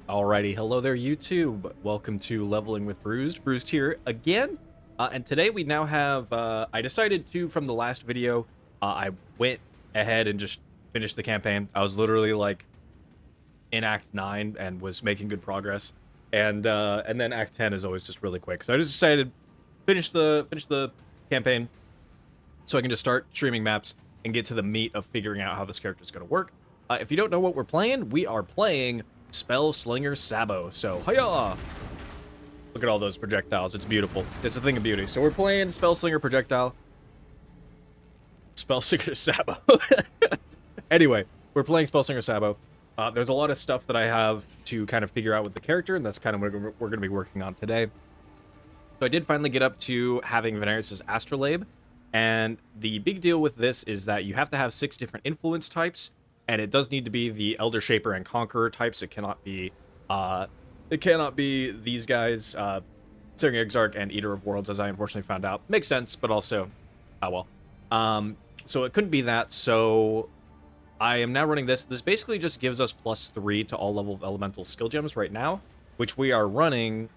Alrighty, hello there YouTube. Welcome to Leveling with Bruised. Bruised here again. And today we now have, I decided to, from the last video, I went ahead and just finished the campaign. I was literally like in Act 9 and was making good progress. And then Act 10 is always just really quick. So I just decided finish the campaign so I can just start streaming maps and get to the meat of figuring out how this character is going to work. If you don't know what we're playing, we are playing Spellslinger Sabo. So, hiya! Look at all those projectiles. It's beautiful. It's a thing of beauty. So we're playing Spellslinger Projectile. Spellslinger Sabo. Anyway, we're playing Spellslinger Sabo. There's a lot of stuff that I have to kind of figure out with the character, and that's kind of what we're going to be working on today. So I did finally get up to having Veneris' Astrolabe, and the big deal with this is that you have to have 6 different influence types, and it does need to be the Elder Shaper and Conqueror types. It cannot be these guys, Searing Exarch and Eater of Worlds, as I unfortunately found out. Makes sense, but also, oh well. So it couldn't be that, so I am now running this. This basically just gives us +3 to all level of elemental skill gems right now, which we are running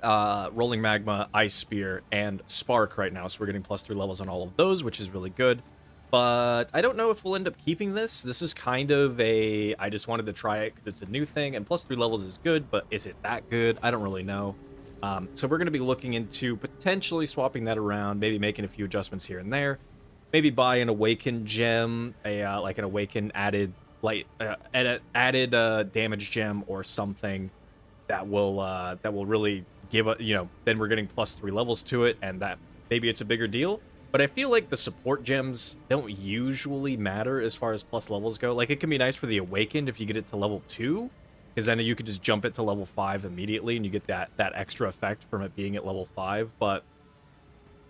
Rolling Magma, Ice Spear, and Spark right now, so we're getting +3 levels on all of those, which is really good. But I don't know if we'll end up keeping this. This is kind of a, I just wanted to try it because it's a new thing, and +3 levels is good, but is it that good? I don't really know. So we're going to be looking into potentially swapping that around, maybe making a few adjustments here and there. Maybe buy an Awaken gem, like an Awaken added damage gem or something that will really give a, then we're getting +3 levels to it, and that maybe it's a bigger deal. But I feel like the support gems don't usually matter as far as plus levels go. Like, it can be nice for the Awakened if you get it to level 2, because then you could just jump it to level 5 immediately, and you get that extra effect from it being at level 5. But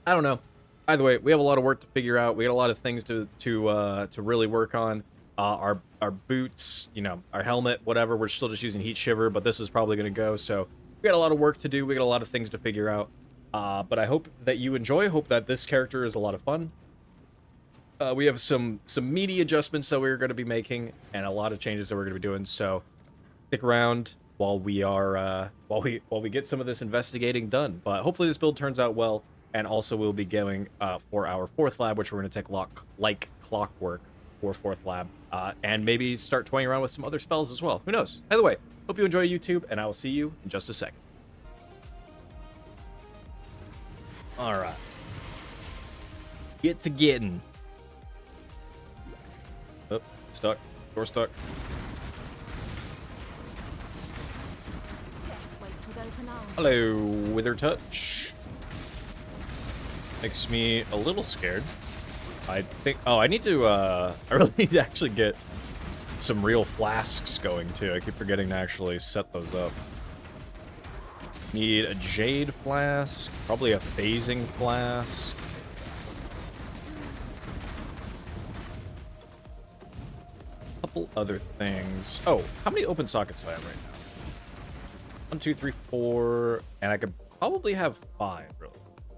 I don't know. Either way, we have a lot of work to figure out. We got a lot of things to really work on. Our boots, our helmet, whatever. We're still just using Heat Shiver, but this is probably going to go. So we got a lot of work to do. We got a lot of things to figure out. But I hope that you enjoy. Hope that this character is a lot of fun. We have some meaty adjustments that we're going to be making, and a lot of changes that we're going to be doing. So stick around while we are while we get some of this investigating done. But hopefully this build turns out well, and also we'll be going for our 4th lab, which we're going to take like clockwork for 4th lab, and maybe start toying around with some other spells as well. Who knows? Either way, hope you enjoy YouTube, and I will see you in just a second. Alright. Get to getting. Oh, stuck. Door stuck. Hello, Wither Touch. Makes me a little scared. I think... Oh, I need to, I really need to actually get some real flasks going, too. I keep forgetting to actually set those up. Need a Jade Flask, probably a Phasing Flask. A couple other things. Oh, how many open sockets do I have right now? 1, 2, 3, 4, and I could probably have 5, really.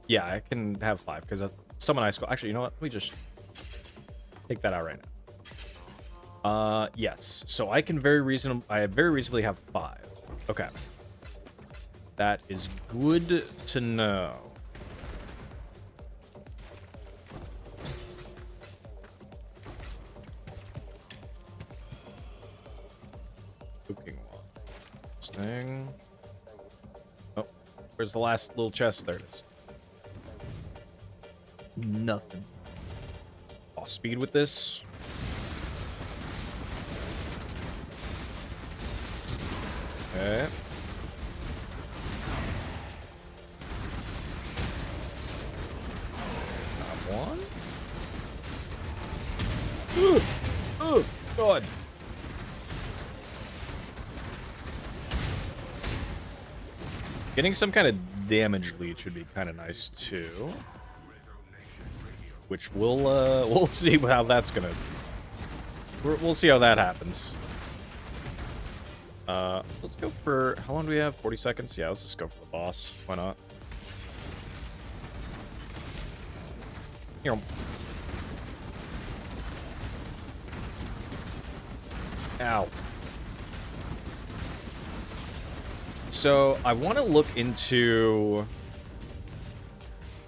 Yeah, I can have 5, because summon Ice Skull. Actually, you know what? Let me just take that out right now. Yes. So I can very reasonably have 5. Okay. That is good to know. Cooking wall. Thing. Oh, where's the last little chest? There it is. Nothing. Off speed with this. Okay. One. Oh, God. Getting some kind of damage lead should be kind of nice too. Which we'll see how that's gonna. We'll see how that happens. So let's go for, how long do we have? 40 seconds? Yeah, let's just go for the boss. Why not? Here. Ow. So I want to look into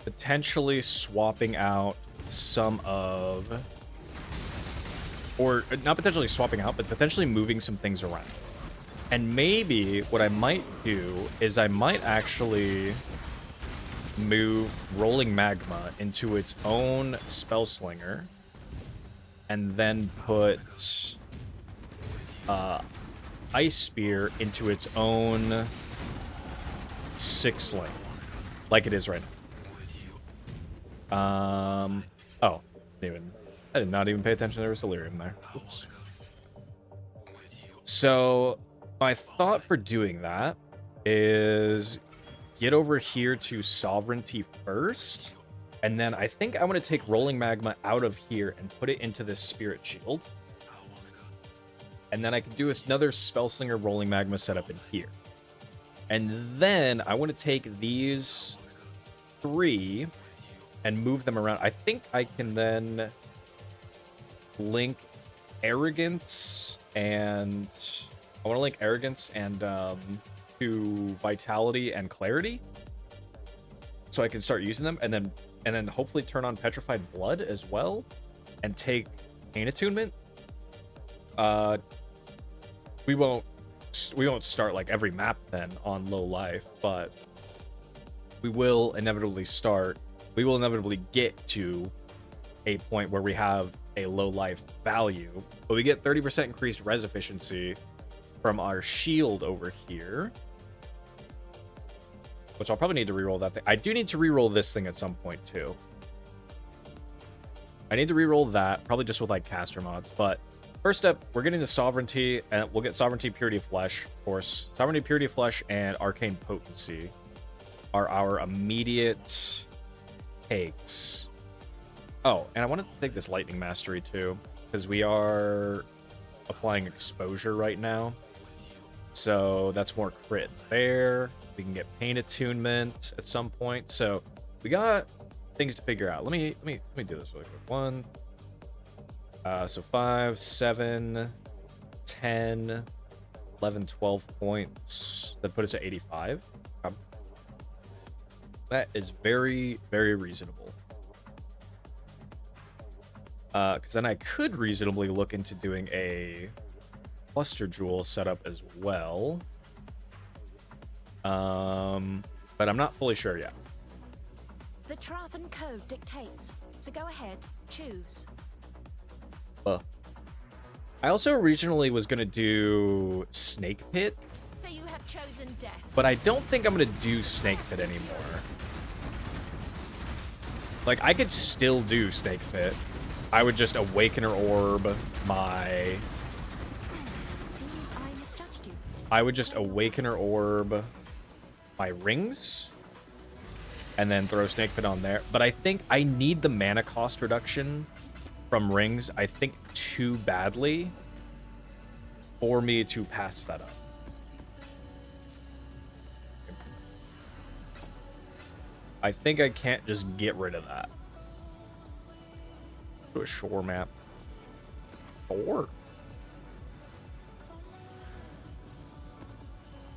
potentially swapping out some of, or not potentially swapping out, but potentially moving some things around. And maybe what I might do is I might actually move Rolling Magma into its own Spellslinger, and then put Ice Spear into its own 6 lane, like it is right now. Oh, I did not even pay attention there was Delirium there. Oops. So my thought for doing that is get over here to Sovereignty first, and then I think I want to take Rolling Magma out of here and put it into this Spirit Shield. And then I can do another Spellslinger Rolling Magma setup in here. And then I want to take these 3 and move them around. I think I can then link Arrogance and... I want to link Arrogance and to Vitality and Clarity, so I can start using them, and then hopefully turn on Petrified Blood as well, and take Pain Attunement. We won't start like every map then on low life, but we will inevitably get to a point where we have a low life value, but we get 30% increased res efficiency from our shield over here, which I'll probably need to reroll that thing. I do need to reroll this thing at some point too. I need to reroll that, probably just with like caster mods, but first step, we're getting the Sovereignty, and we'll get Sovereignty, Purity of Flesh, of course. Sovereignty, Purity of Flesh, and Arcane Potency are our immediate takes. Oh, and I wanted to take this Lightning Mastery too, because we are applying Exposure right now. So that's more crit there. We can get Pain Attunement at some point. So we got things to figure out. Let me do this really quick. 1. So 5, 7, 10, 11, 12 points. That put us at 85. That is very, very reasonable. Because then I could reasonably look into doing a Cluster Jewel setup as well. But I'm not fully sure yet. The Trathan Code dictates, so go ahead, choose. I also originally was going to do Snake Pit. So you have chosen death. But I don't think I'm going to do Snake Pit anymore. Like, I could still do Snake Pit. I would just Awakener Orb my... Seems I misjudged you. I would just Awakener Orb my rings. And then throw Snake Pit on there. But I think I need the mana cost reduction from rings, I think, too badly for me to pass that up. I think I can't just get rid of that. To a shore map. Or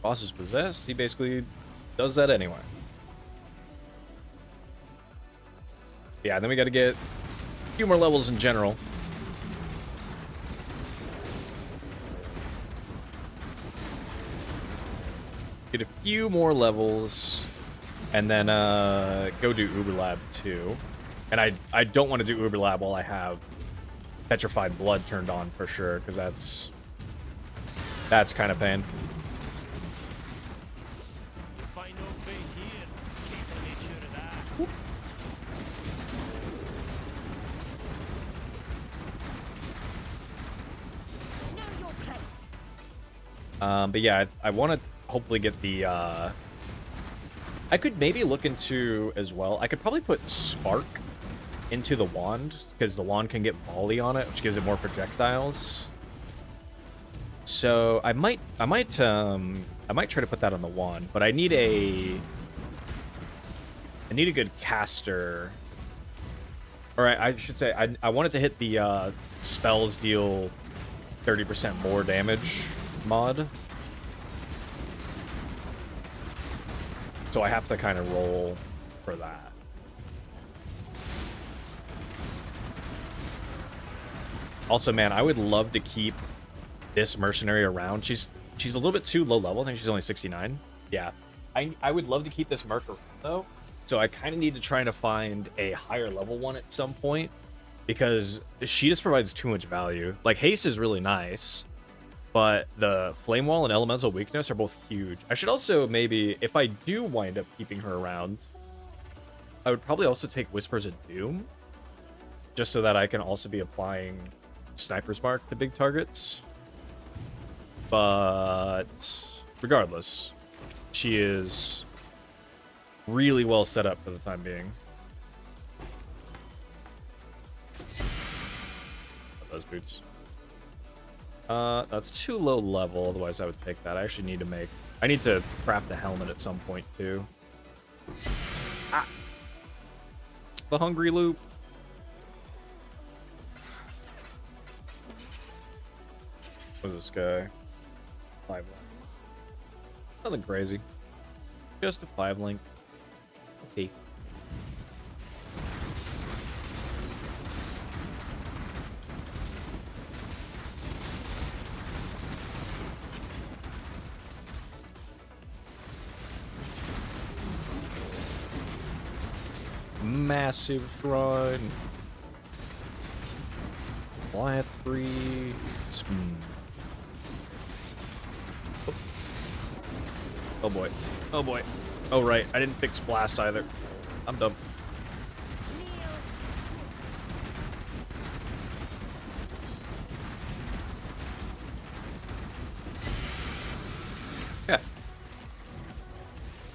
boss is possessed. He basically does that anyway. Yeah, then we got to get a few more levels in general. Get a few more levels, and then go do Uber Lab too. And I don't want to do Uber Lab while I have Petrified Blood turned on for sure, because that's kind of pain. But yeah, I want to hopefully get the, I could maybe look into as well. I could probably put Spark into the wand, because the wand can get volley on it, which gives it more projectiles. So I might try to put that on the wand, but I need a good caster. Or I should say, I wanted to hit the spells deal 30% more damage mod. So I have to kind of roll for that. Also, man, I would love to keep this mercenary around. She's a little bit too low level. I think she's only 69. Yeah. I would love to keep this merc around, though. So I kind of need to try to find a higher level one at some point, because she just provides too much value. Like, haste is really nice, but the flame wall and elemental weakness are both huge. I should also maybe, if I do wind up keeping her around, I would probably also take Whispers of Doom, just so that I can also be applying Sniper's Mark to big targets. But regardless, she is really well set up for the time being. Those boots. That's too low level, otherwise I would take that. I actually need to make... I need to craft a helmet at some point, too. Ah! The hungry loop. What is this guy? 5 link. Nothing crazy. Just a 5 link. Okay. Massive shrine. Goliath 3. Oh boy. Oh boy. Oh right, I didn't fix blasts either. I'm dumb. Yeah.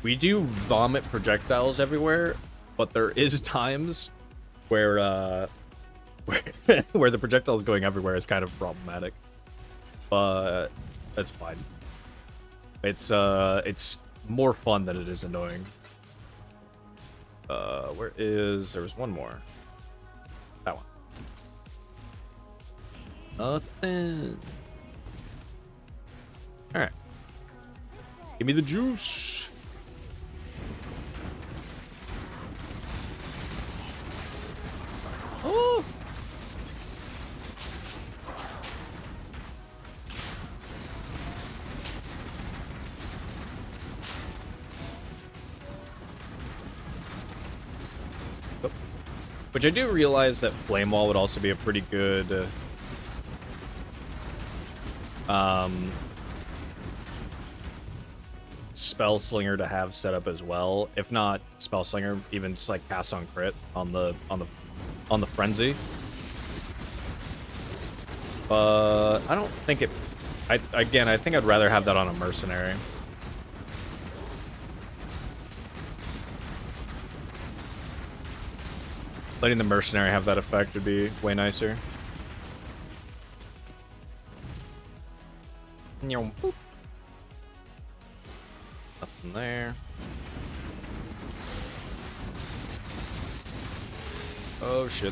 We do vomit projectiles everywhere, but there is times where where the projectiles going everywhere is kind of problematic. But that's fine. It's more fun than it is annoying. Where is... There was one more. That one. Nothing. Alright. Give me the juice. Oh! Which I do realize that Flame Wall would also be a pretty good Spellslinger to have set up as well. If not Spellslinger, even just like cast on crit on the frenzy. But I don't think it. I think I'd rather have that on a mercenary. Letting the mercenary have that effect would be way nicer. Nothing there. Oh shit.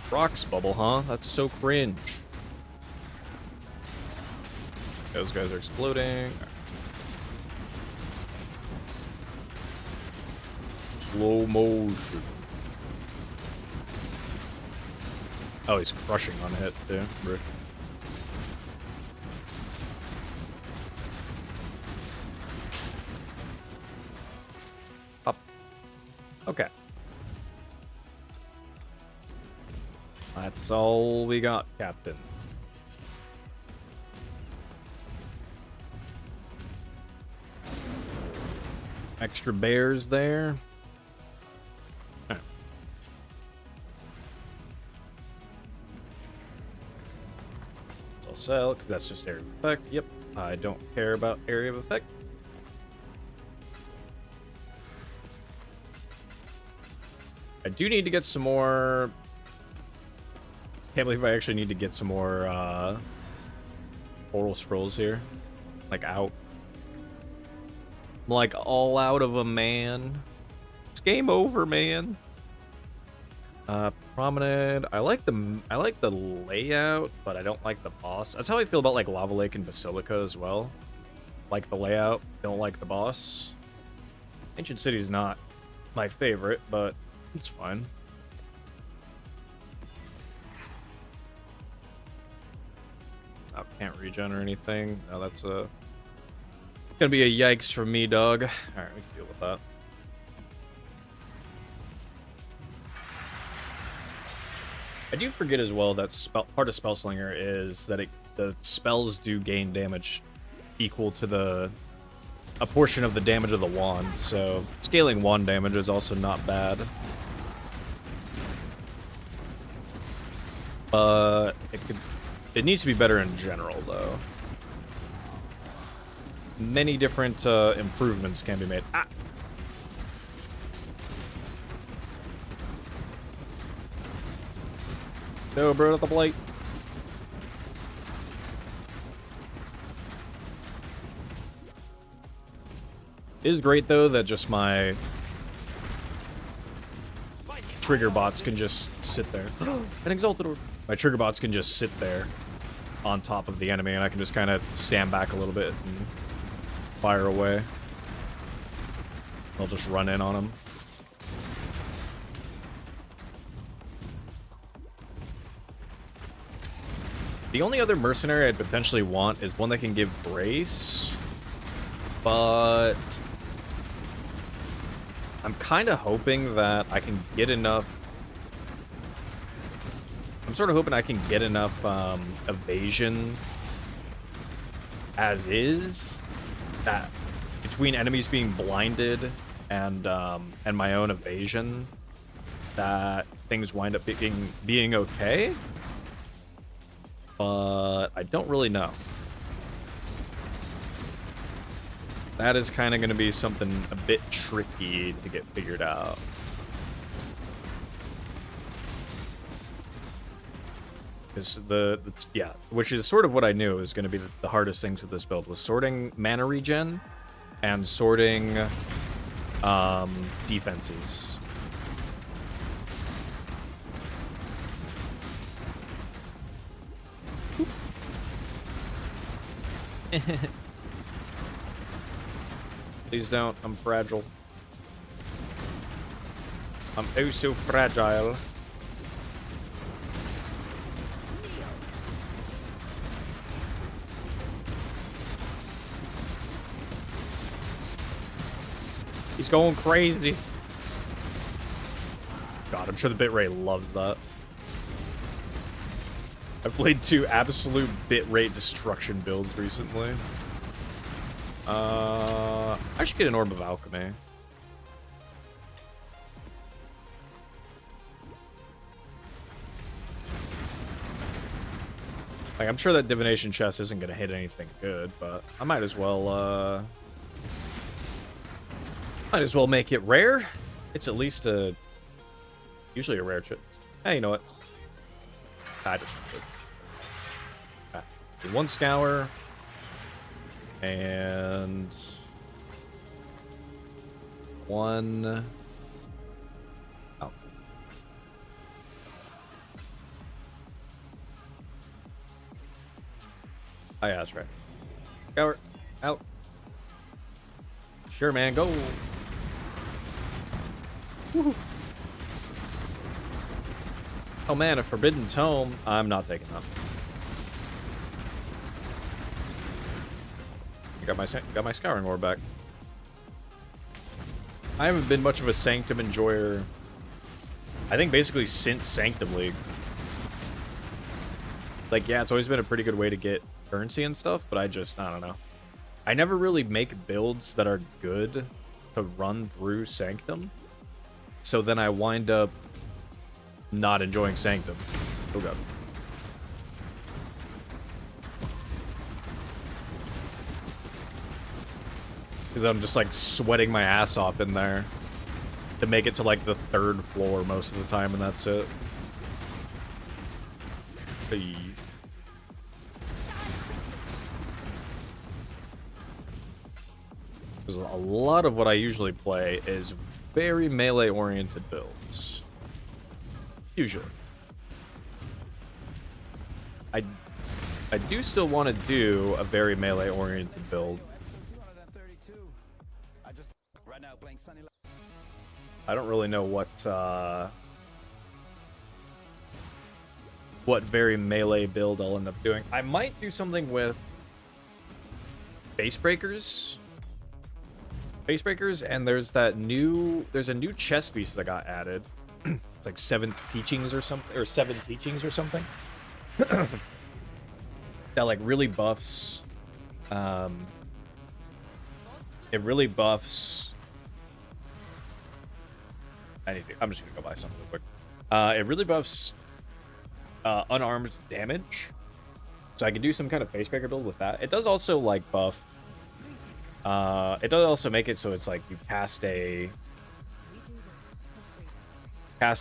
Rocks bubble, huh? That's so cringe. Those guys are exploding. Slow motion. Oh, he's crushing on hit too. Bro. Up. Okay. That's all we got, Captain. Extra bears there. Sell, because that's just area of effect. Yep, I don't care about area of effect. I do need to get some more... Can't believe I actually need to get some more portal scrolls here. Like, out. I'm like, all out of them, man. It's game over, man. Promenade. I like the layout, but I don't like the boss. That's how I feel about like Lava Lake and Basilica as well. like the layout, don't like the boss. Ancient City's not my favorite, but it's fine. Oh, can't regen or anything. No, that's gonna be a yikes for me, dog. All right, we can deal with that. I do forget as well that part of Spellslinger is that the spells do gain damage equal to a portion of the damage of the wand, so scaling wand damage is also not bad. But it needs to be better in general, though. Many different improvements can be made. Ah! No, bro, at the plate. It is great, though, that just my trigger bots can just sit there. An exalted orb. My trigger bots can just sit there on top of the enemy, and I can just kind of stand back a little bit and fire away. I'll just run in on them. The only other mercenary I'd potentially want is one that can give grace, but I'm kind of hoping that I can get enough. I'm sort of hoping I can get enough evasion as is, that between enemies being blinded and my own evasion, that things wind up being okay. But I don't really know. That is kind of going to be something a bit tricky to get figured out. Because yeah, which is sort of what I knew was going to be the hardest things with this build, was sorting mana regen and sorting defenses. Please don't. I'm fragile. I'm oh so fragile. He's going crazy. God, I'm sure the bitrate loves that. I've played 2 absolute bitrate destruction builds recently. I should get an Orb of Alchemy. Like, I'm sure that Divination Chest isn't going to hit anything good, but I might as well, make it rare. It's at least usually a rare chest. Hey, you know what? I just do 1 scour and 1 oh. Oh yeah, that's right. Scour out. Sure, man, go. Woohoo. Oh man, a Forbidden Tome. I'm not taking that. Got my Scouring Orb back. I haven't been much of a Sanctum enjoyer, I think, basically since Sanctum League. Like, yeah, it's always been a pretty good way to get currency and stuff, but I don't know. I never really make builds that are good to run through Sanctum, so then I wind up not enjoying Sanctum. Oh god. Because I'm just like sweating my ass off in there to make it to like the 3rd floor most of the time, and that's it. Hey. Because a lot of what I usually play is very melee-oriented builds. Usually. I do still want to do a very melee-oriented build I don't really know what very melee build I'll end up doing. I might do something with base breakers. Base breakers, and there's a new chess piece that got added. It's like 7 teachings or something, or 7 teachings or something. That like really buffs. It really buffs. I'm just gonna go buy something real quick. It really buffs unarmed damage, so I can do some kind of face breaker build with that. It does also like buff. It does also make it so it's like you cast a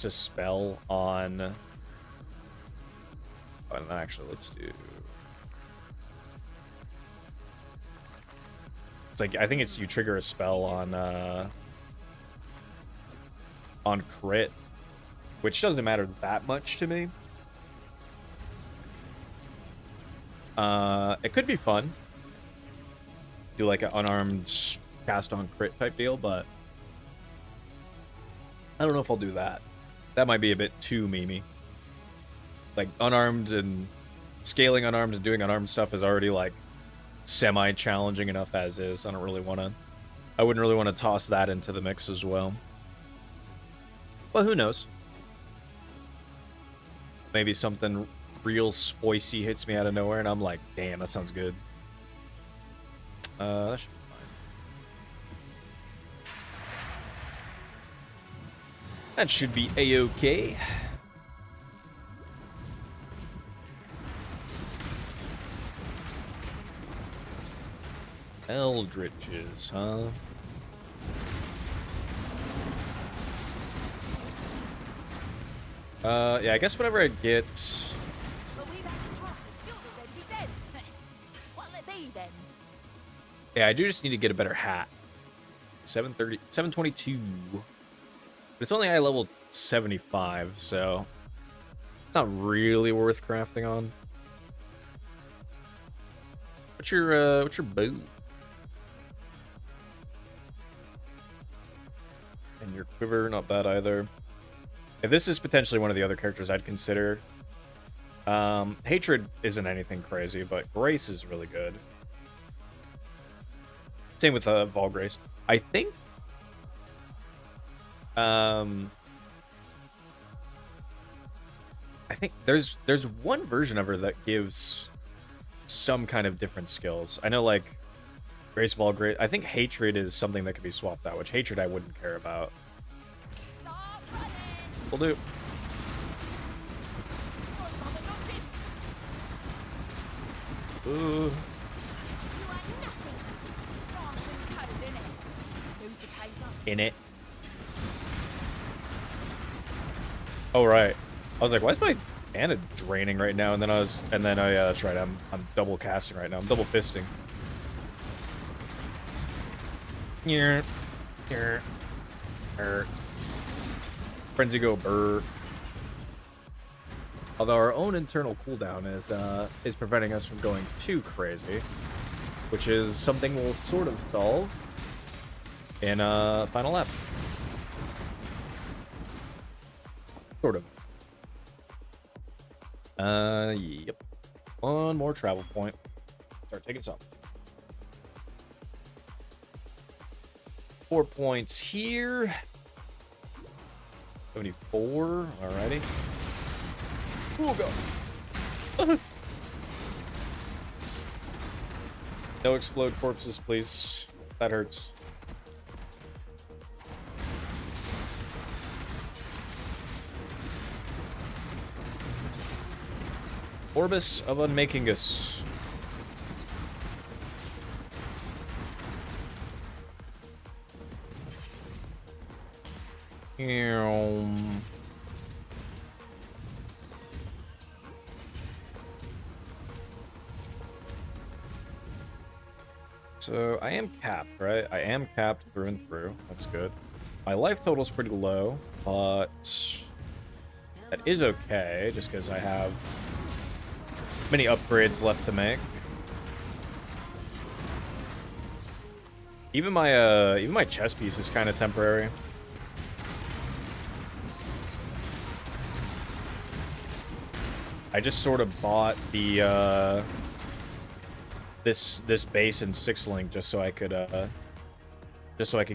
spell on. Oh, actually, let's do. It's like I think it's you trigger a spell on crit, which doesn't matter that much to me. It could be fun. Do like an unarmed cast on crit type deal, but I don't know if I'll do that. That might be a bit too memey. Like unarmed and scaling unarmed and doing unarmed stuff is already like semi-challenging enough as is. I wouldn't really want to toss that into the mix as well. But who knows? Maybe something real spicy hits me out of nowhere and I'm like, damn, that sounds good. That should be fine. That should be a-okay. Eldritches, huh? Yeah, I guess whenever I get... Yeah, I do just need to get a better hat. 722. But it's only high level 75, so it's not really worth crafting on. What's your bow? And your quiver, not bad either. If this is potentially one of the other characters I'd consider. Hatred isn't anything crazy, but Grace is really good. Same with Vol Grace. I think there's one version of her that gives some kind of different skills. I know like Grace Vol Grace. I think Hatred is something that could be swapped out, which Hatred I wouldn't care about. Will do. Ooh. In it. Oh right. I was like, why is my mana draining right now? And then oh yeah, that's right. I'm double casting right now. I'm double fisting. Here. Frenzy go burr. Although our own internal cooldown is preventing us from going too crazy, which is something we'll sort of solve in final lap. Sort of. Yep. One more travel point. Start taking some. 4 points here. 74. Alrighty. Oh god. No explode corpses, please. That hurts. Orbis of Unmakingus. So I am capped, right? I am capped through and through. That's good. My life total's pretty low, but that is okay, just because I have many upgrades left to make. Even my chest piece is kind of temporary. I just sort of bought the this base in 6-link just so I could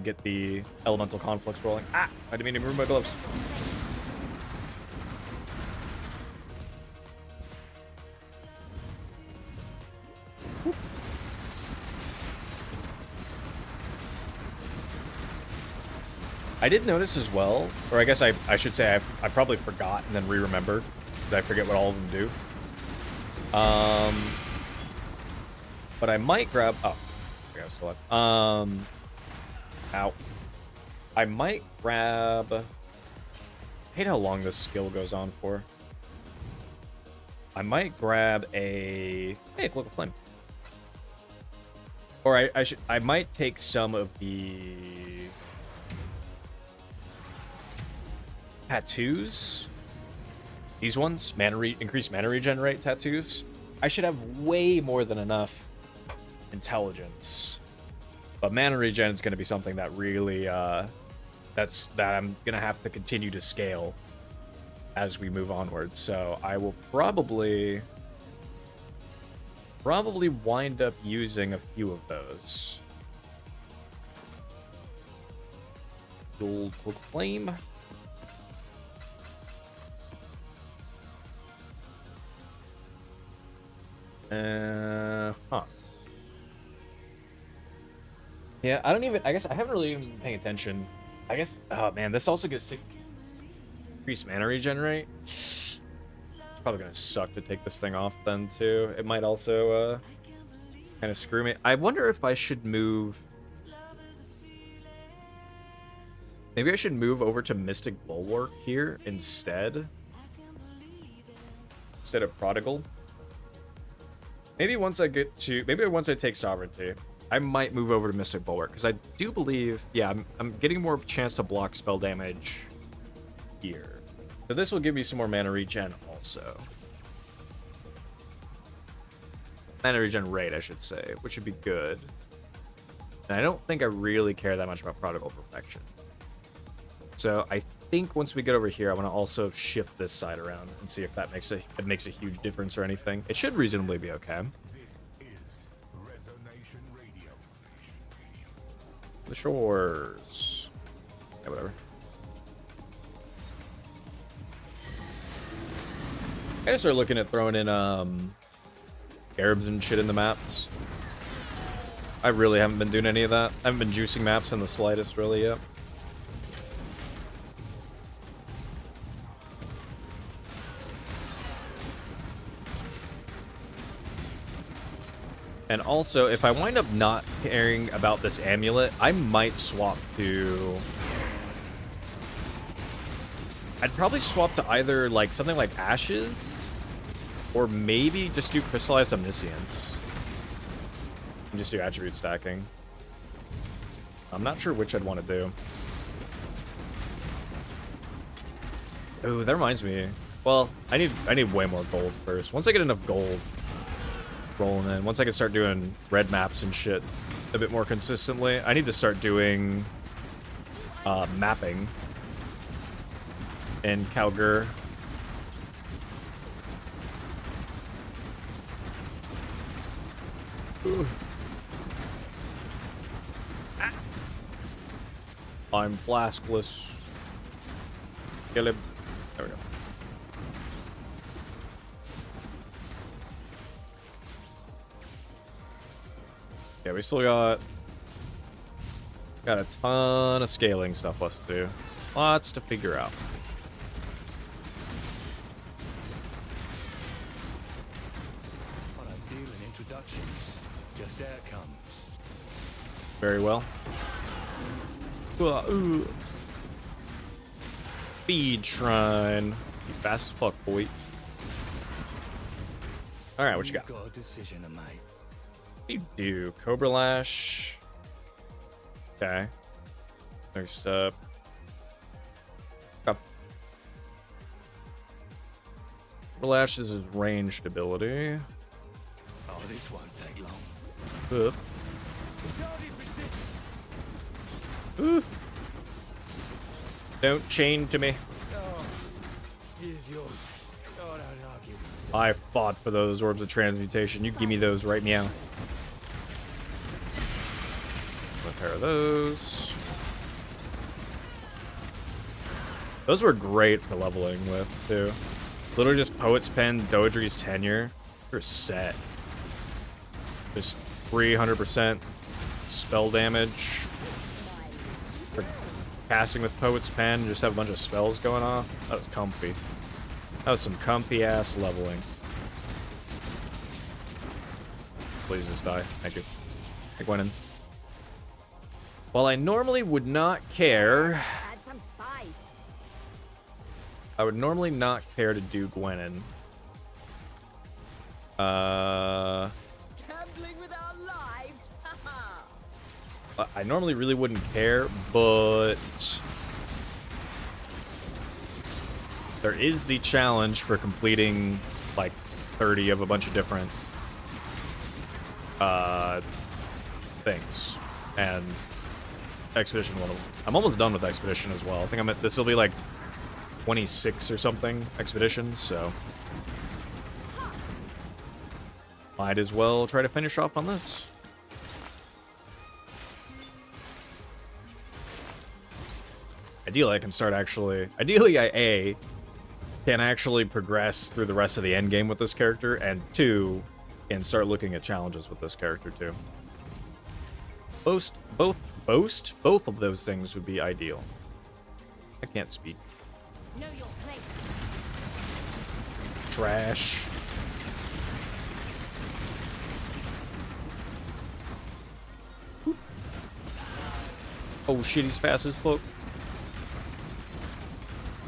get the elemental conflicts rolling. Ah, I didn't mean to remove my gloves. I did notice as well, or I guess I should say I probably forgot and then re-remembered. I forget what all of them do. But I might grab. Oh, okay, still left. Ow. I might grab. I hate how long this skill goes on for. I might grab a. Hey, look, a flame. Or I might take some of the tattoos. These ones, increased mana regenerate tattoos. I should have way more than enough intelligence. But mana regen is going to be something that really, that I'm going to have to continue to scale as we move onward. So I will probably wind up using a few of those. Gold Flame. Huh. Yeah, I guess I haven't really even been paying attention. I guess, oh man, this also gives 6 increased mana regenerate. It's probably gonna suck to take this thing off then too. It might also, kind of screw me. I wonder if I should move. Maybe I should move over to Mystic Bulwark here instead of Prodigal. Maybe once I take Sovereignty, I might move over to Mystic Bulwark, because I do believe, yeah, I'm getting more chance to block spell damage here. So this will give me some more mana regen also. Mana regen rate, I should say, which would be good. And I don't think I really care that much about Prodigal Perfection. So I think once we get over here, I want to also shift this side around and see if that makes a huge difference or anything. It should reasonably be okay. The shores. Yeah, whatever. I gotta start looking at throwing in Arabs and shit in the maps. I really haven't been doing any of that. I haven't been juicing maps in the slightest really yet. And also, if I wind up not caring about this amulet, I might swap to... I'd probably swap to either like something like Ashes, or maybe just do Crystallized Omniscience. And just do attribute stacking. I'm not sure which I'd want to do. Ooh, that reminds me. Well, I need way more gold first. Once I get enough gold rolling in, once I can start doing red maps and shit a bit more consistently, I need to start doing mapping in Calgur. Ooh. Ah. I'm blaskless. Kill him. There we go. Yeah, we still got a ton of scaling stuff left to do. Lots to figure out. I don't deal in introductions. Just outcomes. Very well. Ooh. Speed shrine. You fast as fuck, boy. Alright, what you got? Got a decision to make. What do you do? Cobra Lash. Okay. Next up. Cobra Lash is his ranged ability. Oh, this won't take long. Oop. Ooh. Don't chain to me. Oh, here's yours. Oh, no, argue. I fought for those orbs of transmutation. You give me those right meow. A pair of those. Those were great for leveling with, too. Literally just Poet's Pen, Doedre's Tenure. You're set. Just 300% spell damage. For casting with Poet's Pen, just have a bunch of spells going off. That was comfy. That was some comfy ass leveling. Please just die. Thank you. Hey, Gwenin. While I normally would not care, Add some spice. I would normally not care to do Gwenin. Gambling with our lives. I normally really wouldn't care, but there is the challenge for completing like 30 of a bunch of different things, and Expedition one of them. I'm almost done with Expedition as well. I think I'm at, this will be like 26 or something expeditions, so might as well try to finish off on this. Ideally, I can start actually... Ideally, I can actually progress through the rest of the end game with this character, and 2, can start looking at challenges with this character, too. Both of those things would be ideal. I can't speak. Know your place. Trash. Oh shit, he's fast as fuck.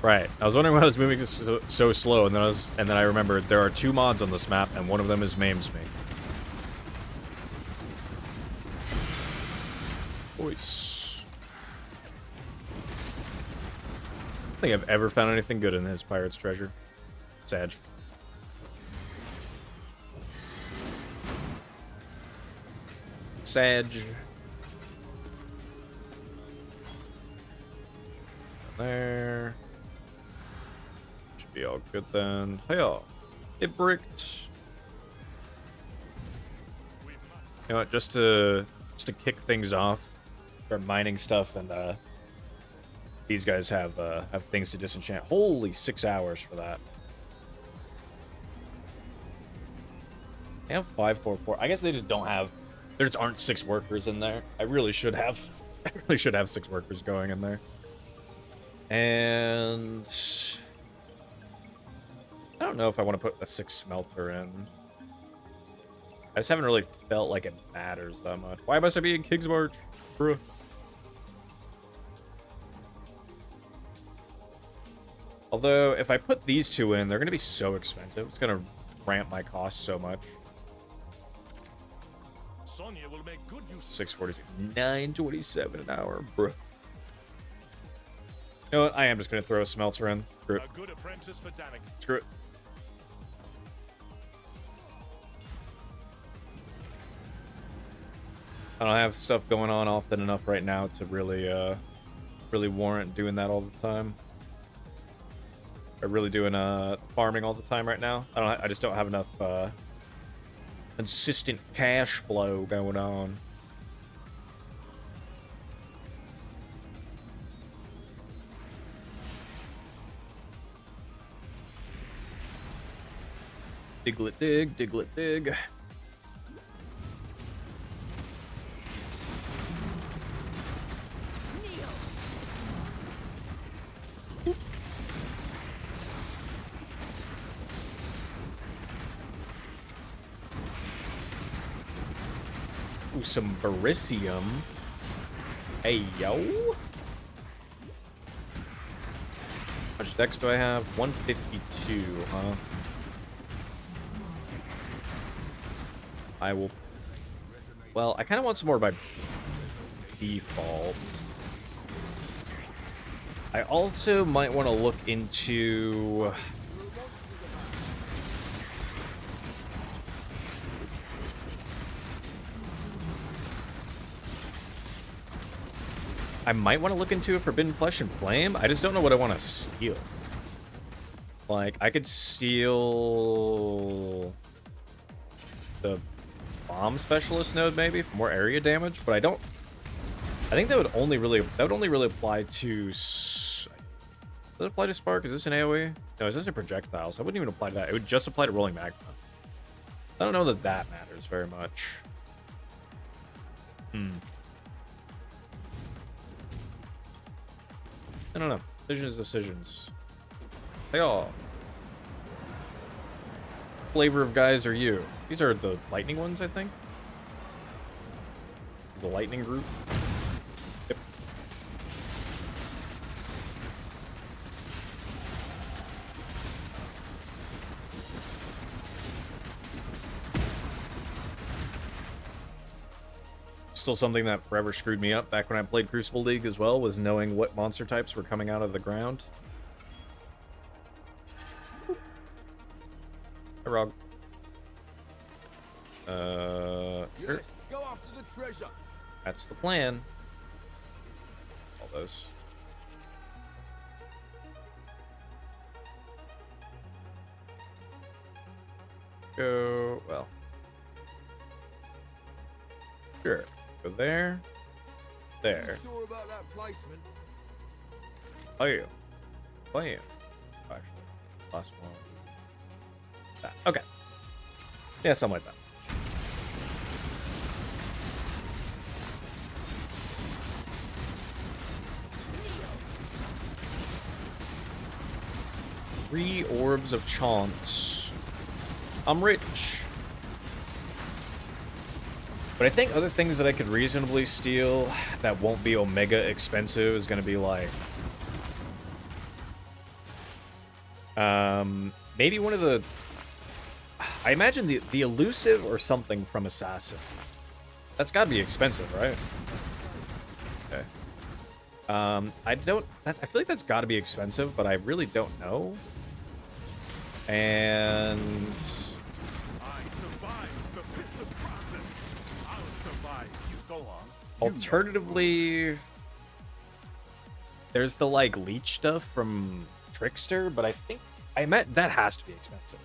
Right, I was wondering why I was moving so slow, and then I remembered there are 2 mods on this map, and one of them is Maims Me. Voice. I don't think I've ever found anything good in his Pirate's Treasure. Sad. Sag. There. Should be all good then. Hiya. It bricked. You know what, just to kick things off, start mining stuff, and these guys have things to disenchant. Holy 6 hours for that. They have 544. I guess they just don't have. There just aren't 6 workers in there. I really should have. I really should have 6 workers going in there. And I don't know if I want to put a 6 smelter in. I just haven't really felt like it matters that much. Why must I be in King's March? Bruh. Although, if I put these 2 in, they're going to be so expensive. It's going to ramp my costs so much. Sonya will make good use. 642. 927 an hour, bruh. You know what? I am just going to throw a smelter in. Screw it. A good apprentice for Danik. Screw it. I don't have stuff going on often enough right now to really, really warrant doing that all the time. I'm really doing farming all the time right now. I just don't have enough consistent cash flow going on. Diglet dig, diglet dig. Ooh, some Bericium. Hey, yo. How much dex do I have? 152, huh? I will... Well, I kind of want some more by default. I also might want to look into... I might want to look into a Forbidden Flesh and Flame. I just don't know what I want to steal. Like, I could steal the Bomb Specialist node maybe for more area damage, but I don't. I think that would only really apply to. Does it apply to Spark? Is this an AoE? No, is this a projectile? So I wouldn't even apply to that. It would just apply to Rolling Magma. I don't know that that matters very much. I don't know. Decisions. They all. Flavor of guys are you? These are the lightning ones, I think. Is the lightning group? Yep. Still something that forever screwed me up back when I played Crucible League as well, was knowing what monster types were coming out of the ground. Hey, Rog. Yes, go after the treasure. That's the plan. All those. Go, well. Sure. Go there. There. You sure about that placement? Oh, yeah. Oh, yeah. Actually, last one. That. Okay. Yeah, something like that. Three orbs of chance. I'm rich. But I think other things that I could reasonably steal that won't be Omega expensive is going to be like... maybe one of the... I imagine the elusive or something from Assassin. That's got to be expensive, right? Okay. I don't... I feel like that's got to be expensive, but I really don't know. And... Alternatively, there's the like leech stuff from Trickster, but I meant that has to be expensive.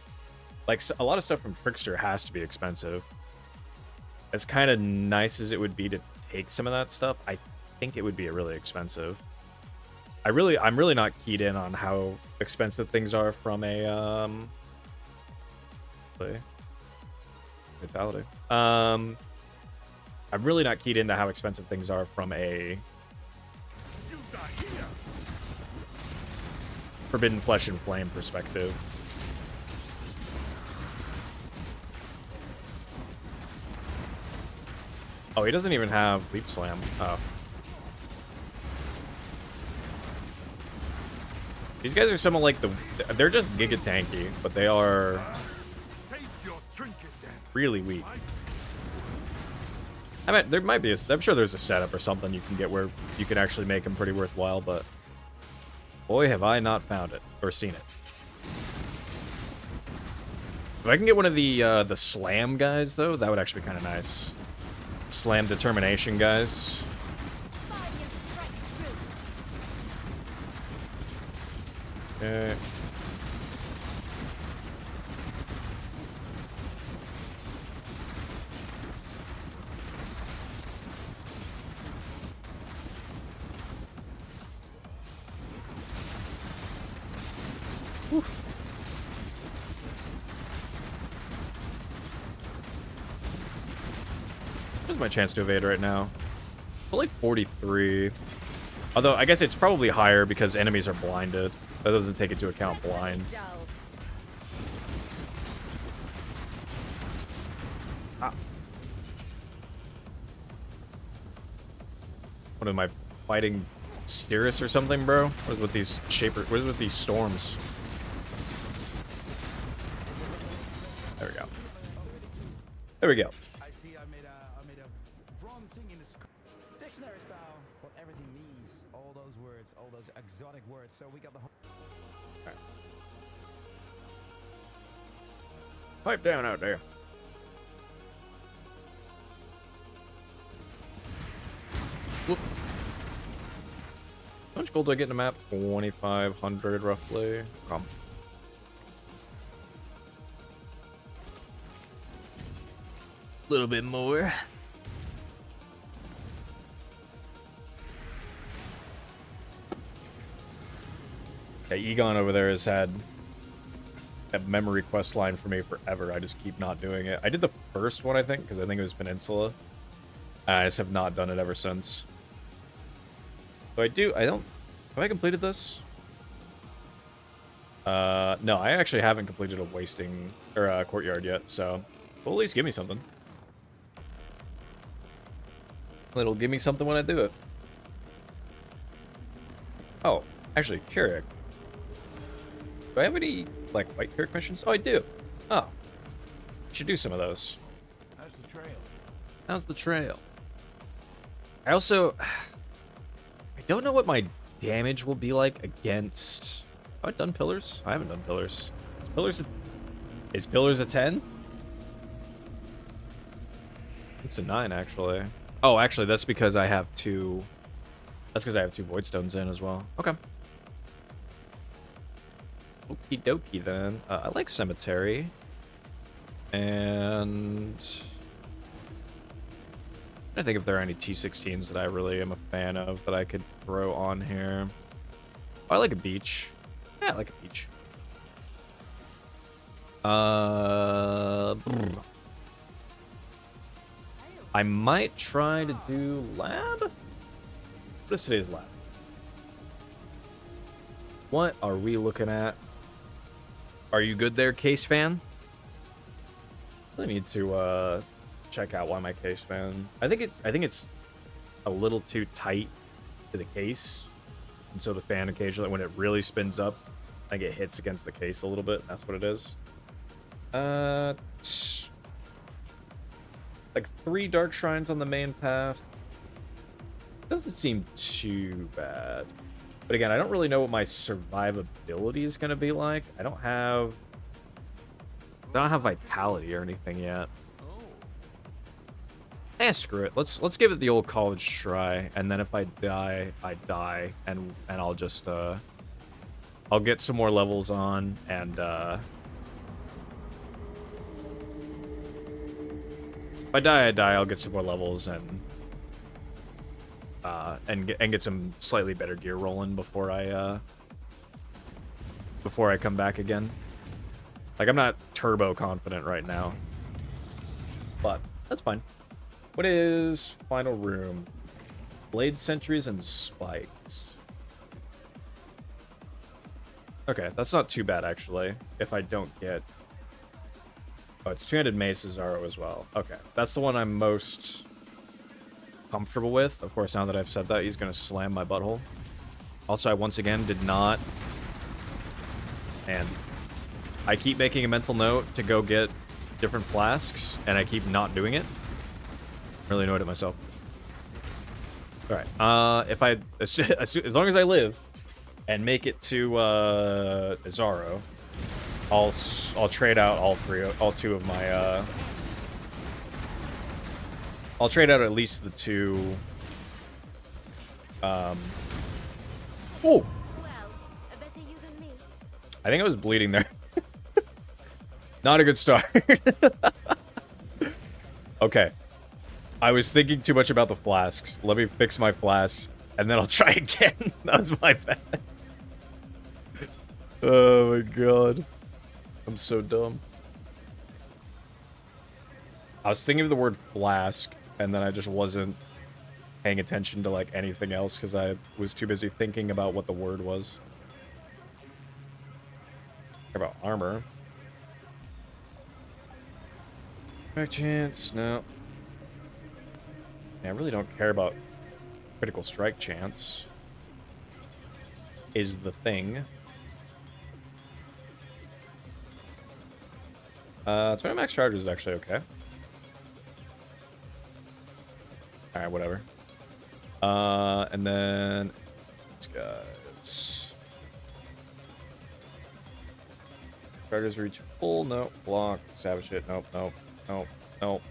Like a lot of stuff from Trickster has to be expensive. As kind of nice as it would be to take some of that stuff, I think it would be really expensive. I'm really not keyed in on how expensive things are from a fatality. I'm really not keyed into how expensive things are from a Forbidden Flesh and Flame perspective. Oh, he doesn't even have Leap Slam. Oh. These guys are some of like they're just giga tanky, but they are really weak. I mean, there might be I'm sure there's a setup or something you can get where you can actually make them pretty worthwhile, but boy, have I not found it or seen it. If I can get one of the slam guys though, that would actually be kind of nice. Slam determination guys. Okay. Here's my chance to evade right now. But like 43. Although I guess it's probably higher because enemies are blinded. That doesn't take into account blind. Ah. What am I fighting? Steris or something, bro? What is with these what is with these storms? There we go. There we go. I see I made a wrong thing in the dictionary style. What everything means. All those words, all those exotic words. So we got the whole... Right. Pipe down out there. Whoop. much gold do I get in a map? 2,500 roughly. Come. A little bit more. Okay, Egon over there has had a memory quest line for me forever. I just keep not doing it. I did the first one, I think, because I think it was Peninsula. I just have not done it ever since. So I don't... Have I completed this? No, I actually haven't completed a wasting... or a courtyard yet, so... Well, at least give me something. It'll give me something when I do it. Oh, actually, Keurig. Do I have any, like, white Keurig missions? Oh, I do. Oh. I should do some of those. How's the trail? How's the trail? I also... I don't know what my damage will be like against... Have I done pillars? I haven't done pillars. Is pillars a 10? It's a 9, actually. Oh, actually, that's because I have two... That's because I have 2 void stones in as well. Okay. Okie dokie, then. I like cemetery. And... I think if there are any T16s that I really am a fan of that I could throw on here. Oh, I like a beach. Yeah, I like a beach. I might try to do lab? What is today's lab? What are we looking at? Are you good there, case fan? I need to check out why my case fan. I think it's a little too tight to the case, and so the fan occasionally, when it really spins up, I think it hits against the case a little bit. That's what it is. Like 3 dark shrines on the main path. Doesn't seem too bad. But again, I don't really know what my survivability is going to be like. I don't have vitality or anything yet. Eh, screw it. Let's give it the old college try, and then if I die, I die, and I'll just I'll get some more levels on, and if I die, I die. I'll get some more levels and get some slightly better gear rolling before I come back again. Like, I'm not turbo confident right now, but that's fine. What is final room? Blade sentries and spikes. Okay, that's not too bad actually. If I don't get... Oh, it's two-handed mace Zaro as well. Okay, that's the one I'm most comfortable with. Of course, now that I've said that, he's gonna slam my butthole. Also, I once again did not... And I keep making a mental note to go get different flasks, and I keep not doing it. Really annoyed at myself. Alright, if I... As long as I live and make it to Zaro, I'll trade out all two of my I'll trade out at least the 2 Oh, Well, a better you than me. I think I was bleeding there. Not a good start. Okay. I was thinking too much about the flasks. Let me fix my flasks, and then I'll try again. That was my bad. Oh my god. I'm so dumb. I was thinking of the word flask, and then I just wasn't paying attention to, like, anything else, because I was too busy thinking about what the word was. Care about armor. Strike chance, no. Yeah, I really don't care about critical strike chance. Is the thing. 20 max charges is actually okay. Alright, whatever. And then these guys. Charges reach full, nope. Block, savage hit, nope, nope, nope, nope,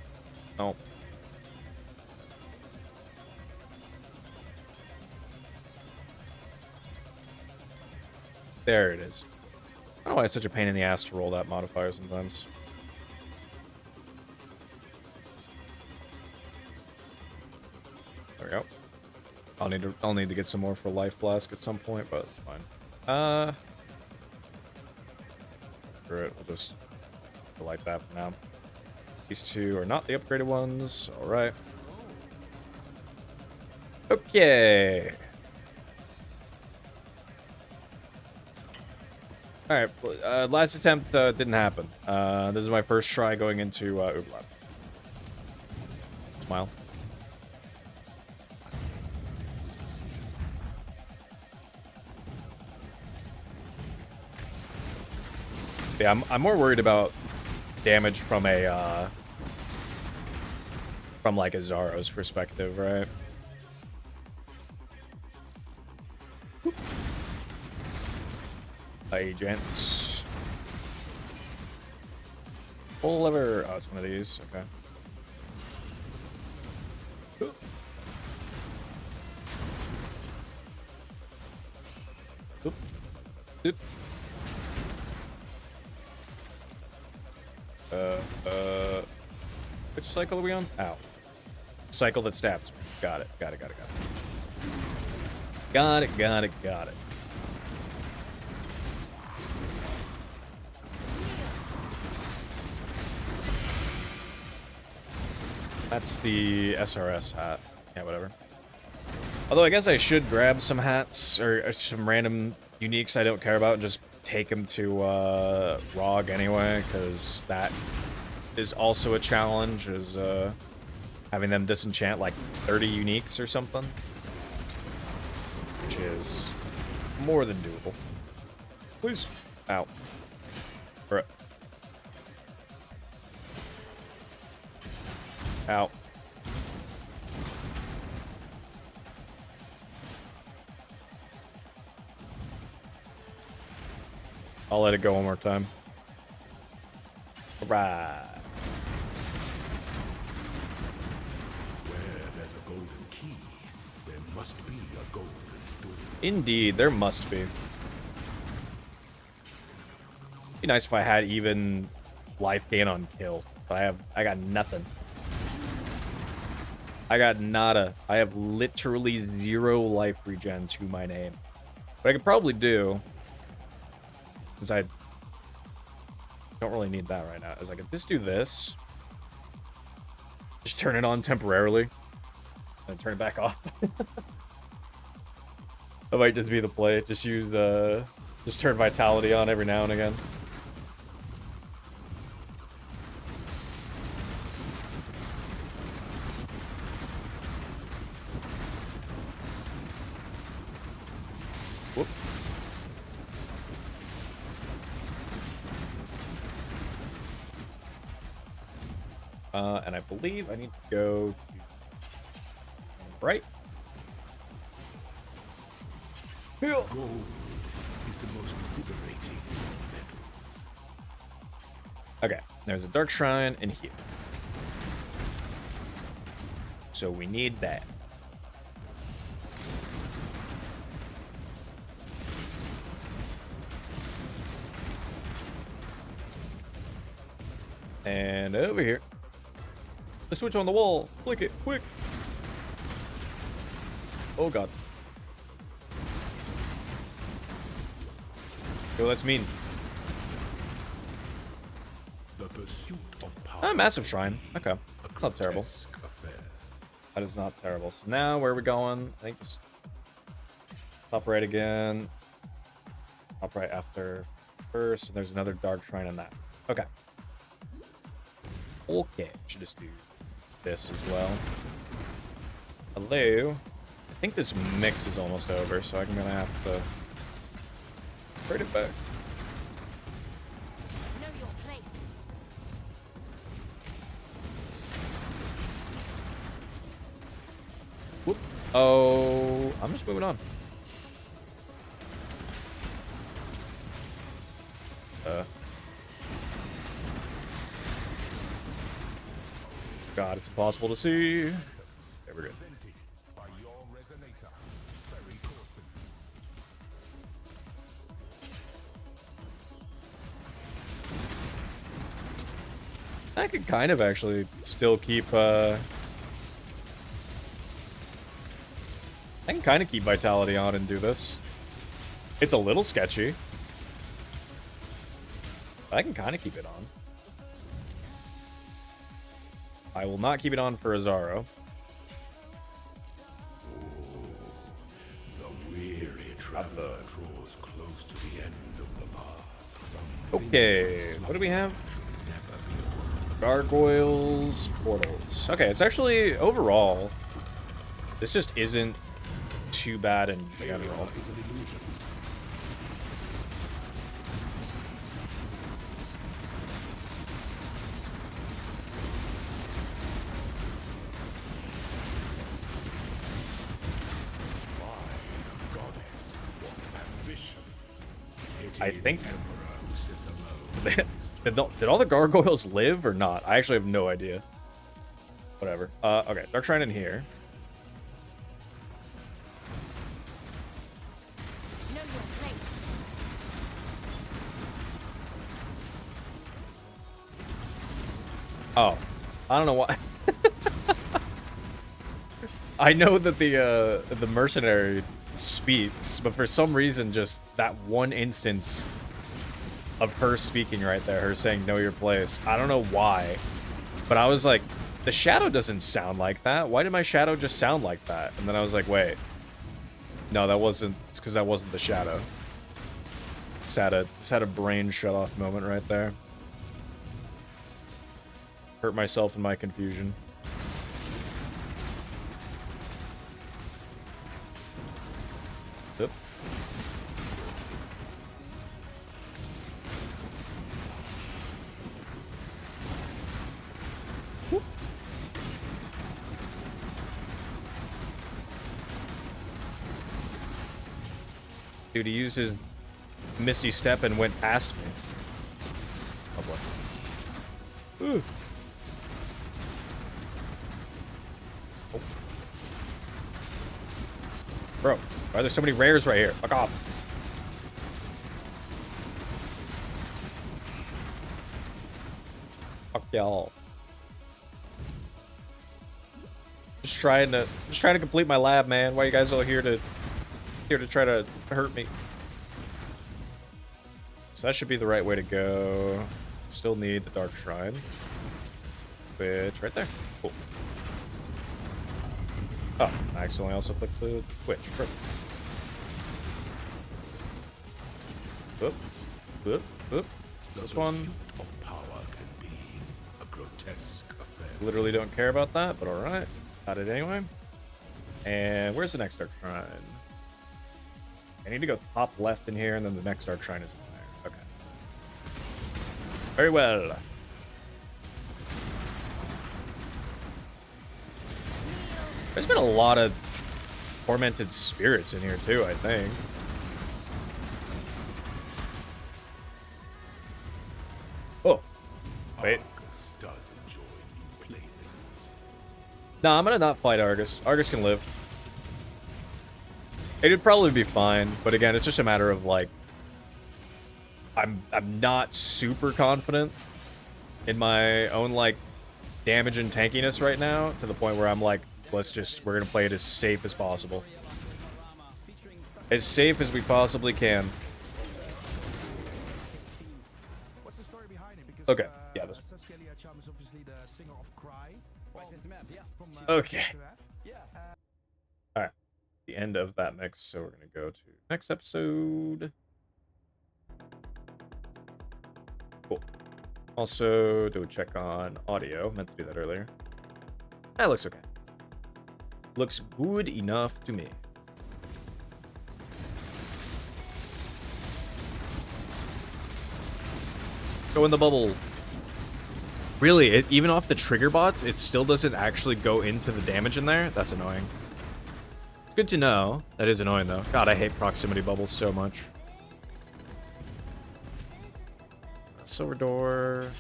nope. There it is. I don't know why it's such a pain in the ass to roll that modifier sometimes. There we go. I'll need to get some more for Life Flask at some point, but it's fine. Screw it. We'll just like that for now. These two are not the upgraded ones. All right. Okay. All right. Last attempt didn't happen. This is my first try going into Uberlab. Smile. Yeah, I'm more worried about damage from a from like a Zaro's perspective, right? Agents. Pull lever. Oh, it's one of these. Okay. Oop. Oop. Which cycle are we on? Ow. Cycle that stabs. Got it. Got it. Got it. Got it. Got it. Got it. Got it. That's the SRS hat. Yeah, whatever. Although I guess I should grab some hats or some random uniques I don't care about and just take them to ROG anyway, because that is also a challenge, is having them disenchant like 30 uniques or something, which is more than doable. Please. Ow. Bruh. Ow. I'll let it go one more time. Alright. Where there's a golden key, there must be a golden door. Indeed, there must be. Be nice if I had even life gain on kill, but I got nothing. I got nada. I have literally 0 life regen to my name. What I could probably do, because I don't really need that right now, is I could just do this. Just turn it on temporarily. And turn it back off. That might just be the play. Just use, just turn Vitality on every now and again. Whoop. And I believe I need to go to right. Gold is the most liberating of metals. Okay, there's a Dark Shrine in here. So we need that. And over here. The switch on the wall. Click it, quick. Oh god. Yo, that's mean. The pursuit of power. Ah, massive shrine. Okay. That's not terrible. Affair. That is not terrible. So now, where are we going? I think just top right again. Top right after first. And there's another dark shrine in that. Okay. Okay. Should just do this as well. Hello. I think this mix is almost over, so I'm gonna have to trade it back. Know your place. Whoop. Oh, I'm just moving on. God, it's impossible to see. There we go. Presented by your resonator, Ferry Corsten. I could kind of actually still keep, I can kind of keep Vitality on and do this. It's a little sketchy. I can kind of keep it on. I will not keep it on for Azaro. The weary traveler draws close to the end of the path. Some Okay, things what do we have? should never be avoided. Gargoyles, portals. Okay, it's actually, overall, this just isn't too bad in general. Is an illusion. My goddess, what ambition. I think- The emperor who sits alone. Did all the gargoyles live or not? I actually have no idea. Whatever. Okay, Dark Shrine in here. Know your place. Oh, I don't know why. I know that the mercenary speaks, but for some reason, just that one instance of her speaking right there, her saying "know your place." I don't know why, but I was like, the shadow doesn't sound like that. Why did my shadow just sound like that? And then I was like, wait, no, that wasn't. It's because that wasn't the shadow. Just had a brain shut off moment right there. Hurt myself in my confusion. Yep. Whoop. Dude, he used his Misty Step and went past me. Oh boy. Ooh. Oh. Bro, why are there so many rares right here? Fuck off. Fuck y'all. Just trying to complete my lab, man. Why are you guys all here to try to hurt me? So that should be the right way to go. Still need the Dark Shrine. Which, right there. Cool. Oh, I accidentally also clicked the Twitch. Perfect. Whoop. Whoop. Whoop. Is this one? Pursuit of power can be a grotesque affair. Literally don't care about that, but alright. Got it anyway. And where's the next Dark Shrine? I need to go top left in here, and then the next Dark Shrine is in there. Okay. Very well. There's been a lot of tormented spirits in here too, I think. Oh. Wait. Argus does enjoy new playthings. Nah, I'm gonna not fight Argus. Argus can live. It'd probably be fine, but again, it's just a matter of like I'm not super confident in my own like damage and tankiness right now, to the point where I'm like, we're gonna play it as safe as possible. As safe as we possibly can. What's the story behind it? Because, Okay, yeah, this. Saskia Liacham is obviously the singer of Cry. From, Okay. Yeah. Alright. The end of that mix, so we're gonna go to next episode. Cool. Also, do a check on audio. Meant to do that earlier. That looks okay. Looks good enough to me. Go in the bubble. Really, even off the trigger bots, it still doesn't actually go into the damage in there? That's annoying. It's good to know. That is annoying, though. God, I hate proximity bubbles so much. Silver door.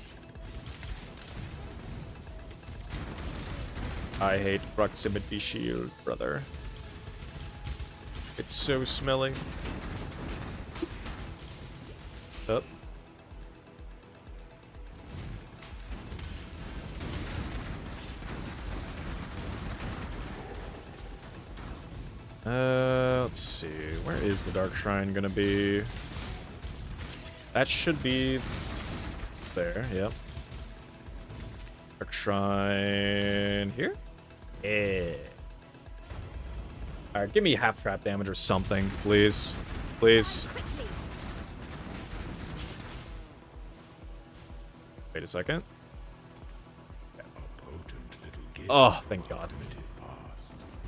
I hate proximity shield, brother. It's so smelly. Up. Let's see. Where is the Dark Shrine gonna be? That should be there, yep. Dark Shrine here? Yeah. Alright, give me half trap damage or something, please. Please. Wait a second. Oh, thank God.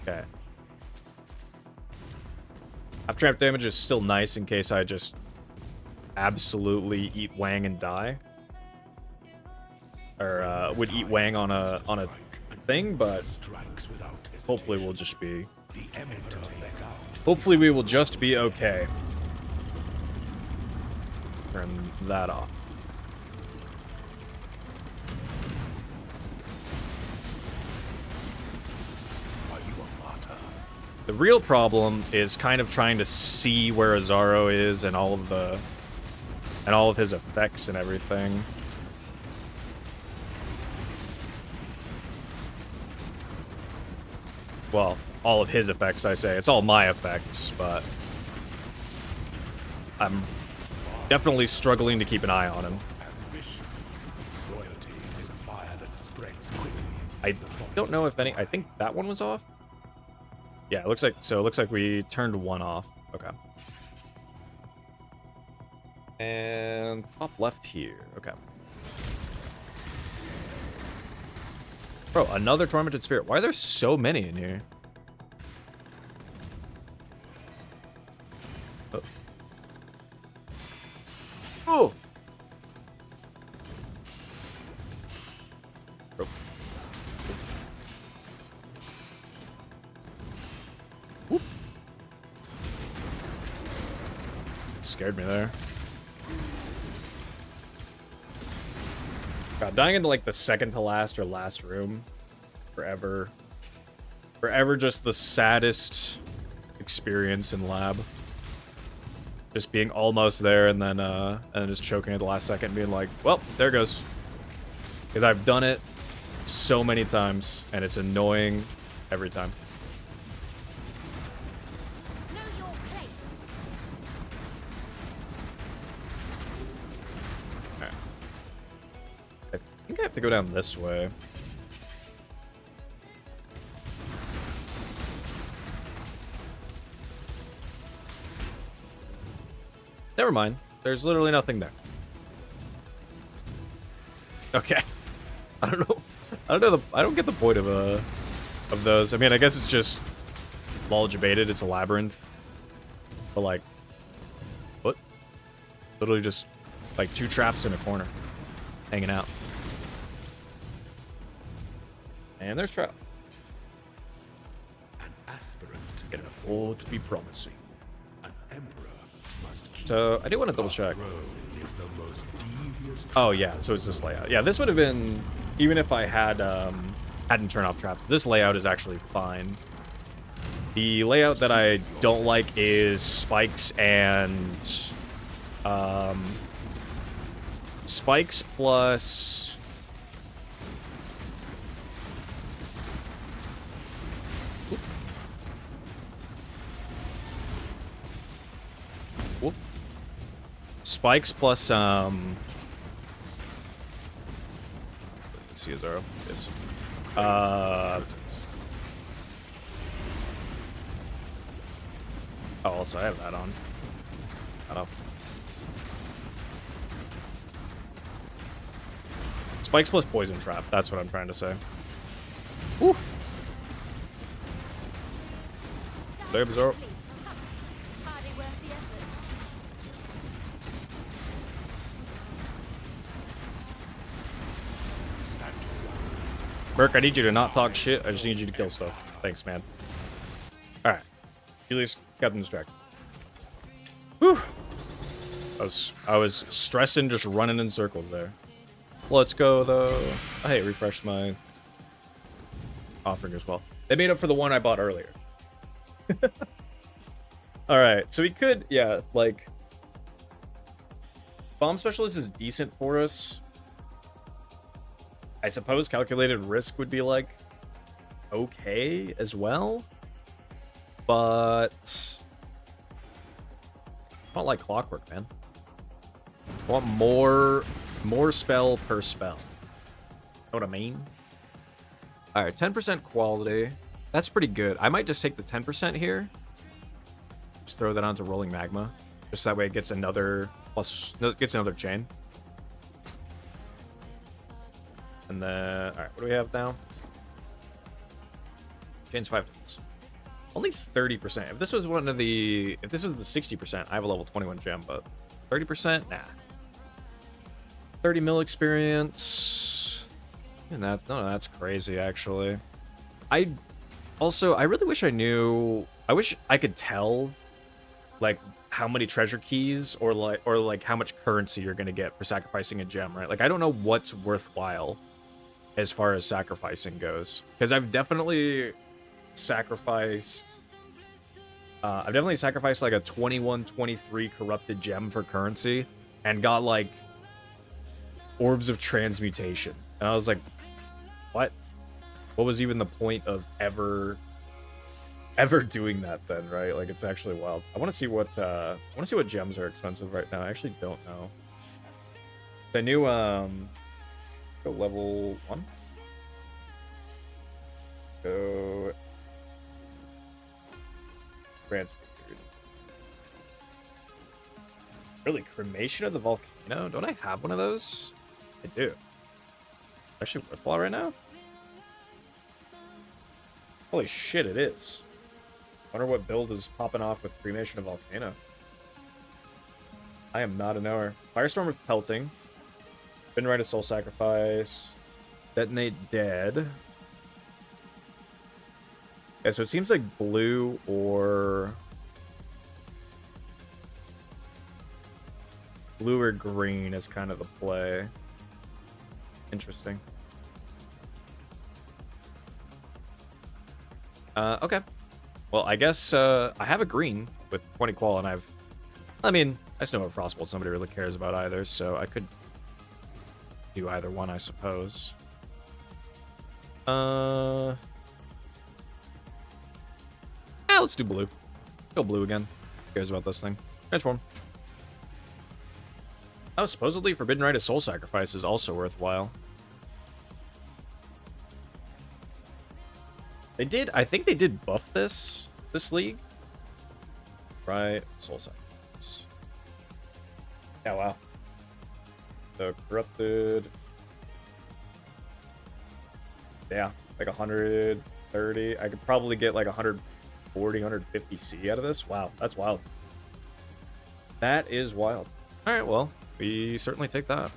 Okay. Half trap damage is still nice in case I just absolutely eat Wang and die. Or would eat Wang on a thing, but hopefully we'll just be we will just be okay. Turn that off. The real problem is kind of trying to see where Azaro is and all of his effects and everything. Well, all of his effects, I say. It's all my effects, but I'm definitely struggling to keep an eye on him. I don't know if any... I think that one was off. Yeah, it looks like we turned one off. Okay. And top left here. Okay. Bro, another Tormented Spirit. Why are there so many in here? Oh. Oh! Bro. Whoop. Scared me there. God, dying into like the second to last or last room forever just the saddest experience in lab. Just being almost there and then just choking at the last second and being like, well, there goes. Because I've done it so many times and it's annoying every time. Know your place. Alright. I think I have to go down this way. Never mind. There's literally nothing there. Okay. I don't know. I don't get the point of those. I mean, I guess it's just lol debated. It's a labyrinth. But like, what? Literally just like two traps in a corner, hanging out. And there's trap. An aspirant Can afford to be promising. An emperor must keep So I do want to double check. throne is the most devious. Oh yeah, so it's this layout. Yeah, this would have been, even if I had hadn't turned off traps. This layout is actually fine. The layout that I don't like is spikes and spikes plus whoop. Spikes plus let's see, Azaro. Yes. Oh, also I have that on. I don't know. Spikes plus poison trap. That's what I'm trying to say. Woo. There, Azaro. Hardly worth the effort. Merc, I need you to not talk shit. I just need you to kill stuff. Thanks, man. Alright. Julius got them distracted. Whew. I was stressing, just running in circles there. Let's go, though. Oh, hey, refreshed my offering as well. They made up for the one I bought earlier. Alright, so we could, yeah, like... Bomb Specialist is decent for us. I suppose calculated risk would be, like, okay as well. but I don't like clockwork, man. I want more spell per spell. Know what I mean? All right, 10% quality. That's pretty good. I might just take the 10% here. Just throw that onto rolling magma. Just that way it gets another plus, gets another chain. And then, all right, what do we have now? Chains 5 times. Only 30%. If this was one of the, if this was the 60%, I have a level 21 gem, but 30%, nah. 30 mil experience. And that's, no, that's crazy, actually. I really wish I knew, I wish I could tell, like, how many treasure keys or like how much currency you're gonna get for sacrificing a gem, right? Like, I don't know what's worthwhile as far as sacrificing goes, because I've definitely sacrificed like a 21, 23 corrupted gem for currency and got like orbs of transmutation, and I was like, what was even the point of ever doing that then, right? Like, it's actually wild. I want to see what gems are expensive right now. I actually don't know. The new go level 1. Go transmuted. Really, cremation of the volcano? Don't I have one of those? I do. Actually worthwhile right now? Holy shit, it is. Wonder what build is popping off with cremation of volcano. I am not a knower. Firestorm with pelting. Been right a soul sacrifice. Detonate dead. Yeah, so it seems like blue or green is kind of the play. Interesting. Okay. Well, I guess I have a green with 20 qual, and I mean, I just know what Frostbolt somebody really cares about either, so I could do either one, I suppose. Let's do blue. Go blue again. Who cares about this thing? Transform. Oh, supposedly Forbidden Rite of Soul Sacrifice is also worthwhile. I think they did buff this league. Right, Soul Sacrifice. Yeah, wow. The Corrupted. Yeah, like 130. I could probably get like 140, 150 C out of this. Wow, that's wild. That is wild. All right, well, we certainly take that.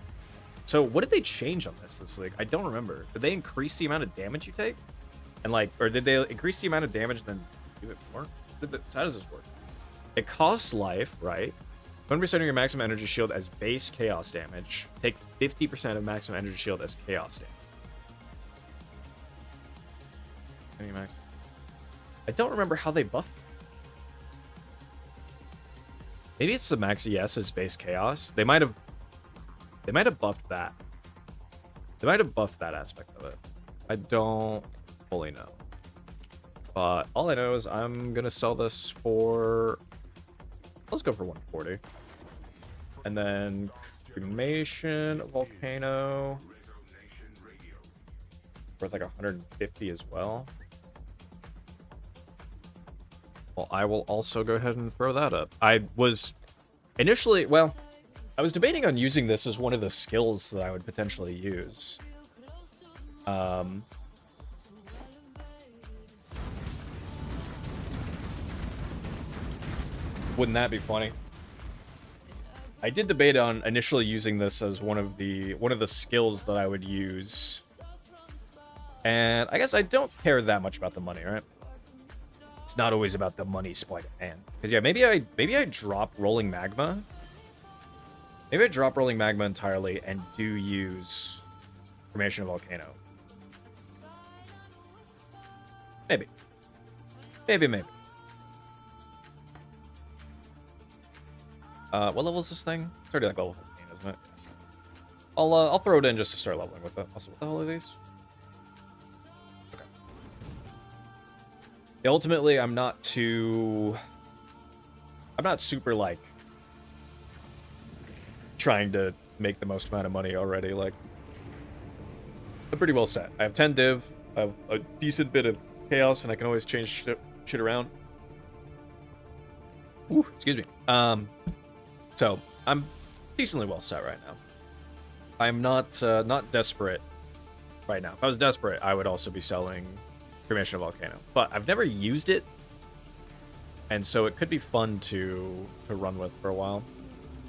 So what did they change on this league? I don't remember. Did they increase the amount of damage you take? And like, or did they increase the amount of damage and then give it more? So how does this work? It costs life, right? 20% of your maximum energy shield as base chaos damage. Take 50% of maximum energy shield as chaos damage. I don't remember how they buffed it. Maybe it's the max ES as base chaos. They might have buffed that. They might have buffed that aspect of it. I don't fully know. But all I know is I'm gonna sell this for, let's go for 140. And then cremation volcano worth like 150 as well. Well, I will also go ahead and throw that up. I was initially, well, I was debating on using this as one of the skills that I would potentially use. Wouldn't that be funny? I did debate on initially using this as one of the skills that I would use. And I guess I don't care that much about the money, right? It's not always about the money, sleight of hand. Because yeah, maybe I drop rolling magma. Maybe I drop rolling magma entirely and do use cremation of volcano. Maybe. Maybe. What level is this thing? It's already like level 15, isn't it? I'll throw it in just to start leveling with it. Also, what the hell are these? Okay. ultimately, I'm not super, like, trying to make the most amount of money already. Like, I'm pretty well set. I have 10 div, I have a decent bit of chaos, and I can always change shit around. Ooh, excuse me. So I'm decently well set right now. I'm not desperate right now. If I was desperate, I would also be selling Cremation of Volcano, but I've never used it, and so it could be fun to run with for a while.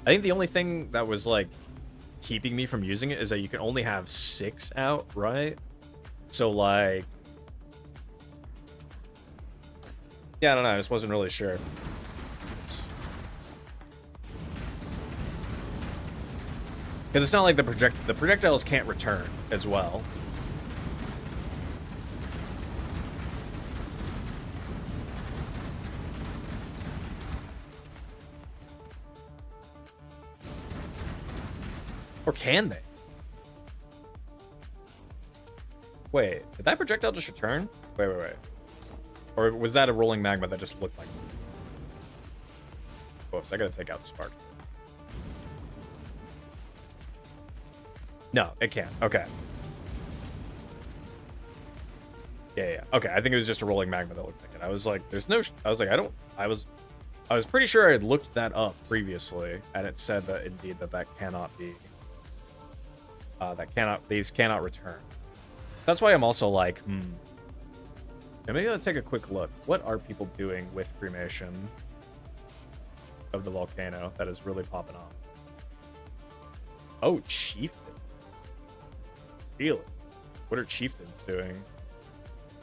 I think the only thing that was like keeping me from using it is that you can only have 6 out, right? So like, yeah, I don't know. I just wasn't really sure. Because it's not like the projectiles can't return as well. Or can they? Wait, did that projectile just return? Wait. Or was that a rolling magma that just looked like it? Whoops, I gotta take out the spark. No, it can't. Okay. Yeah. Okay, I think it was just a rolling magma that looked like it. I was like, there's no... I was like, I was pretty sure I had looked that up previously, and it said that indeed that cannot be... these cannot return. That's why I'm also like, Yeah, maybe I'll take a quick look. What are people doing with cremation of the volcano that is really popping off? Oh, chieftain. Really? What are chieftains doing?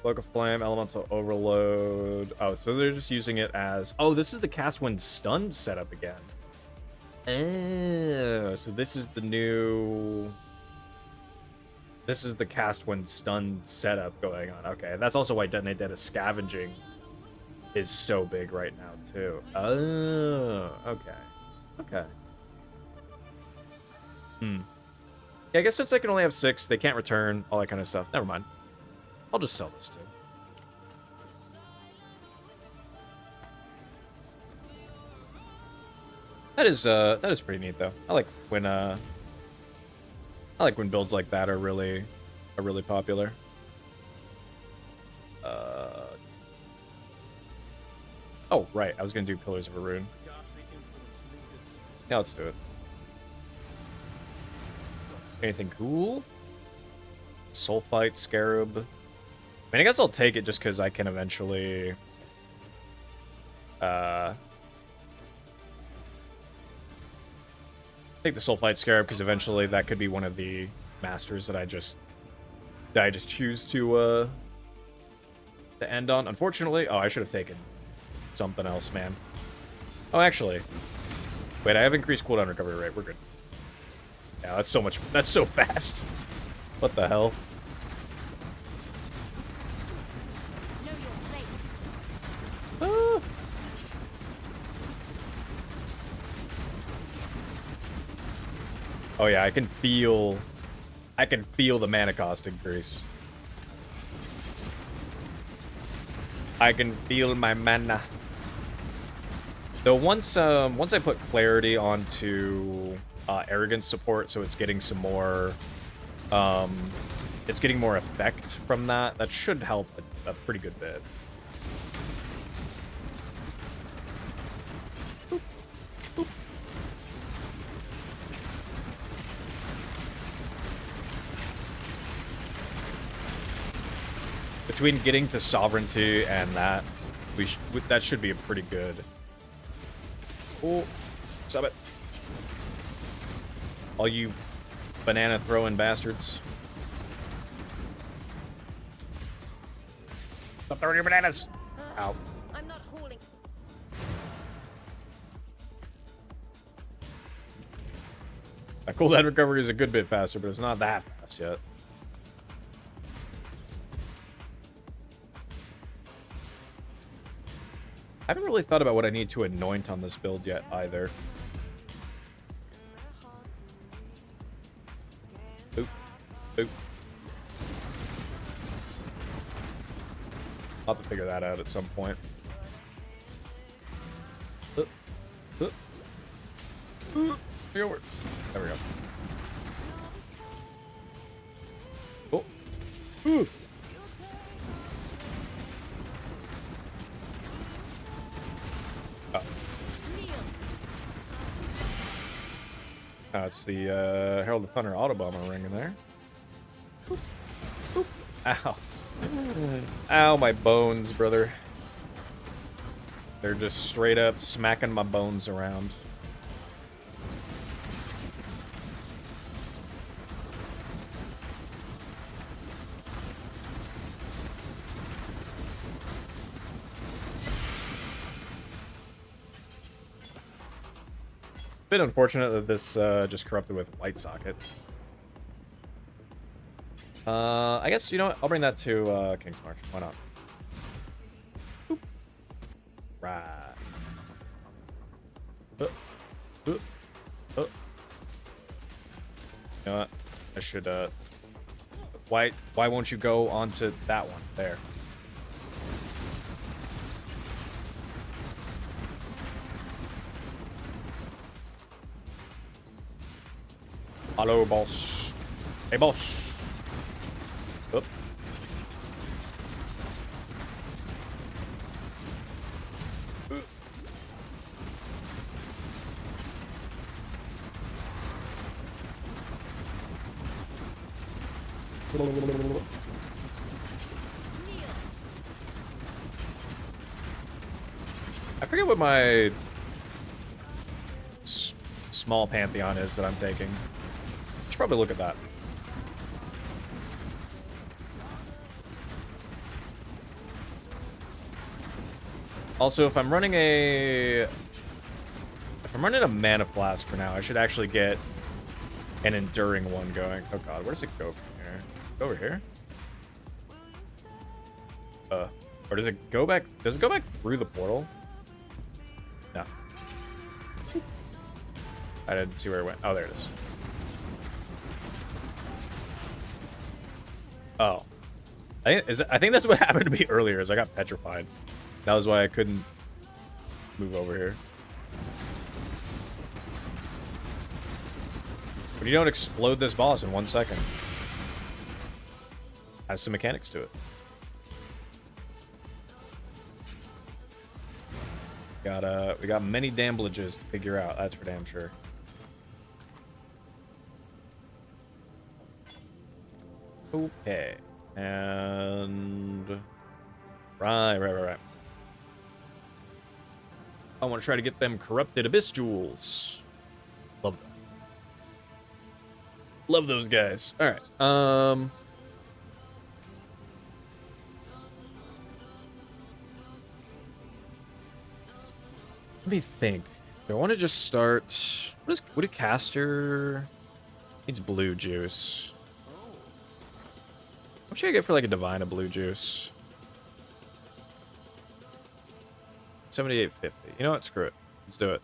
Cloak of Flame, Elemental Overload. Oh, so they're just using it as... Oh, this is the cast when stunned setup again. Oh, so this is the new... This is the cast when stunned setup going on. Okay, that's also why Detonate Dead is scavenging is so big right now, too. Oh, okay. Yeah, I guess since I can only have 6, they can't return, all that kind of stuff. Never mind. I'll just sell this too. That is pretty neat though. I like when builds like that are really popular. Oh right, I was gonna do Pillars of Arun. Yeah, let's do it. Anything cool? Sulfite, Scarab. I mean, I guess I'll take it just because I can eventually... take the Sulfite Scarab because eventually that could be one of the masters that I just choose to end on. Unfortunately... Oh, I should have taken something else, man. Oh, actually... Wait, I have increased cooldown recovery rate. We're good. Yeah, that's so much... That's so fast. What the hell? Know your place. Ah. Oh yeah, I can feel the mana cost increase. I can feel my mana. Though once I put clarity onto arrogance support, so it's getting some more it's getting more effect from that. That should help a pretty good bit. Between getting to sovereignty and that, that should be a pretty good. Oh, stop it! All you banana throwing bastards! Stop throwing your bananas! Ow! I'm not hauling. My cooldown recovery is a good bit faster, but it's not that fast yet. I haven't really thought about what I need to anoint on this build yet, either. Oop. Oop. I'll have to figure that out at some point. There we go. There we go. Oh. Ooh. Oh. Oh, it's the Herald of Thunder Autobomber ring in there. Boop. Boop. Ow. Ow, my bones, brother. They're just straight up smacking my bones around. Bit unfortunate that this just corrupted with White Socket. I guess, you know what? I'll bring that to King's March. Why not? Boop. Right. You know what? I should, why won't you go onto that one? There. Hello, boss. Hey, boss. Oop. I forget what my small pantheon is that I'm taking. Should probably look at that. Also, if I'm running a mana flask for now, I should actually get an enduring one going. Oh god, where does it go from here? Go over here? Or does it go back? Does it go back through the portal? No. I didn't see where it went. Oh, there it is. Oh. I think that's what happened to me earlier, is I got petrified. That was why I couldn't move over here. But you don't explode this boss in 1 second. Has some mechanics to it. We got many damblages to figure out, that's for damn sure. Okay. And right. I want to try to get them corrupted abyss jewels. Love them. Love those guys. All right. Let me think. Do I want to just start? What a caster needs blue juice. What should I get for like a divine of blue juice? 78.50. You know what? Screw it. Let's do it.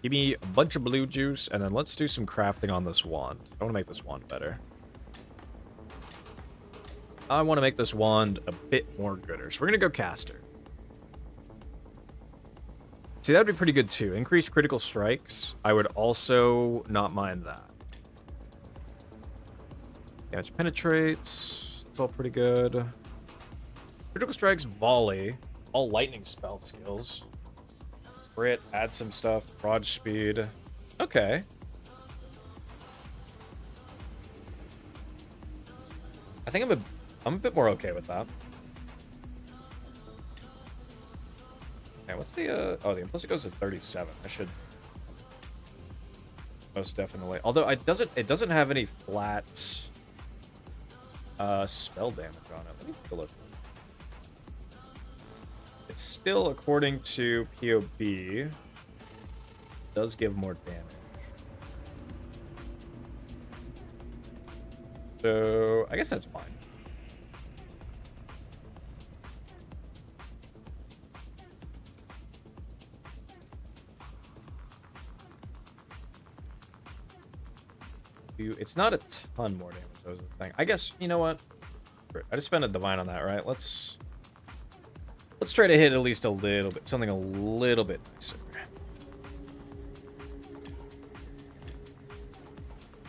Give me a bunch of blue juice, and then let's do some crafting on this wand. I want to make this wand better. I want to make this wand a bit more gooder. So we're going to go caster. See, that would be pretty good too. Increase critical strikes. I would also not mind that. Damage penetrates. It's all pretty good. Critical strikes, volley. All lightning spell skills. Crit, add some stuff. Prod speed. Okay. I think I'm a bit more okay with that. Okay, what's the oh, the implicit goes to 37. I should most definitely. Although it doesn't have any flat spell damage on it. Let me take a look. It's still, according to POB, does give more damage. So I guess that's fine. It's not a ton more damage, that was the thing. I guess, you know what? crit. I just spent a divine on that, right? Let's try to hit at least a little bit, something a little bit nicer.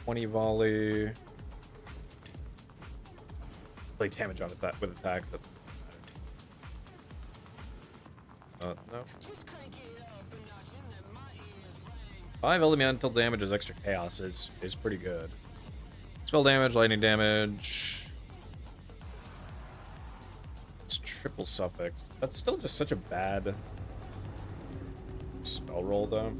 20 volley. Play damage on it with attacks. No. 5 elemental damage as extra chaos is pretty good. Spell damage, lightning damage. It's triple suffix. That's still just such a bad spell roll, though.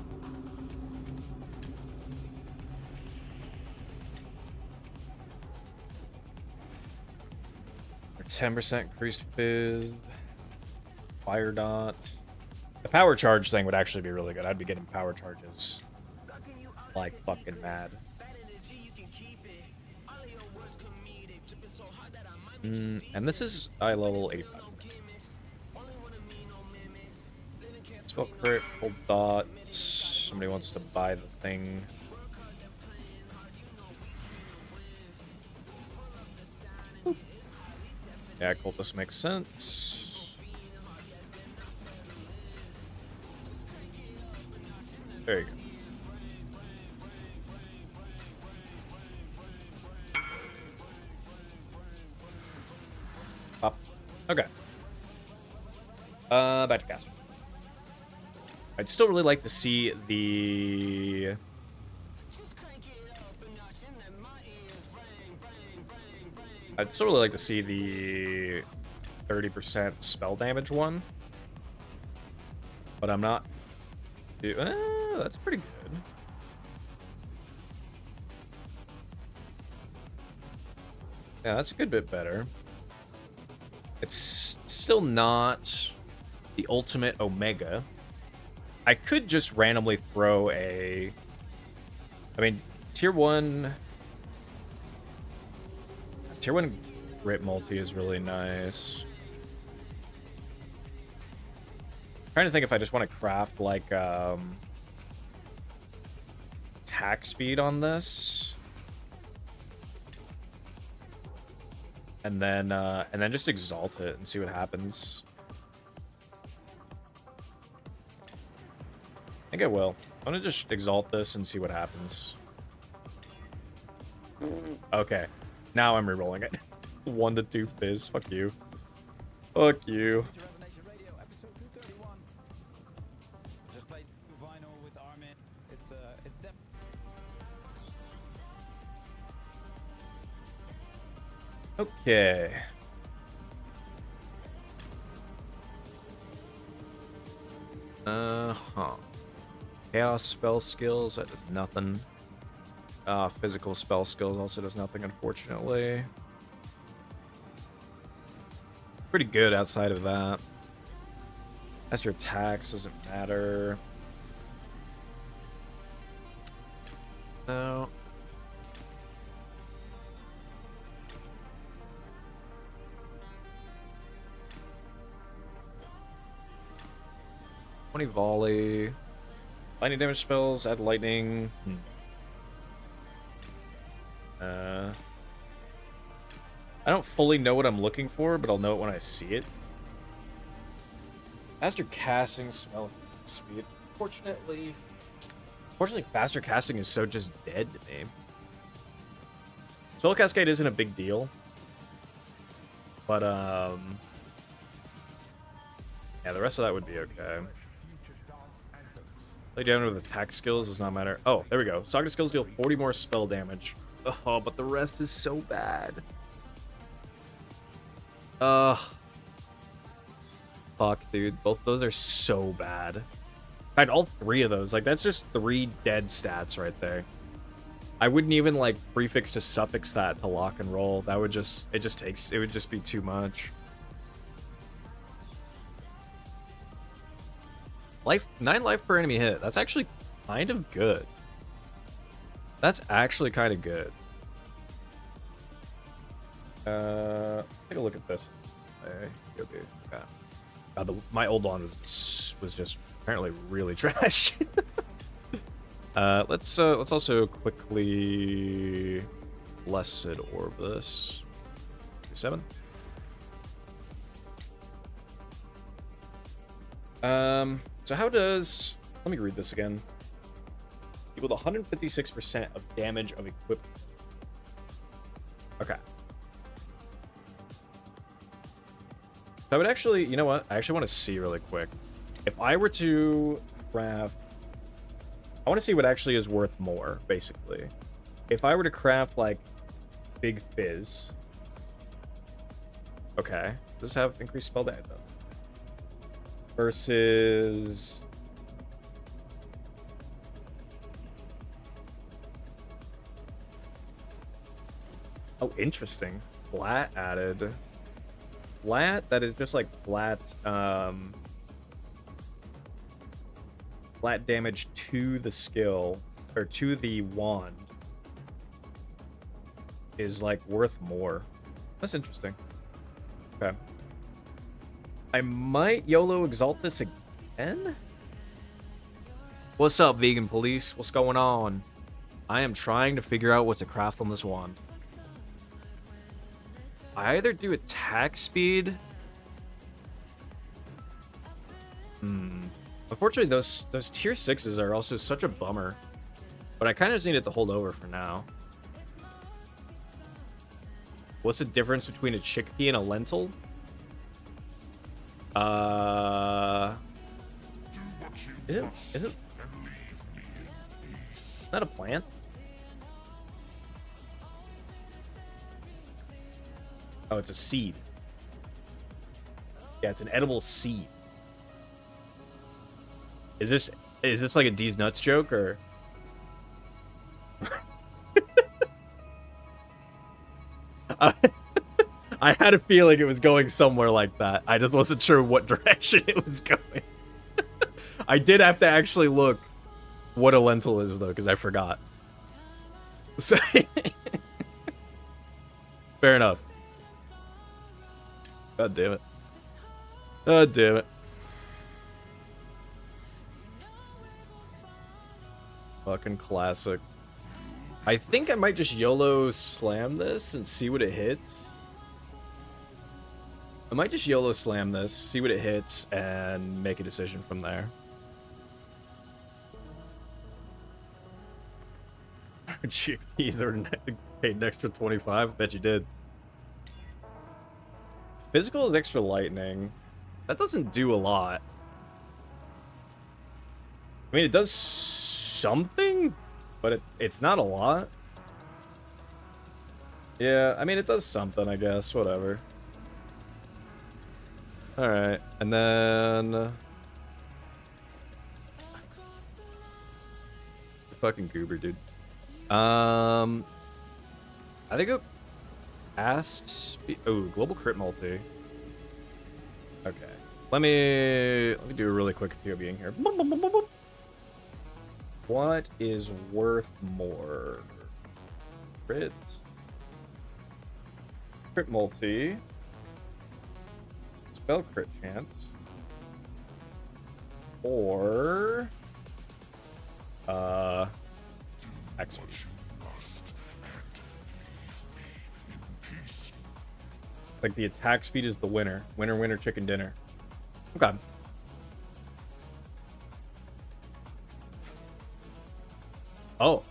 Or 10% increased fizz. Fire dot. The power charge thing would actually be really good. I'd be getting power charges like fucking mad. And this is eye level 85. Spell crit, hold thought. Somebody wants to buy the thing. Yeah, cultist makes sense. There you go. Pop. Okay. Back to cast. I'd still really like to see the... I'd still really like to see the 30% spell damage one. But I'm not... that's pretty good. Yeah, that's a good bit better. It's still not the ultimate Omega. I could just randomly throw a... I mean, tier 1 grip multi is really nice. I'm trying to think if I just want to craft like attack speed on this. And then just exalt it and see what happens. I think I will. I'm gonna just exalt this and see what happens. Okay. Now I'm rerolling it. 1 to 2 fizz. Fuck you. Fuck you. Just played vinyl with Armin. It's Okay. Chaos spell skills, that does nothing. Physical spell skills also does nothing, unfortunately. Pretty good outside of that. Master attacks doesn't matter. No. Volley. Lightning damage spells, add lightning. I don't fully know what I'm looking for, but I'll know it when I see it. Faster casting, spell speed. Fortunately, faster casting is so just dead to me. Spell cascade isn't a big deal. But, yeah, the rest of that would be okay. Play down with attack skills does not matter. Oh, there we go. Saga skills deal 40 more spell damage. Oh, but the rest is so bad. Fuck, dude. Both those are so bad. In fact, all 3 of those. Like, that's just 3 dead stats right there. I wouldn't even, like, prefix to suffix that to lock and roll. That would just... It would just be too much. 9 life per enemy hit. That's actually kind of good. That's actually kind of good. Let's take a look at this. Okay. God, my old one was just apparently really trash. Let's also quickly Blessed Orb this. 157. So how does... Let me read this again. Equal to 156% of damage of equipment. Okay. So I would actually... You know what? I actually want to see really quick. If I were to craft... I want to see what actually is worth more, basically. If I were to craft, like, Big Fizz... Okay. Does this have increased spell damage? It does. Versus... Oh, interesting. Flat added. Flat, that is just like flat, flat damage to the skill, or to the wand, is like worth more. That's interesting. Okay. I might YOLO exalt this again? What's up, vegan police? What's going on? I am trying to figure out what to craft on this wand. I either do attack speed. Unfortunately, those tier 6s are also such a bummer. But I kind of just need it to hold over for now. What's the difference between a chickpea and a lentil? Isn't that a plant? Oh, it's a seed. Yeah, it's an edible seed. Is this like a D's nuts joke or? I had a feeling it was going somewhere like that. I just wasn't sure what direction it was going. I did have to actually look what a lentil is though, because I forgot. So fair enough. God damn it. God damn it. Fucking classic. I think I might just YOLO slam this and see what it hits. I might just YOLO slam this, see what it hits, and make a decision from there. Chickpeas are paid an extra 25? Bet you did. Physical is extra lightning. That doesn't do a lot. I mean, it does something, but it's not a lot. Yeah, I mean, it does something, I guess. Whatever. Alright, and then... Fucking goober, dude. I think it... Oh, global crit multi. Okay. Let me do a really quick POVing here. What is worth more? Crit multi. Spell crit chance. Or X. Like the attack speed is the winner. Winner, winner, chicken dinner. Okay. Oh.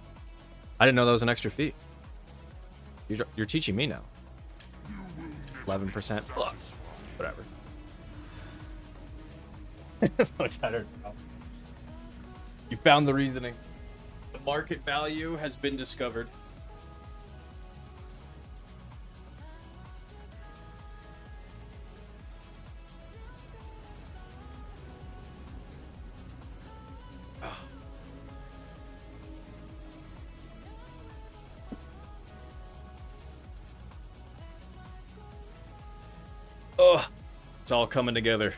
I didn't know that was an extra feat. You're teaching me now. 11%. Ugh. Whatever. You found the reasoning. The market value has been discovered. Oh, it's all coming together.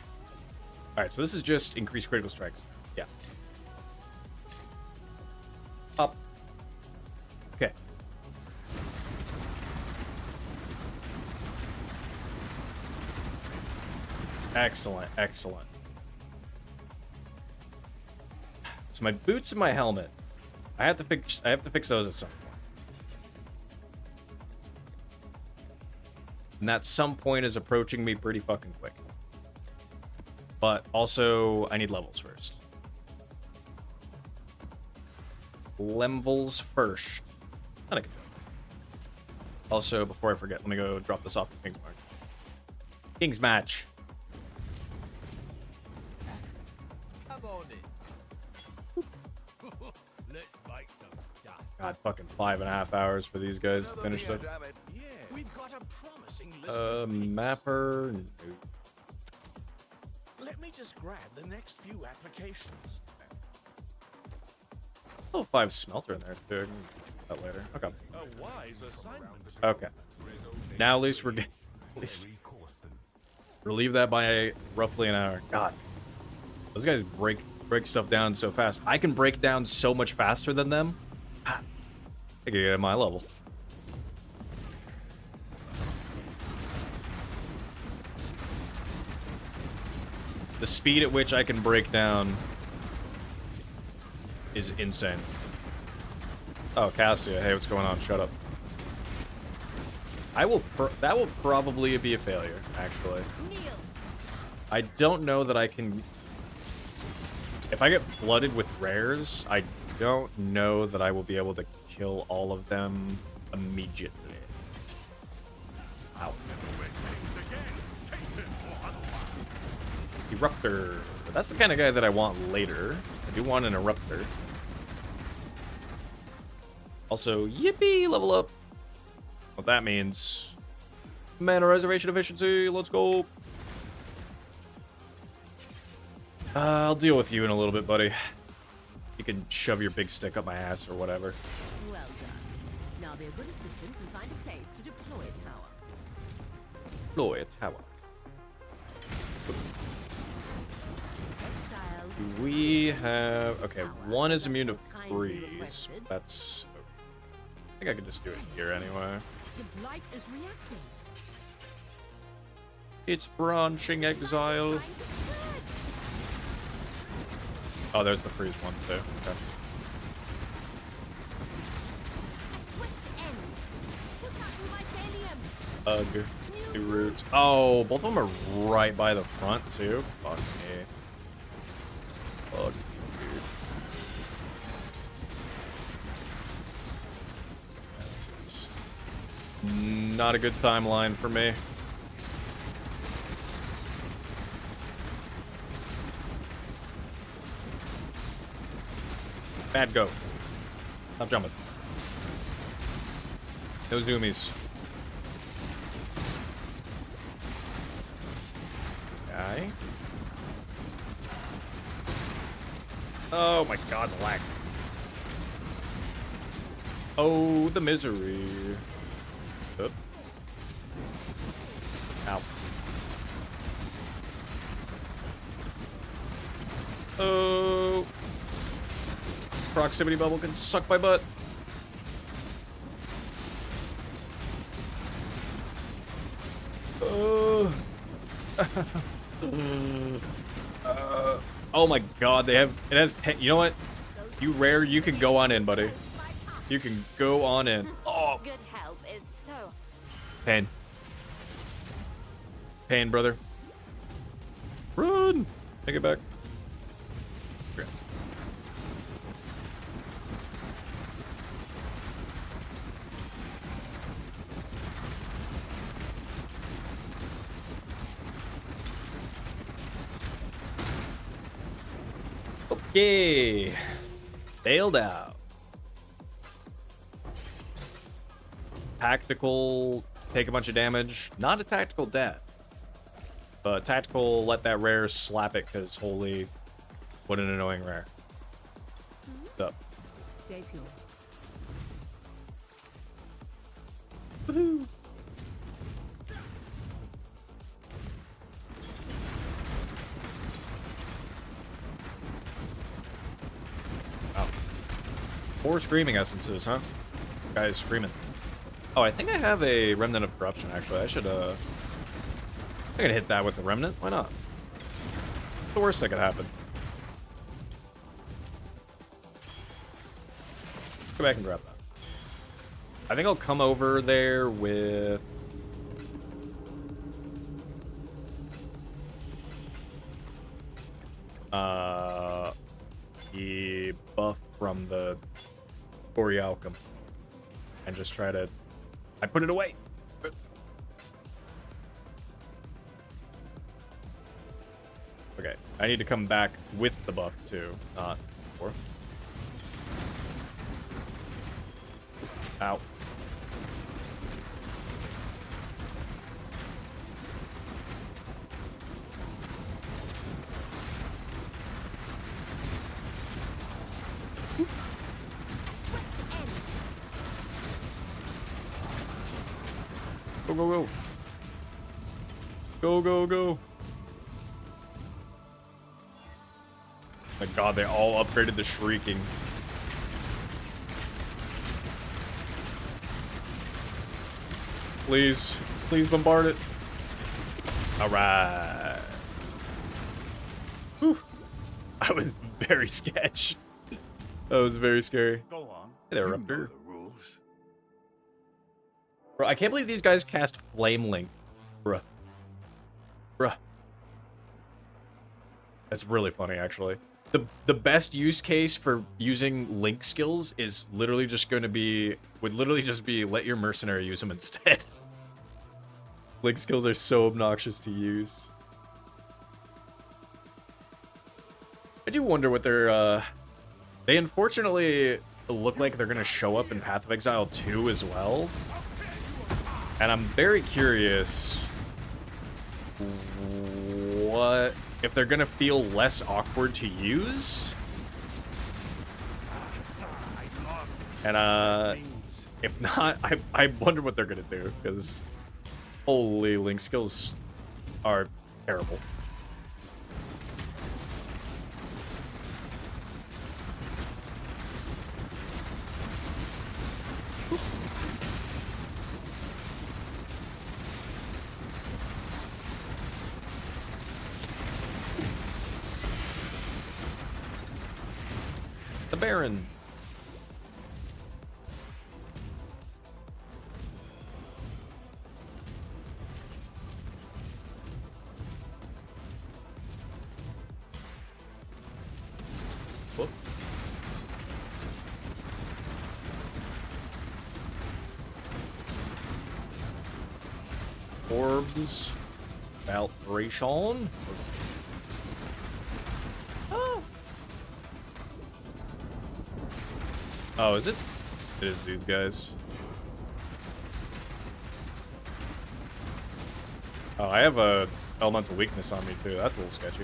All right, so this is just increased critical strikes. Yeah. Up. Okay. Excellent, excellent. So my boots and my helmet. I have to fix those at some point. And that some point is approaching me pretty fucking quick. But also, I need levels first. Levels first. Not a good job. Also, before I forget, let me go drop this off to King's Mark. King's match. Come on in. Let's make some dust. God, fucking 5.5 hours for these guys to finish Another it. beer, damn it. Yeah, we've got a promising list of picks. Mapper. No. Let me just grab the next few applications. Oh, 5 smelter in there too. I can do that later. Okay. A wise assignment. Okay. Now at least we're getting. Relieve that by roughly an hour. God, those guys break stuff down so fast. I can break down so much faster than them. I can get at my level. The speed at which I can break down is insane. Oh, Cassia. Hey, what's going on? Shut up. That will probably be a failure, actually. Kneel. I don't know that I can... If I get flooded with rares, I don't know that I will be able to kill all of them immediately. Wow. Eruptor. That's the kind of guy that I want later. I do want an Eruptor. Also, yippee, level up. What that means... Mana reservation efficiency, let's go. I'll deal with you in a little bit, buddy. You can shove your big stick up my ass or whatever. Well done. Now be a good assistant and find a place to deploy a tower. Deploy a tower. Exile. Do we have... Okay, one is immune to freeze. That's... I think I could just do it here anyway. The blight is reacting. It's branching Exile. Trying to spread. Oh, there's the freeze one too. Okay. A swift end. Look out for my mycelium. Ugh. Two roots. Oh, both of them are right by the front too. Fuck me. Fuck you, dude. This is not a good timeline for me. Bad go. Stop jumping. Those zoomies. Okay. Oh my god, the lag. Oh, the misery. Oop. Ow. Oh. Proximity bubble can suck my butt. Oh my god, they have... It has... You know what? You rare, you can go on in, buddy. You can go on in. Oh! Good help is so... Pain. Pain, brother. Run! Take it back. Okay. Okay. Bailed out. Tactical, take a bunch of damage. Not a tactical death. But tactical, let that rare slap it, because holy, what an annoying rare. What's up? Stay pure. Woohoo. Wow. 4 screaming essences, huh? Guys screaming. Oh, I think I have a Remnant of Corruption, actually. I should, I'm gonna hit that with the Remnant. Why not? What's the worst that could happen? Go back and grab that. I think I'll come over there with the buff from the Borealicum and just try to... I put it away. Okay, I need to come back with the buff too, not before. Ow. Go, go, go. Go, go, go. My god, they all upgraded the shrieking. Please, please bombard it. Alright. Whew. I was very sketch. That was very scary. Go on. Hey there, You know Raptor. the rules. Bro, I can't believe these guys cast Flame Link. Bruh. Bruh. That's really funny, actually. The best use case for using Link skills is literally just going to be... Would literally just be let your mercenary use them instead. Link skills are so obnoxious to use. I do wonder what they're... They unfortunately look like they're going to show up in Path of Exile 2 as well. And I'm very curious what if they're gonna feel less awkward to use. And if not, I wonder what they're gonna do, because holy, Link skills are terrible. The Baron. Whoop. Orbs. Valtration. Oh, is it? It is these guys. Oh, I have a elemental weakness on me too. That's a little sketchy.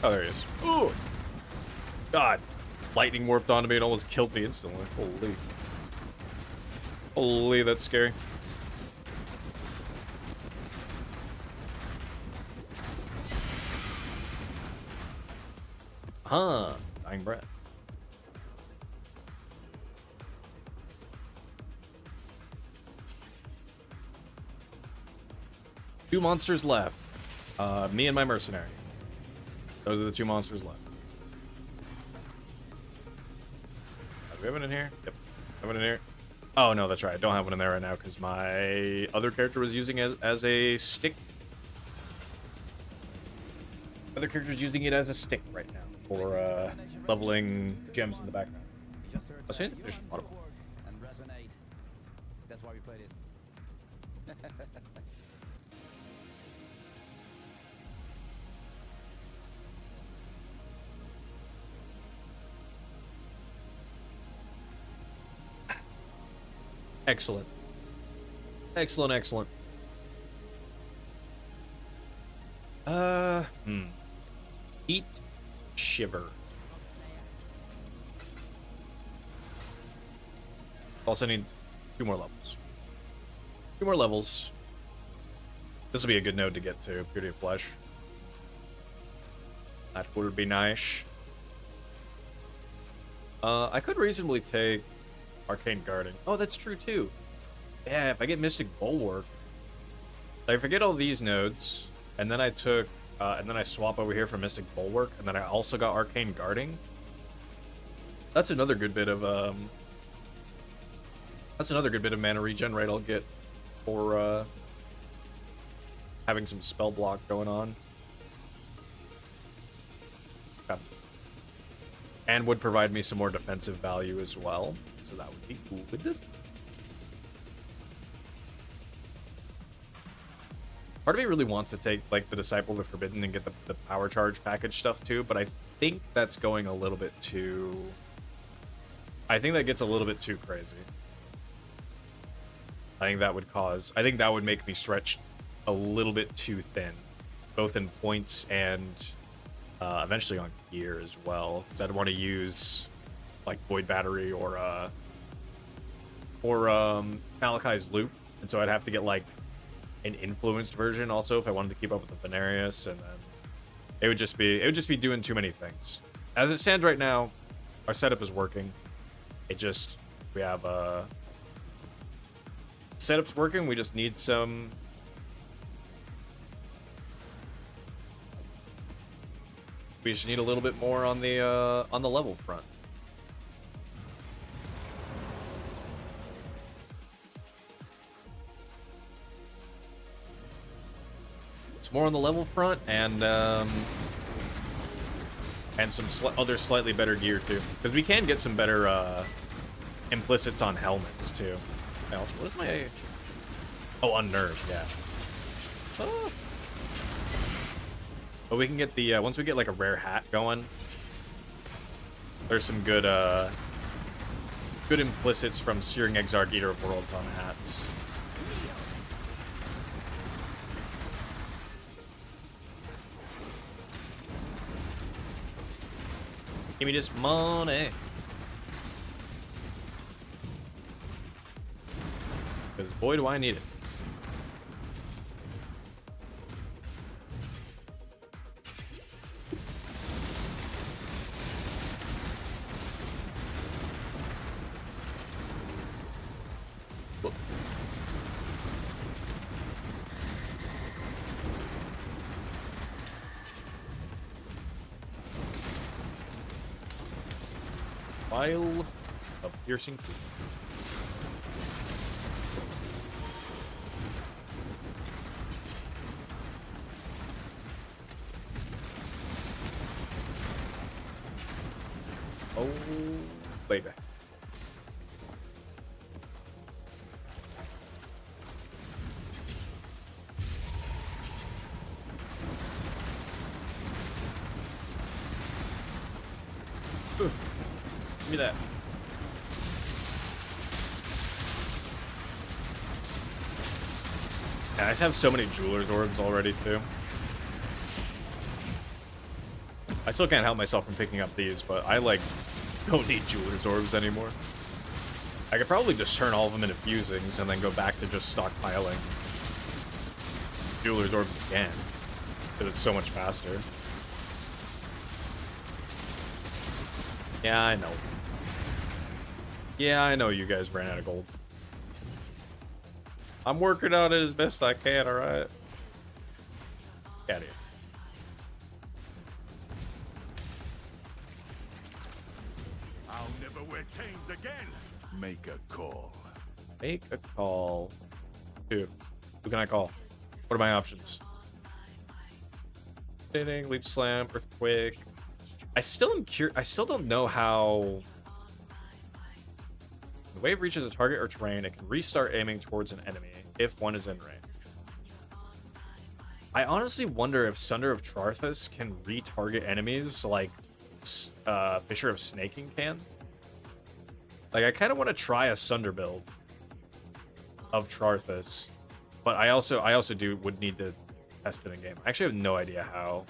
Oh, there he is. Ooh! God. Lightning warped onto me and almost killed me instantly. Holy. Holy, that's scary. Huh. Dying breath. Two monsters left. Me and my mercenary. Those are the two monsters left. Do we have one in here? Yep. Have one in here. Oh, no, that's right. I don't have one in there right now because my other character was using it as a stick. Other character's using it as a stick right now for leveling gems in the background. I say there's a lot of them. And resonate. That's why we played it. Excellent. Excellent, excellent. Heat Shiver. Also need 2 more levels. 2 more levels. This will be a good node to get to, Beauty of Flesh. That would be nice. I could reasonably take Arcane Guarding. Oh, that's true too. Yeah, if I get Mystic Bulwark. I forget all these nodes, and then I took, and then I swap over here for Mystic Bulwark, and then I also got Arcane Guarding. That's another good bit of mana regen, right? I'll get for having some spell block going on. Okay. And would provide me some more defensive value as well, so that would be good. Part of me really wants to take like the Disciple of the Forbidden and get the power charge package stuff too, but I think that's going a little bit too... I think that gets a little bit too crazy. I think that would make me stretch a little bit too thin, both in points and eventually on gear as well, because I'd want to use like Void Battery or Malachi's Loop, and so I'd have to get like an influenced version also if I wanted to keep up with the Venarius, and then it would just be doing too many things. As it stands right now, our setup is working. We have setup's working. We just need some. We just need a little bit more on the level front. It's more on the level front and some other slightly better gear too, because we can get some better implicits on helmets too. Else, what is my? Oh, unnerved, yeah. Oh. But we can get the once we get like a rare hat going. There's some good implicits from Searing Exarch, Eater of Worlds on hats. Give me this money. Because boy do I need it. Whoop. Vial of Piercing Truth. Oh, baby. Ooh. Give me that. Yeah, I just have so many Jeweler's Orbs already, too. I still can't help myself from picking up these, but I, like, don't need Jeweler's Orbs anymore. I could probably just turn all of them into fusings and then go back to just stockpiling Jeweler's Orbs again, because it's so much faster. Yeah, I know. Yeah, I know you guys ran out of gold. I'm working on it as best I can, alright? Get out of here. I'll never wear chains again. Make a call. Make a call. Dude, who can I call? What are my options? Spinning, Leap Slam, Earthquake. I still don't know how... When the wave reaches a target or terrain, it can restart aiming towards an enemy if one is in range. I honestly wonder if Sunder of Charthus can retarget enemies like Fisher of Snaking can. Like, I kind of want to try a Sunder build of Charthus, but I also would need to test it in game. I actually have no idea how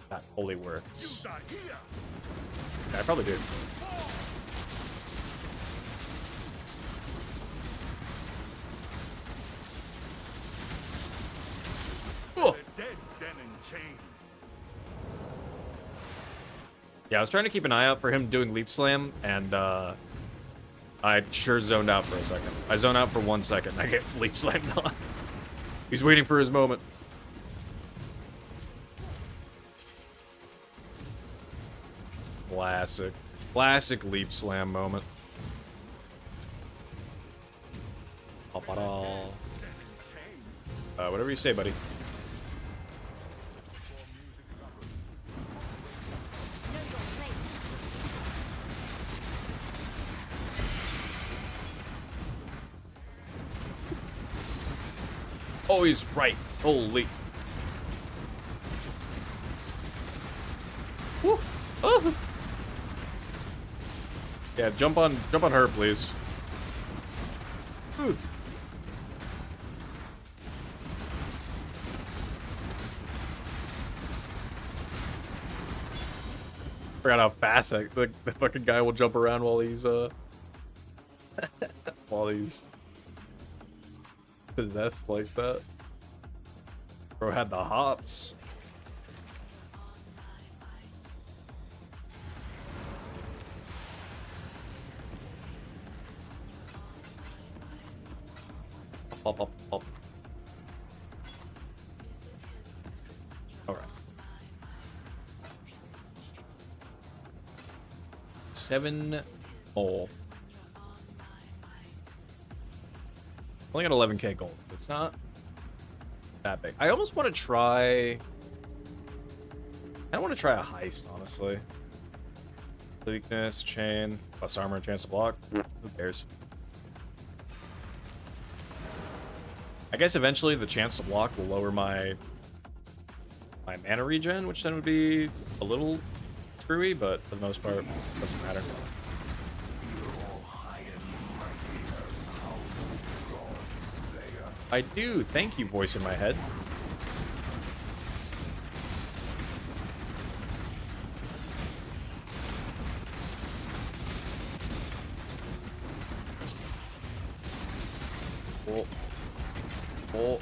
that fully works. Yeah, I probably do. Oh. Yeah, I was trying to keep an eye out for him doing Leap Slam, and I sure zoned out for a second. I zoned out for 1 second. I get Leap Slammed on. He's waiting for his moment. Classic. Classic Leap Slam moment. Pop it all. Whatever you say, buddy. Know your place. Oh, he's right. Holy. Woo. Oh. Yeah, jump on her, please. Ooh. Forgot how fast the fucking guy will jump around while he's while he's possessed like that. Bro had the hops. Pop, pop, pop. All right. 7 more. Only got 11k gold. It's not that big. I almost want to try. I don't want to try a heist, honestly. Weakness, chain, plus armor, chance to block. Who cares? I guess eventually the chance to block will lower my mana regen, which then would be a little screwy, but for the most part, it doesn't matter. I do. Thank you, voice in my head. Oh. Oh.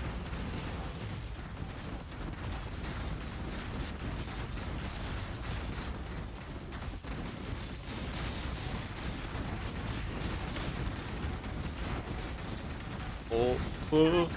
Oh. Oh.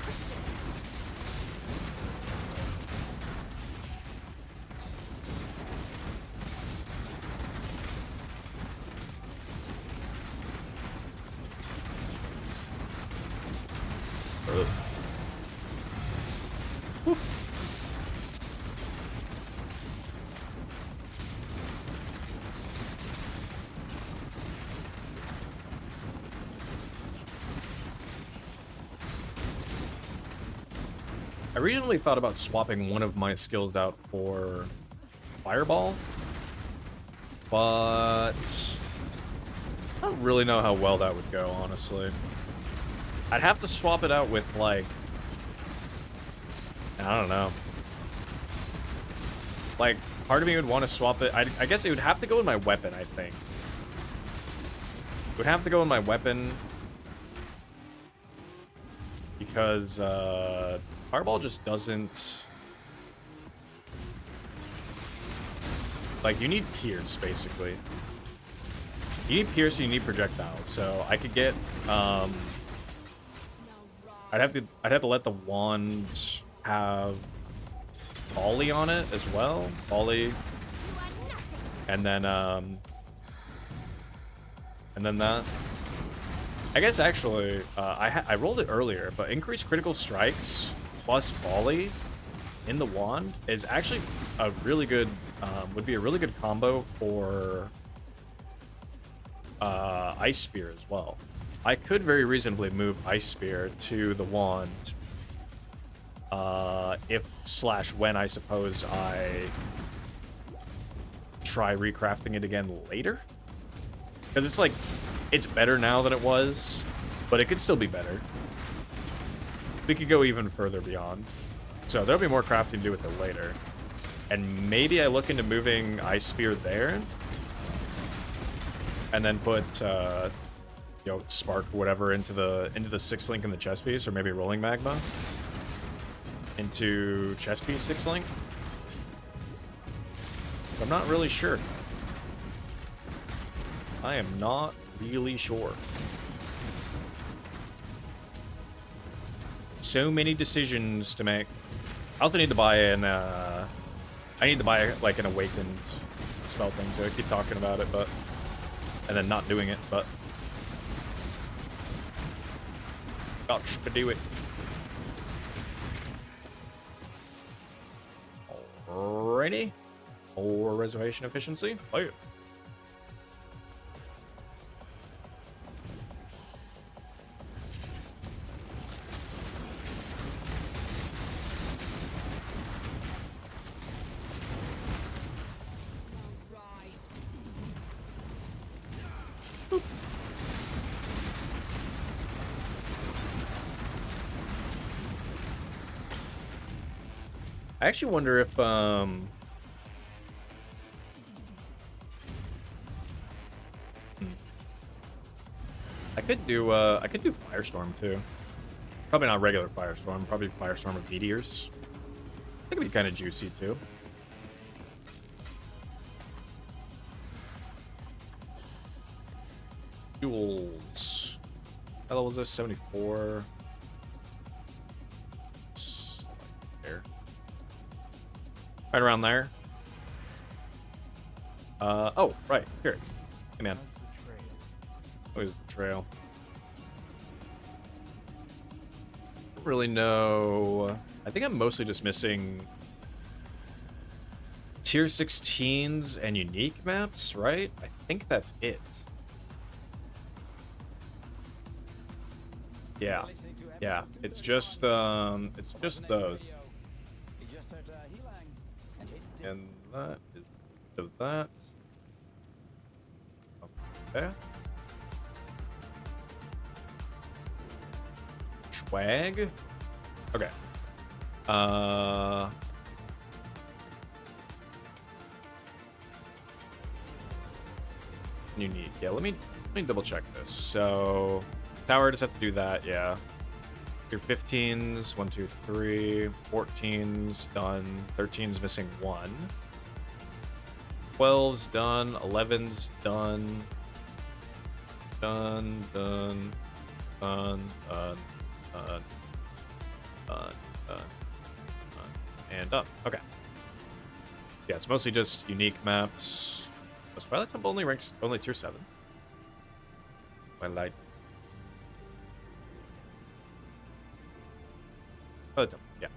I originally thought about swapping one of my skills out for Fireball, but I don't really know how well that would go, honestly. I'd have to swap it out with, like, I don't know. Like, part of me would want to swap it. I guess it would have to go in my weapon, I think. It would have to go in my weapon because, Fireball just doesn't... Like, you need Pierce, basically. You need Pierce, you need Projectile. So I could get, I'd have to let the wand have volley on it as well. Volley. And then that. I guess actually, I rolled it earlier, but increased critical strikes plus volley in the wand is actually a really good, would be a really good combo for Ice Spear as well. I could very reasonably move Ice Spear to the wand if/when I suppose I try recrafting it again later. Because it's like, it's better now than it was, but it could still be better. We could go even further beyond. So there'll be more crafting to do with it later. And maybe I look into moving Ice Spear there. And then put, you know, Spark or whatever into the 6 link in the chest piece, or maybe Rolling Magma into chest piece 6 link. I'm not really sure. I am not really sure. So many decisions to make. I also need to buy an, I need to buy, like, an Awakened spell thing, so I keep talking about it, but... And then not doing it, but... Got to do it. Alrighty. Or reservation efficiency. Fire. I actually wonder if I could do Firestorm too. Probably not regular Firestorm, probably Firestorm of Meteors. I think it'd be kind of juicy too. Duels. How level is this? 74. There. Right around there. Oh, right. Here. Hey, man. Where's the trail? Don't really know. I think I'm mostly just missing tier 16s and unique maps, right? I think that's it. Yeah. Yeah, it's just those. And that is of that. Okay. Swag. Okay. Unique. Yeah, let me double check this. So tower just have to do that, yeah. Your 15s, 1, 2, 3, 14's done, 13's missing 1. 12's done, 11's done. Done. And up. Okay. Yeah, it's mostly just unique maps. Was Twilight Temple only tier 7? Twilight. Twilight Temple, yeah.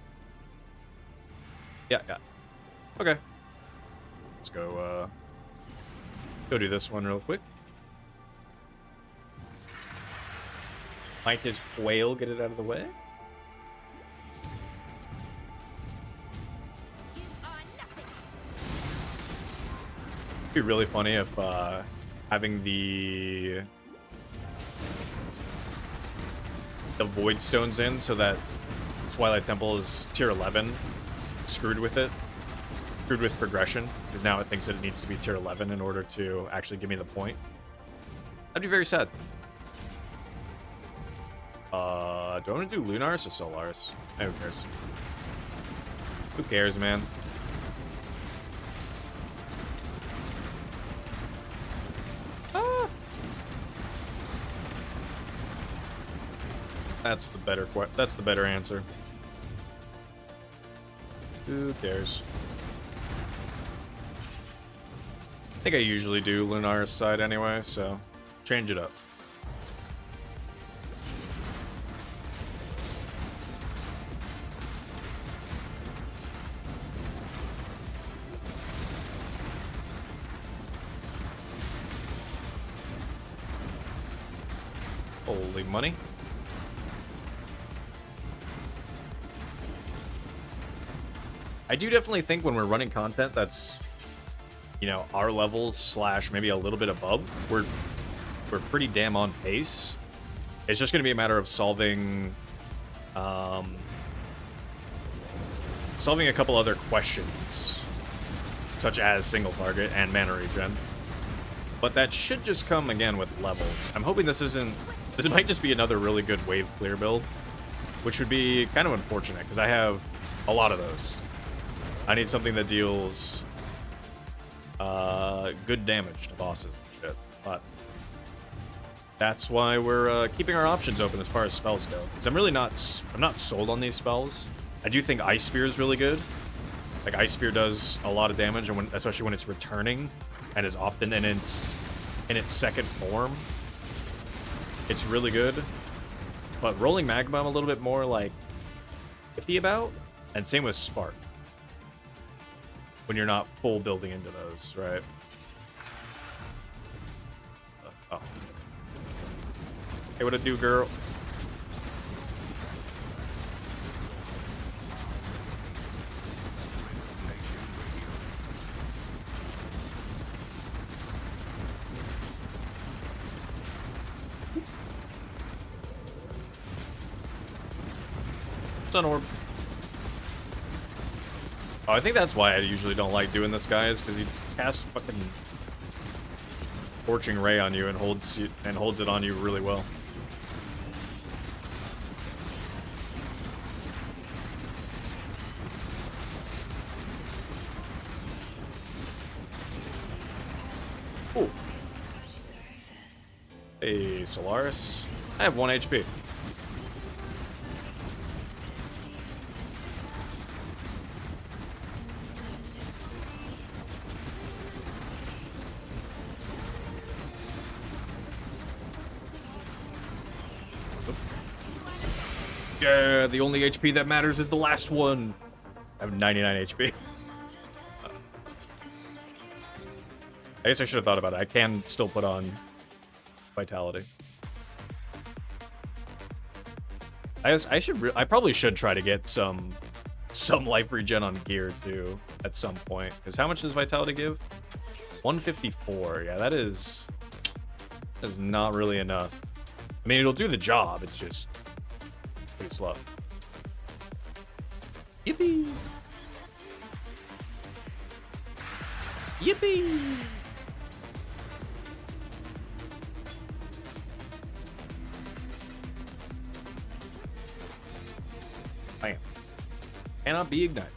Yeah. Okay. Let's go do this one real quick. Might his whale get it out of the way? It'd be really funny if having the Void Stones in so that Twilight Temple is tier 11 screwed with it. Screwed with progression, because now it thinks that it needs to be tier 11 in order to actually give me the point. That'd be very sad. Do I want to do Lunars or Solars? Who cares? Who cares, man? Ah! That's the better answer. Who cares? I think I usually do Lunar's side anyway, so change it up. Holy money. I do definitely think when we're running content that's, you know, our levels / maybe a little bit above, we're pretty damn on pace. It's just going to be a matter of solving a couple other questions, such as single target and mana regen. But that should just come again with levels. I'm hoping this might just be another really good wave clear build, which would be kind of unfortunate because I have a lot of those. I need something that deals good damage to bosses and shit. But that's why we're keeping our options open as far as spells go. Because I'm not sold on these spells. I do think Ice Spear is really good. Like Ice Spear does a lot of damage, and especially when it's returning and is often in its second form. It's really good. But Rolling Magma I'm a little bit more like iffy about, and same with Spark. when you're not full building into those, right? Oh. Hey, what it do, girl? Sun orb. Oh, I think that's why I usually don't like doing this, guys, because he casts fucking Scorching Ray on you and holds it on you really well. Ooh. Hey, Solaris. I have 1 HP. Yeah, the only HP that matters is the last one. I have 99 HP. I guess I should have thought about it. I can still put on Vitality. I probably should try to get some life regen on gear too at some point. Because how much does Vitality give? 154. Yeah, that is not really enough. I mean, it'll do the job. It's just pretty slow. Yippee! Yippee! Bam. Cannot be ignited.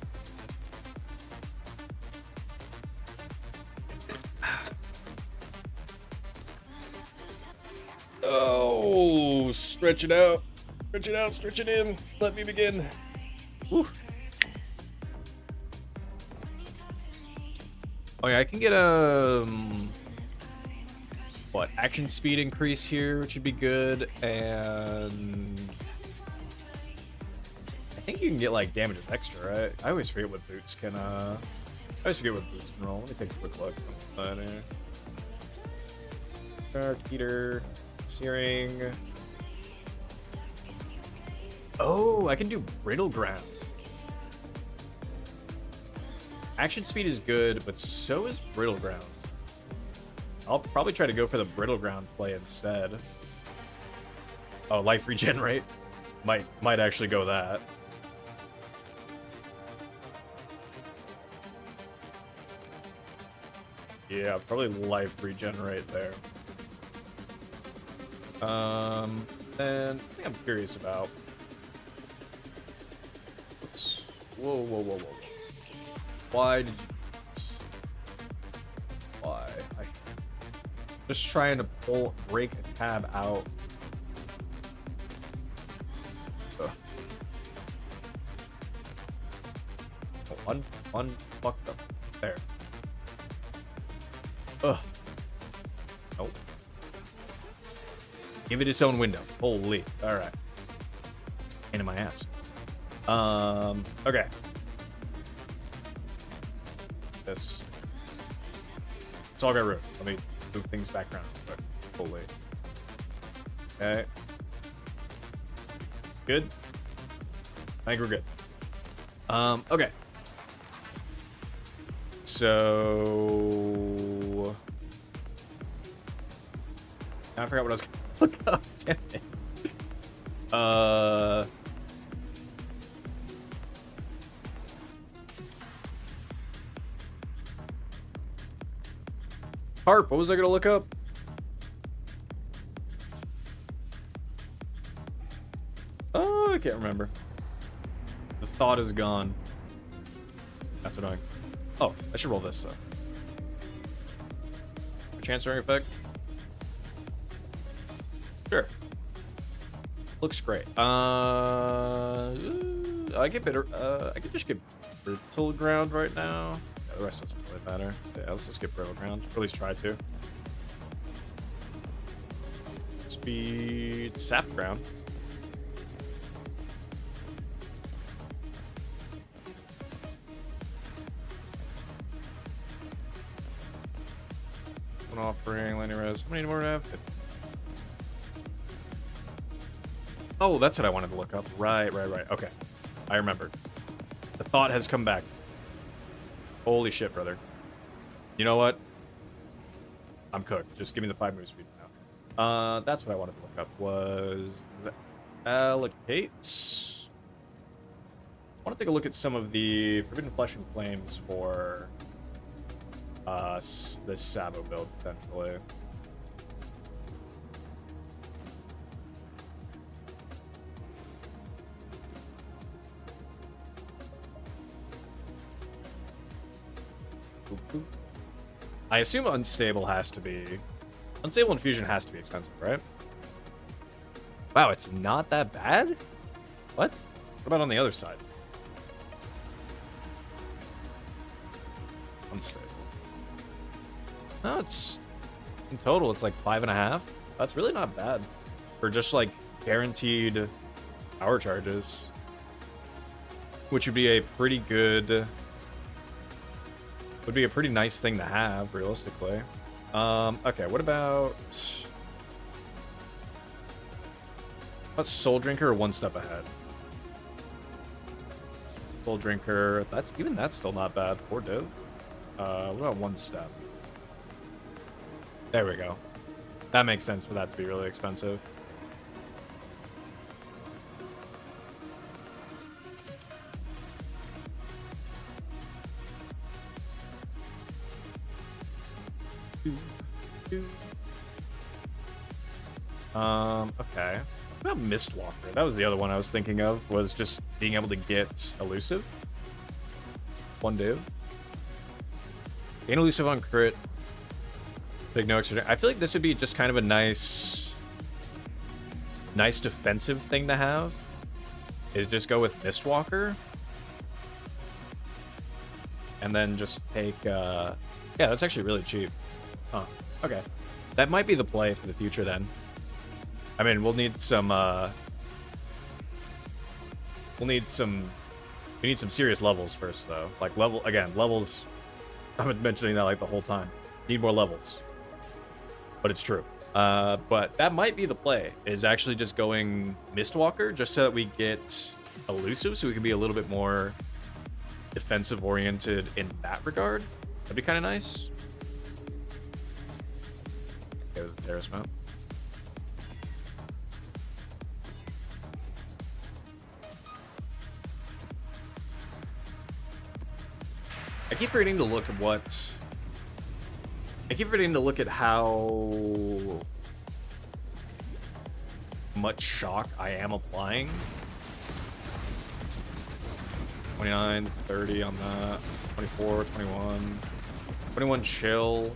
Oh, stretch it out. Stretch it out, stretch it in. Let me begin. Whew. Oh yeah, I can get what, action speed increase here, which would be good, and I think you can get like damages extra, right? I always forget what boots can roll. Let me take a quick look. Heater, searing. Oh, I can do Brittle Ground. Action speed is good, but so is Brittle Ground. I'll probably try to go for the Brittle Ground play instead. Oh, life regenerate. Might actually go that. Yeah, probably life regenerate there. Then the thing I'm curious about. Oops. Whoa. Why did you... Why? Just trying to break a tab out. Ugh. Oh, fucked up. There. Ugh. Nope. Give it its own window. Holy. Alright. Pain in my ass. Okay. This. It's all got room. Let me move things back around. Holy. Okay. Good. I think we're good. Okay. So I forgot what I was gonna look up. Damn it. Harp, what was I gonna look up? Oh, I can't remember. The thought is gone. That's annoying. Oh, I should roll this though. Chance ring effect. Sure. Looks great. I get bitter. I could just get brittle ground right now. Yeah, the rest doesn't really matter. Yeah, let's just get brittle ground. Or at least try to. Speed sap ground. offering, landing res. How many more do I have? Oh, that's what I wanted to look up. Right. Okay. I remembered. The thought has come back. Holy shit, brother. You know what? I'm cooked. Just give me the 5 move speed now. That's what I wanted to look up. Was allocates. I want to take a look at some of the Forbidden Flesh and Flames for this Sabo build, potentially. I assume Unstable has to be... Unstable Infusion has to be expensive, right? Wow, it's not that bad? What? What about on the other side? Unstable. No, it's... In total, it's like 5.5. That's really not bad. For just, like, guaranteed power charges. Which would be a pretty good... Would be a pretty nice thing to have, realistically. Okay, what about... Soul Drinker or One Step Ahead? Soul Drinker, that's still not bad. 4 div. What about One Step? There we go. That makes sense for that to be really expensive. Okay. What about Mistwalker? That was the other one I was thinking of, was just being able to get elusive. 1 div. Gain elusive on crit. Big no extra. I feel like this would be just kind of a nice defensive thing to have. Is just go with Mistwalker. And then just take, yeah, that's actually really cheap. Huh. Okay. That might be the play for the future then. I mean, we need some serious levels first though. Like levels, I've been mentioning that like the whole time. Need more levels. But it's true. But that might be the play, is actually just going Mistwalker, just so that we get elusive, so we can be a little bit more defensive oriented in that regard. That'd be kind of nice. Okay, with the terrace mount. I keep forgetting to look at how much shock I am applying. 29, 30 on that. 24, 21. 21 chill.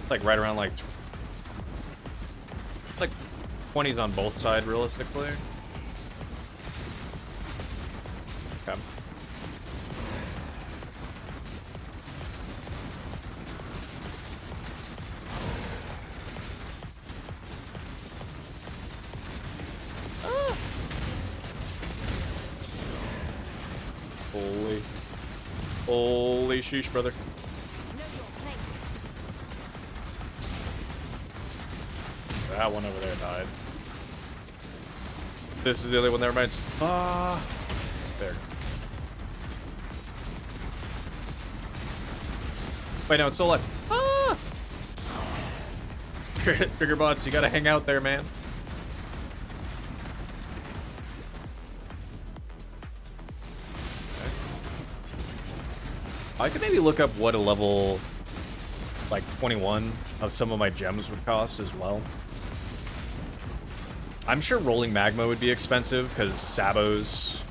Like right around like 20s on both sides realistically. Okay. Holy sheesh, brother. That one over there died. This is the other one that reminds. There. Wait, no, it's still alive. Trigger bots, you gotta hang out there, man. I could maybe look up what a level like 21 of some of my gems would cost as well. I'm sure rolling magma would be expensive because Sabo's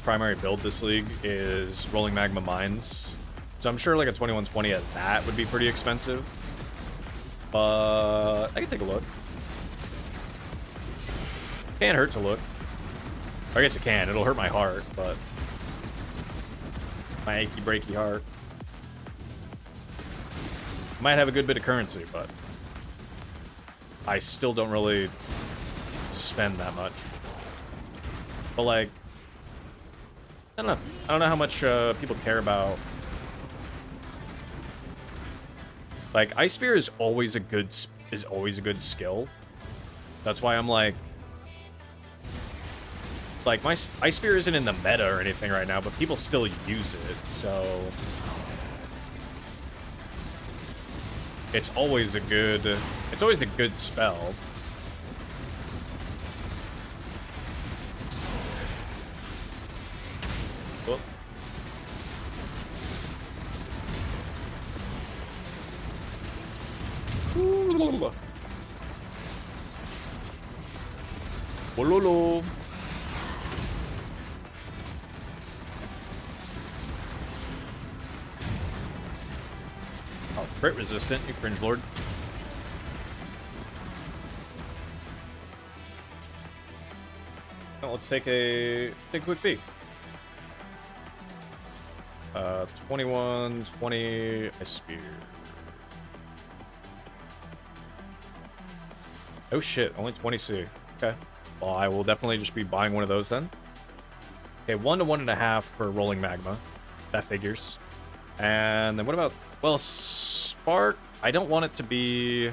primary build this league is rolling magma mines. So I'm sure like a 2120 of that would be pretty expensive. But I can take a look. Can't hurt to look. I guess it can. It'll hurt my heart, but my achy breaky heart. Might have a good bit of currency, but I still don't really spend that much. But like, I don't know how much people care about Like, Ice Spear is always a good skill. That's why I'm like my Ice Spear isn't in the meta or anything right now, but people still use it, so it's always a good spell. Whoop. Wololo. Oh, crit resistant, you cringe lord. Well, let's take a quick peek. 21, 20, a spear. Oh shit, only 20C. Okay. Well, I will definitely just be buying one of those then. Okay, 1 to 1.5 for rolling magma. That figures. And then what about... Well, Spark, I don't want it to be...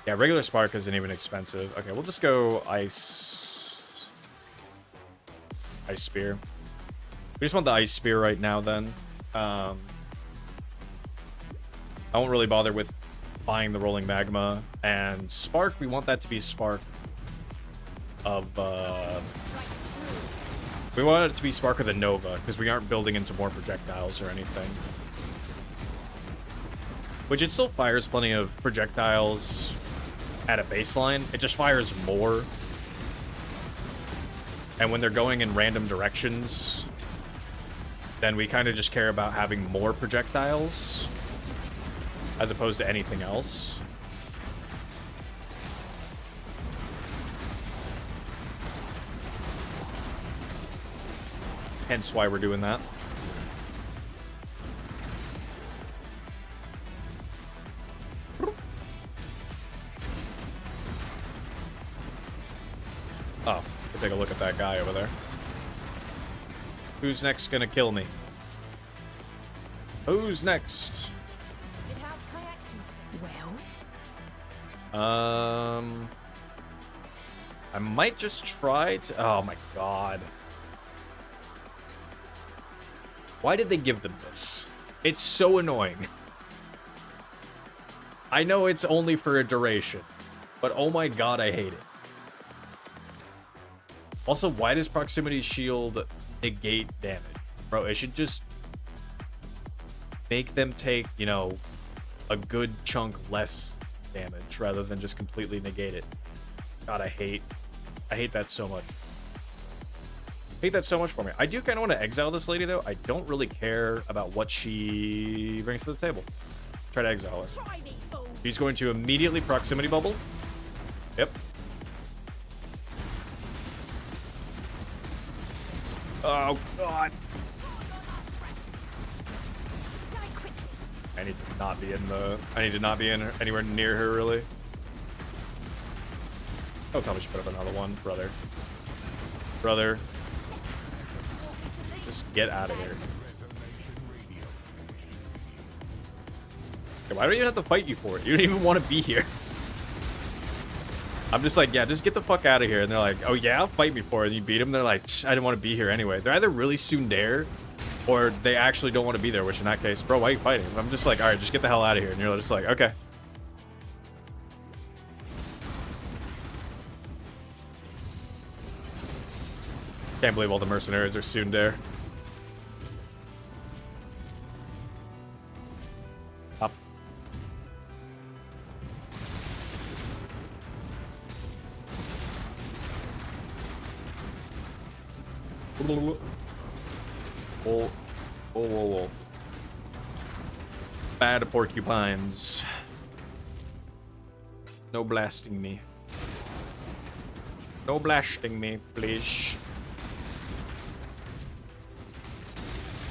Yeah, regular Spark isn't even expensive. Okay, we'll just go Ice Spear. We just want the Ice Spear right now, then. I won't really bother with buying the rolling magma. And Spark, we want that to be Spark of... We want it to be Spark of the Nova, because we aren't building into more projectiles or anything. Which it still fires plenty of projectiles at a baseline. It just fires more. And when they're going in random directions, then we kind of just care about having more projectiles as opposed to anything else. Hence why we're doing that. Oh, we'll take a look at that guy over there. Who's next gonna kill me? Who's next? Did House Kayaksen's well? I might just try to... Oh my god. Why did they give them this? It's so annoying. I know it's only for a duration, but oh my god, I hate it. Also, why does Proximity Shield negate damage? Bro, it should just make them take, you know, a good chunk less damage rather than just completely negate it. God, I hate that so much. I hate that so much for me. I do kind of want to exile this lady, though. I don't really care about what she brings to the table. Try to exile her. Try me, fool. She's going to immediately proximity bubble. Yep. Oh, God. Die quickly. I need to not be in the... I need to not be in anywhere near her, really. Oh, tell me she put up another one. Brother. Brother. Just get out of here. Okay, why do you have to fight you for it? You don't even want to be here. I'm just like, yeah, just get the fuck out of here. And they're like, oh yeah, fight me for it. And you beat them. They're like, I didn't want to be here anyway. They're either really tsundere or they actually don't want to be there, which in that case, bro, why are you fighting? I'm just like, all right, just get the hell out of here. And you're just like, okay. Can't believe all the mercenaries are tsundere. Up. Whoa, whoa, whoa, whoa. Bad porcupines. No blasting me. No blasting me, please.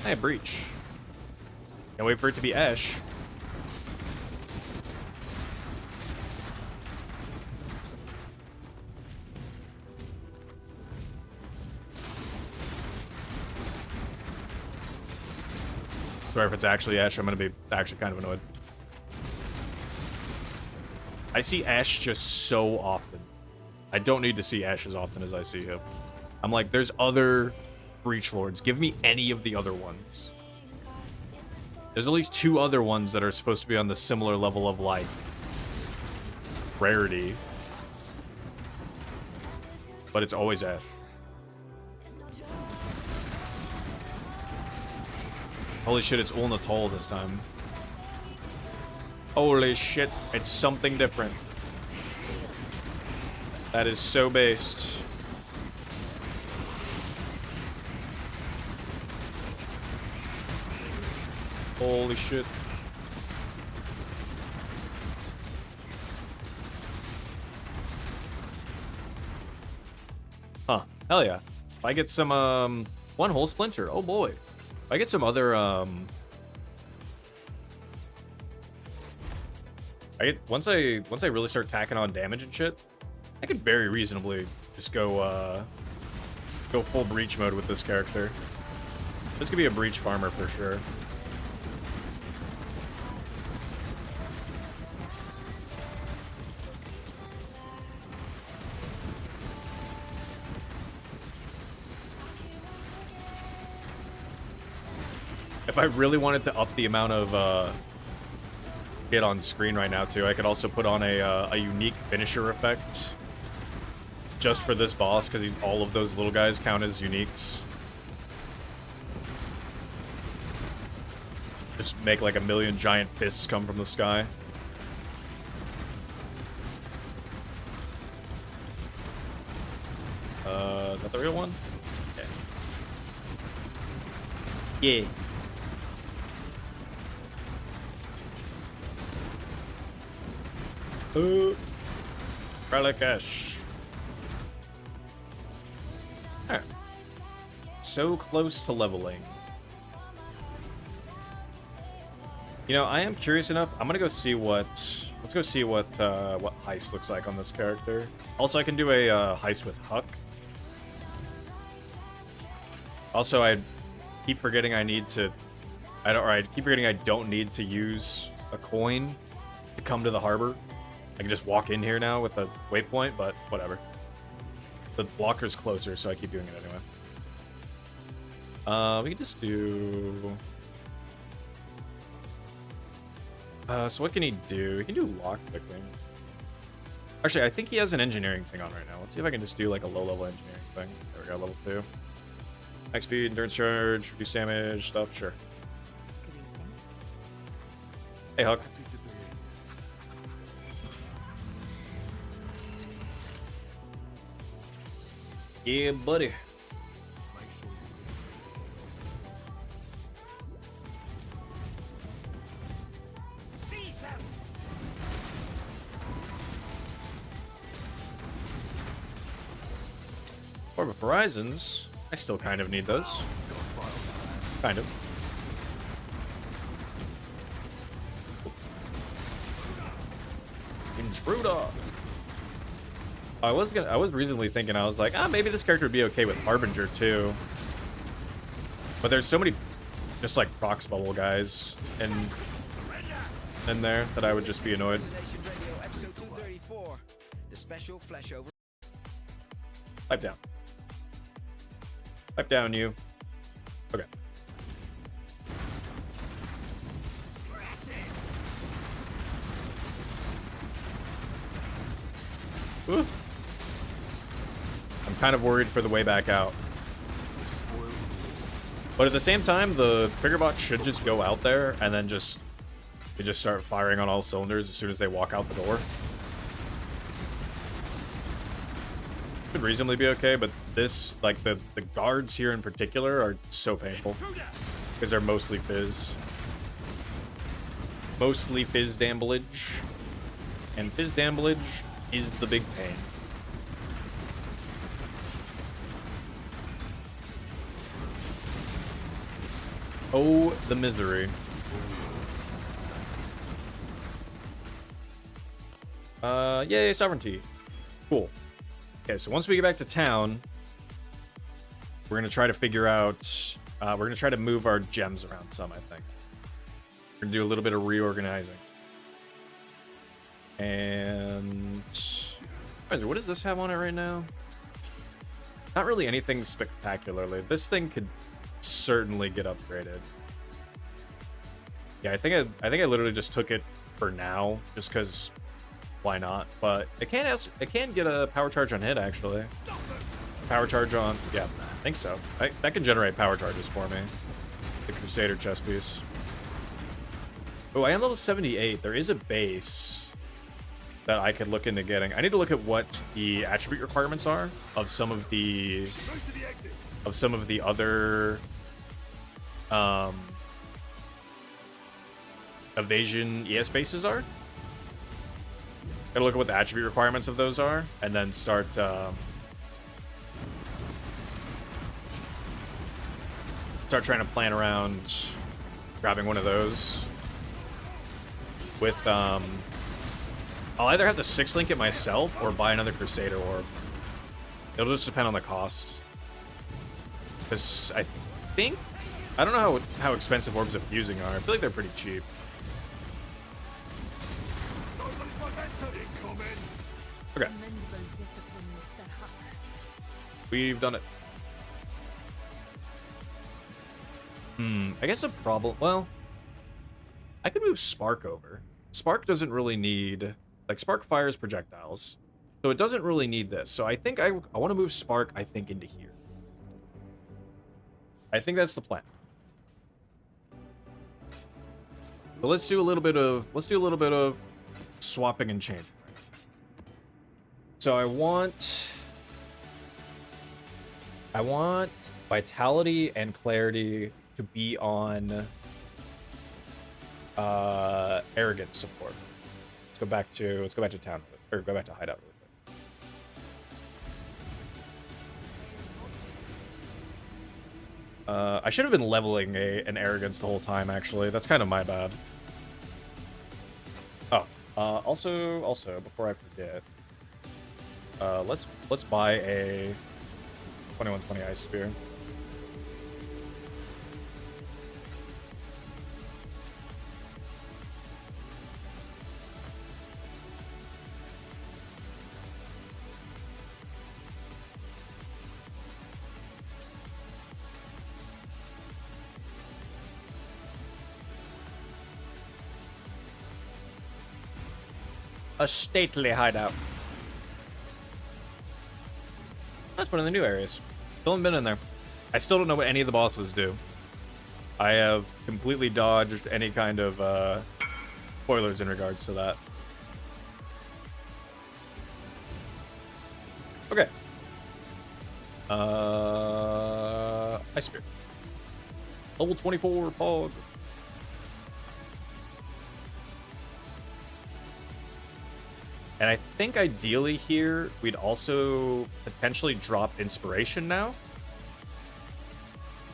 Hey, breach. Can't wait for it to be Ash. Sorry if it's actually Ash, I'm gonna be actually kind of annoyed. I see Ash just so often. I don't need to see Ash as often as I see him. I'm like, there's other Breach Lords. Give me any of the other ones. There's at least 2 other ones that are supposed to be on the similar level of, like, rarity. But it's always Ash. Holy shit, it's Ulnatol this time. Holy shit, it's something different. That is so based. Holy shit. Huh. Hell yeah. If I get some, one whole splinter. Oh boy. If I get some other, once I really start tacking on damage and shit, I could very reasonably just go full breach mode with this character. This could be a breach farmer for sure. If I really wanted to up the amount of hit on screen right now too, I could also put on a unique finisher effect just for this boss, because all of those little guys count as uniques. Just make like a million giant fists come from the sky. Is that the real one? Yeah. Yeah. Relicash. Alright. So close to leveling. You know, I am curious enough. I'm gonna go see what. Let's go see what heist looks like on this character. Also, I can do a heist with Huck. Also, I keep forgetting I need to. I keep forgetting I don't need to use a coin to come to the harbor. I can just walk in here now with a waypoint, but whatever. The blocker's closer, so I keep doing it anyway. We can just do... so what can he do? He can do lockpicking. Actually, I think he has an engineering thing on right now. Let's see if I can just do like a low-level engineering thing. There we go, level 2. Max speed, endurance charge, reduce damage, stuff, sure. Hey, Huck. Yeah, buddy. Orb of Horizons. I still kind of need those. Kind of. Intruder. I was reasonably thinking, I was like, maybe this character would be okay with Harbinger too. But there's so many just like prox bubble guys in there that I would just be annoyed. Pipe down. Pipe down, you. Okay. Ooh. I'm kind of worried for the way back out. But at the same time, the trigger bot should just go out there and then they just start firing on all cylinders as soon as they walk out the door. Could reasonably be okay, but this, like the guards here in particular are so painful because they're mostly fizz. Mostly fizz damblage. And fizz damblage is the big pain. Oh, the misery. Yay, sovereignty. Cool. Okay, so once we get back to town, we're gonna try to figure out, we're gonna try to move our gems around some, I think. We're gonna do a little bit of reorganizing. And what does this have on it right now? Not really anything spectacularly. This thing could certainly get upgraded. Yeah, I think I literally just took it for now, just because why not? But it can get a power charge on hit actually. Power charge on, yeah, I think so. That can generate power charges for me. The Crusader chest piece. Oh, I am level 78. There is a base that I could look into getting. I need to look at what the attribute requirements are of some of the other evasion ES bases are. Gotta look at what the attribute requirements of those are, and then start trying to plan around grabbing one of those. With I'll either have to 6-link it myself or buy another Crusader orb. It'll just depend on the cost. Because I don't know how expensive orbs of fusing are. I feel like they're pretty cheap. Okay. We've done it. I guess a problem. Well, I could move Spark over. Spark doesn't really need, like, Spark fires projectiles, so it doesn't really need this. So I think I want to move Spark, I think, into here. I think that's the plan. But let's do a little bit of swapping and changing. So I want Vitality and Clarity to be on Arrogance support. Let's go back to town, or go back to hideout really quick. I should have been leveling an Arrogance the whole time, actually. That's kind of my bad. Oh, also before I forget, let's buy a 2120 Ice Spear. A stately hideout. That's one of the new areas. Still haven't been in there. I still don't know what any of the bosses do. I have completely dodged any kind of spoilers in regards to that. Okay. Ice Spear. Level 24 Pog. And I think ideally here, we'd also potentially drop Inspiration now.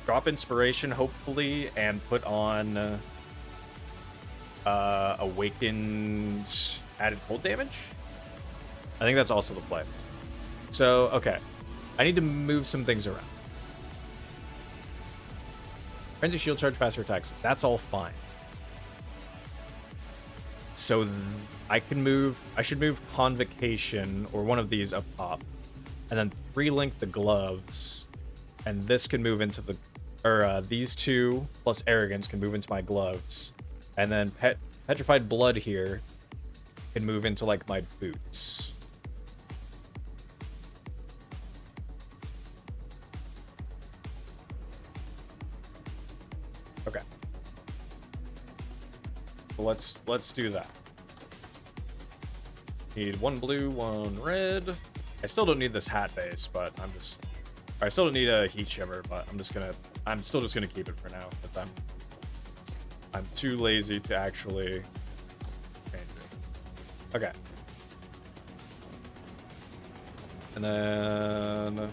Drop Inspiration, hopefully, and put on Awakened added cold damage. I think that's also the play. So, okay. I need to move some things around. Frenzy shield charge, faster attacks. That's all fine. So I should move Convocation, or one of these up top, and then 3-link the gloves, and this can move into the, or these two plus Arrogance can move into my gloves, and then Petrified Blood here can move into, like, my boots. Okay. Let's do that. Need 1 blue, 1 red. I still don't need this hat base, but I still don't need a heat shimmer, but I'm still just gonna keep it for now, because I'm too lazy to actually change it. Okay. And then,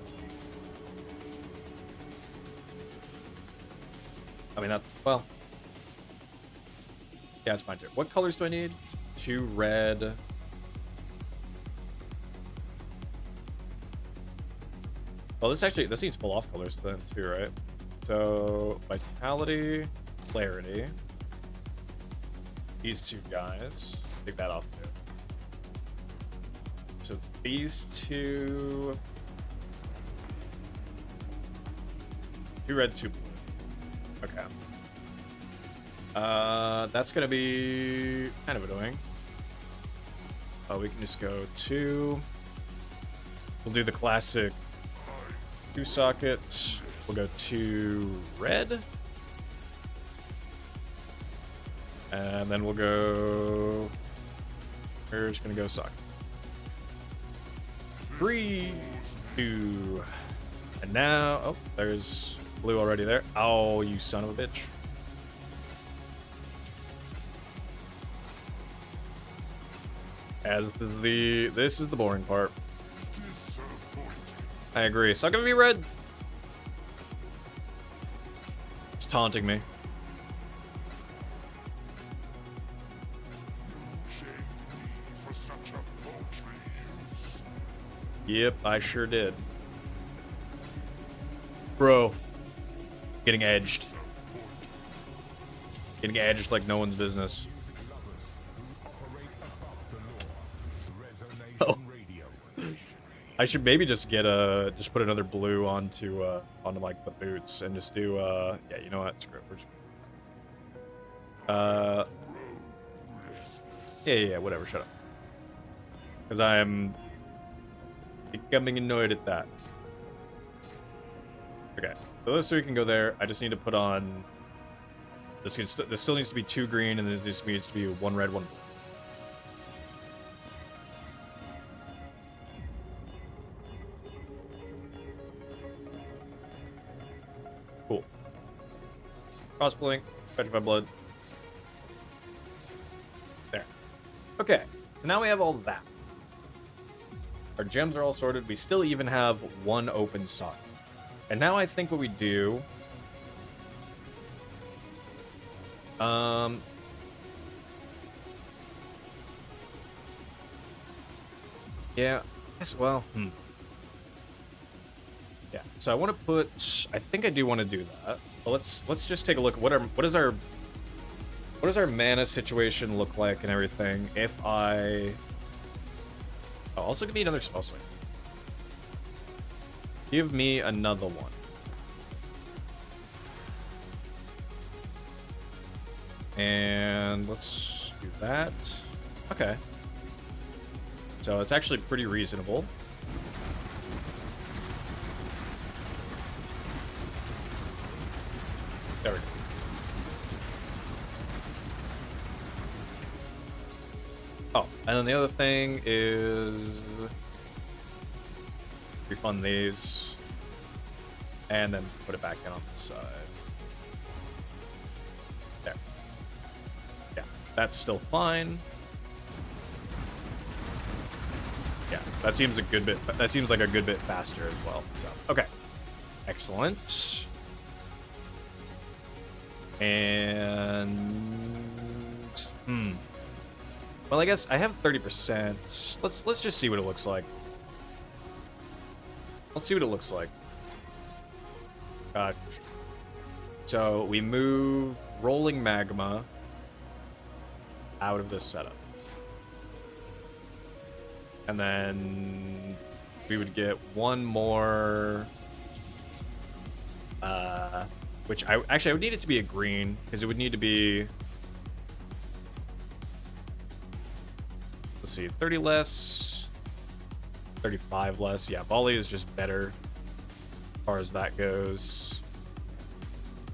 I mean, well, yeah, it's fine too. What colors do I need? 2 red. Well, this needs full off colors then too, right? So Vitality, Clarity. these two guys. Take that off too. So these two. 2 red, 2 blue. Okay. That's gonna be kind of annoying. We can just go 2. We'll do the classic 2 socket. We'll go 2 red. And then we'll go... We're just gonna go socket. 3, 2. And now... Oh, there's blue already there. Oh, you son of a bitch. As this is the boring part. I agree. It's not gonna be red. It's taunting me. Yep, I sure did. Bro. Getting edged. Getting edged like no one's business. Oh. I should maybe just get just put another blue onto like the boots and just do yeah, you know what? Screw it. We're just yeah, whatever, shut up. Because I'm becoming annoyed at that. Okay, so those 3 can go there. I just need to put on this still needs to be 2 green, and this just needs to be 1 red, 1 blue. Cool. Crossblink, Petrified Blood. There. Okay, so now we have all that. Our gems are all sorted. We still even have 1 open socket. And now I think what we do... Yeah, I guess, well, yeah, so I want to put... I think I do want to do that. But let's just take a look at what does our mana situation look like and everything if I... Oh, also give me another Spellslinger. Give me another one. And let's do that. Okay. So it's actually pretty reasonable. There we go. Oh, and then the other thing is refund these and then put it back in on the side. There. Yeah, that's still fine. Yeah, that seems a good bit. That seems like a good bit faster as well. So, okay, excellent. And well, I guess I have 30%. Let's just see what it looks like. Let's see what it looks like. So we move Rolling Magma out of this setup. And then we would get 1 more, which I would need it to be a green, because it would need to be, let's see, 30 less, 35 less. Yeah, volley is just better as far as that goes.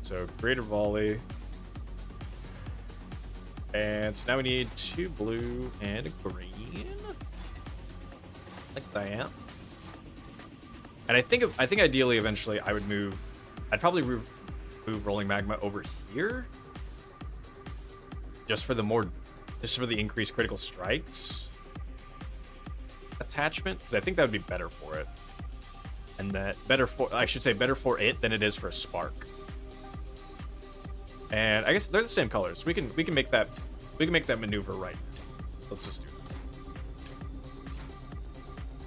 So greater volley. And so now we need 2 blue and a green. Like that. And I think ideally eventually I would move, I'd probably move Rolling Magma over here. Just for the increased critical strikes attachment, because I think that would be better for it. And that better for it than it is for a spark. And I guess they're the same colors. We can make that maneuver right. Let's just do it.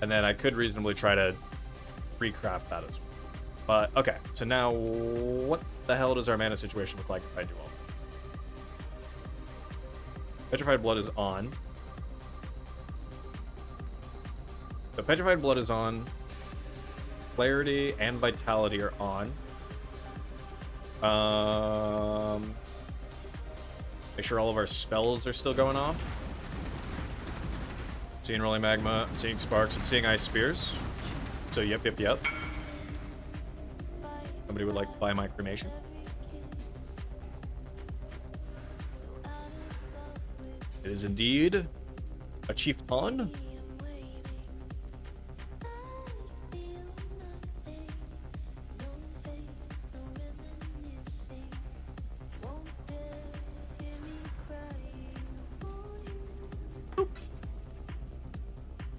And then I could reasonably try to recraft that as well. But okay, so now what the hell does our mana situation look like if I do all Petrified Blood is on. So Petrified Blood is on. Clarity and Vitality are on. Make sure all of our spells are still going off. Seeing Rolling Magma, I'm seeing Sparks, I'm seeing Ice Spears. So yep. Somebody would like to buy my cremation. It is indeed a chieftain. Boop.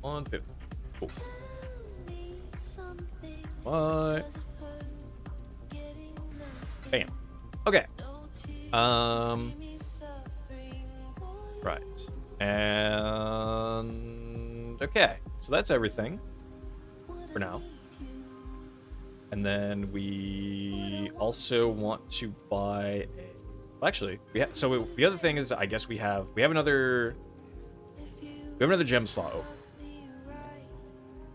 150. Cool. What? Bam. Okay. Right. And okay. So that's everything for now. And then we also want to buy a. Well, actually, the other thing is, I guess we have another gem slot open.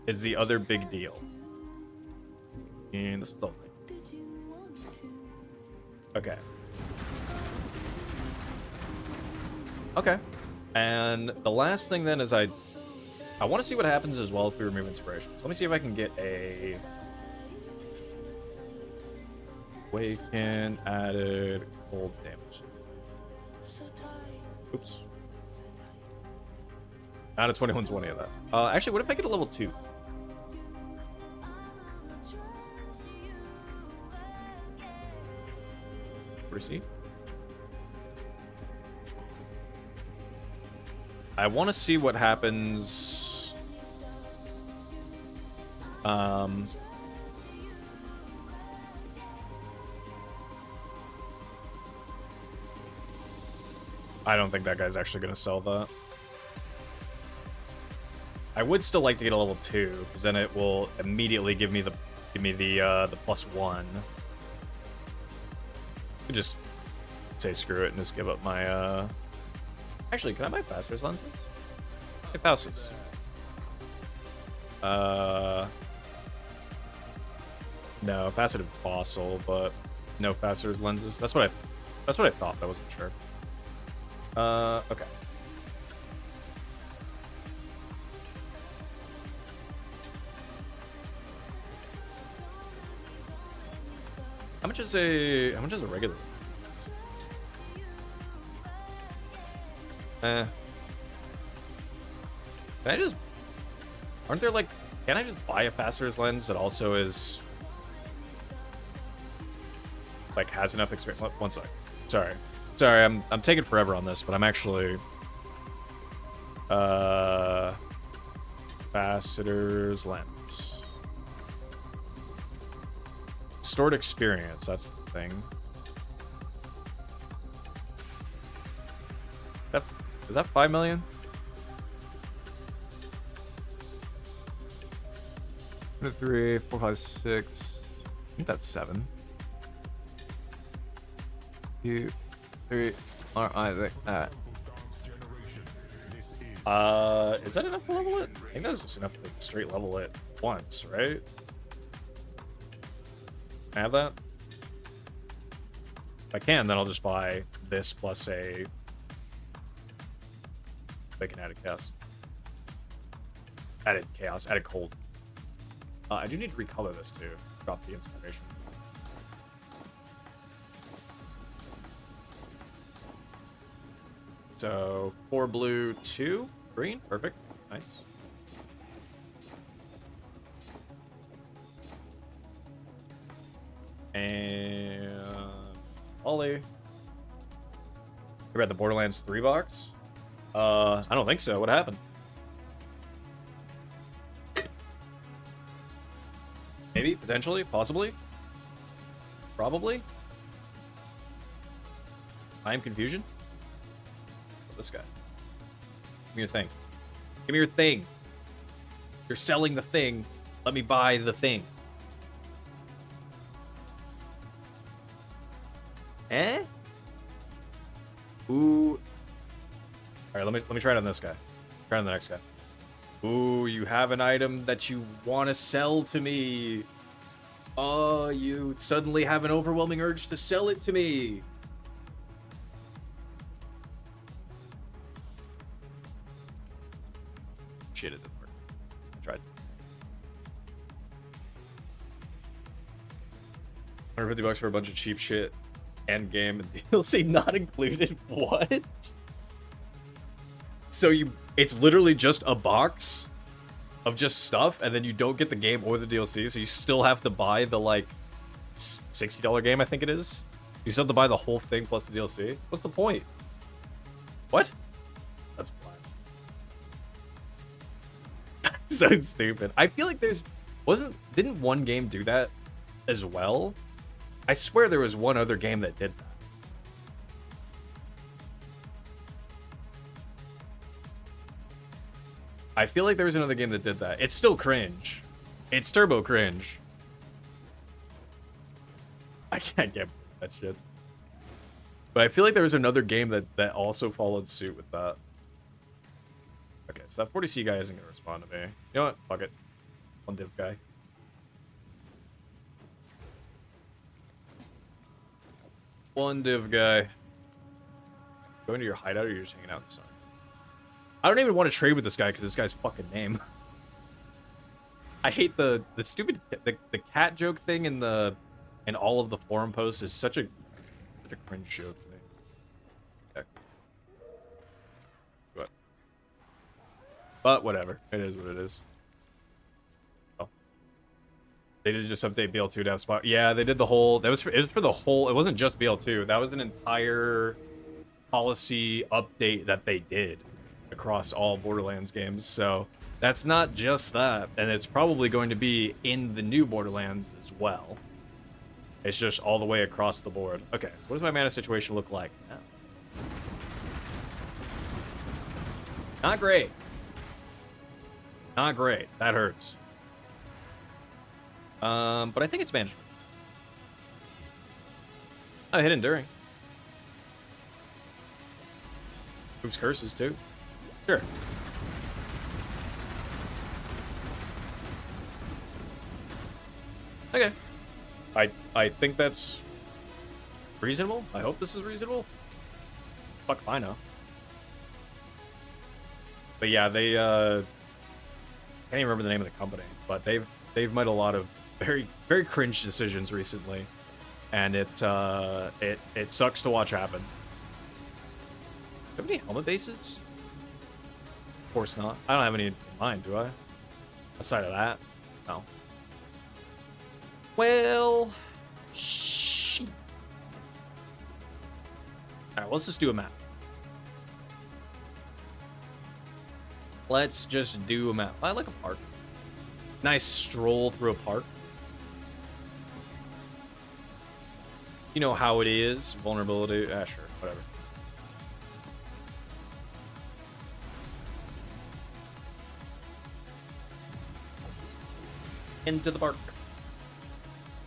Is the other big deal. And this is all. Okay. Okay. And the last thing then is I want to see what happens as well if we remove inspiration. So let me see if I can get a Awaken added cold damage. Oops. Out of 2120 of that. Actually, what if I get a level 2? See. I want to see what happens. I don't think that guy's actually going to sell that. I would still like to get a level 2, because then it will immediately give me the +1. I could just say screw it and just give up my Actually, can I buy Faster's lenses? Hey, Faustus. No, faceted fossil, but no Faster's lenses. That's what I thought. I wasn't sure. Okay. How much is a regular? Can I just... Aren't there like... Can I just buy a Faster's lens that also is... Like, has enough experience? One sec. Sorry, I'm taking forever on this, but I'm actually... Faster's lens. Stored experience, that's the thing. Is that 5 million? 3, 4, 5, 6. I think that's 7. 2, 3. Alright, is that enough to level it? I think that's just enough to straight level it once, right? Can I have that? If I can, then I'll just buy this plus a Awaken added chaos. Added chaos, added cold. I do need to recolor this too. Drop the inspiration. So 4 blue, 2 green. Perfect. Nice. And Ollie. You read the Borderlands 3 box? I don't think so. What happened? Maybe, potentially, possibly, probably. I am confusion. This guy. Give me your thing. Give me your thing. You're selling the thing. Let me buy the thing. Eh? Ooh. right, let me try it on this guy. Try it on the next guy. Ooh, you have an item that you want to sell to me. Oh, you suddenly have an overwhelming urge to sell it to me. Shit, it didn't work. I tried. 150 bucks for a bunch of cheap shit. End game and DLC not included. What? So it's literally just a box of just stuff, and then you don't get the game or the DLC, so you still have to buy the like $60 game, I think it is. You still have to buy the whole thing plus the DLC. What's the point? What? That's blind. So stupid. I feel like didn't one game do that as well? I swear there was one other game that did that. I feel like there was another game that did that. It's still cringe. It's turbo cringe. I can't get that shit. But I feel like there was another game that also followed suit with that. Okay, so that 40C guy isn't going to respond to me. You know what? Fuck it. One div guy. One div guy. Going to your hideout or you're just hanging out in the sun? I don't even want to trade with this guy because this guy's fucking name. I hate the stupid the cat joke thing in all of the forum posts is such a cringe joke to me. Heck. But whatever, it is what it is. Oh, they did just update BL2 to have spot. Yeah, they did the whole. It was for the whole. It wasn't just BL2. That was an entire policy update that they did across all Borderlands games. So that's not just that, and it's probably going to be in the new Borderlands as well. It's just all the way across the board. Okay, so what does my mana situation look like now? Not great. Not great. That hurts. But I think it's manageable. I hit Enduring. Moves curses too. Sure. Okay. I think that's reasonable. I hope this is reasonable. Fuck if I know. But yeah, they can't even remember the name of the company, but they've made a lot of very cringe decisions recently, and it sucks to watch happen. Do I have any helmet bases? Of course not. I don't have any in mind, do I? Aside of that, no. Well, shit. All right, let's just do a map. Let's just do a map. I like a park. Nice stroll through a park. You know how it is. Vulnerability. Ah, sure. Whatever. Into the park.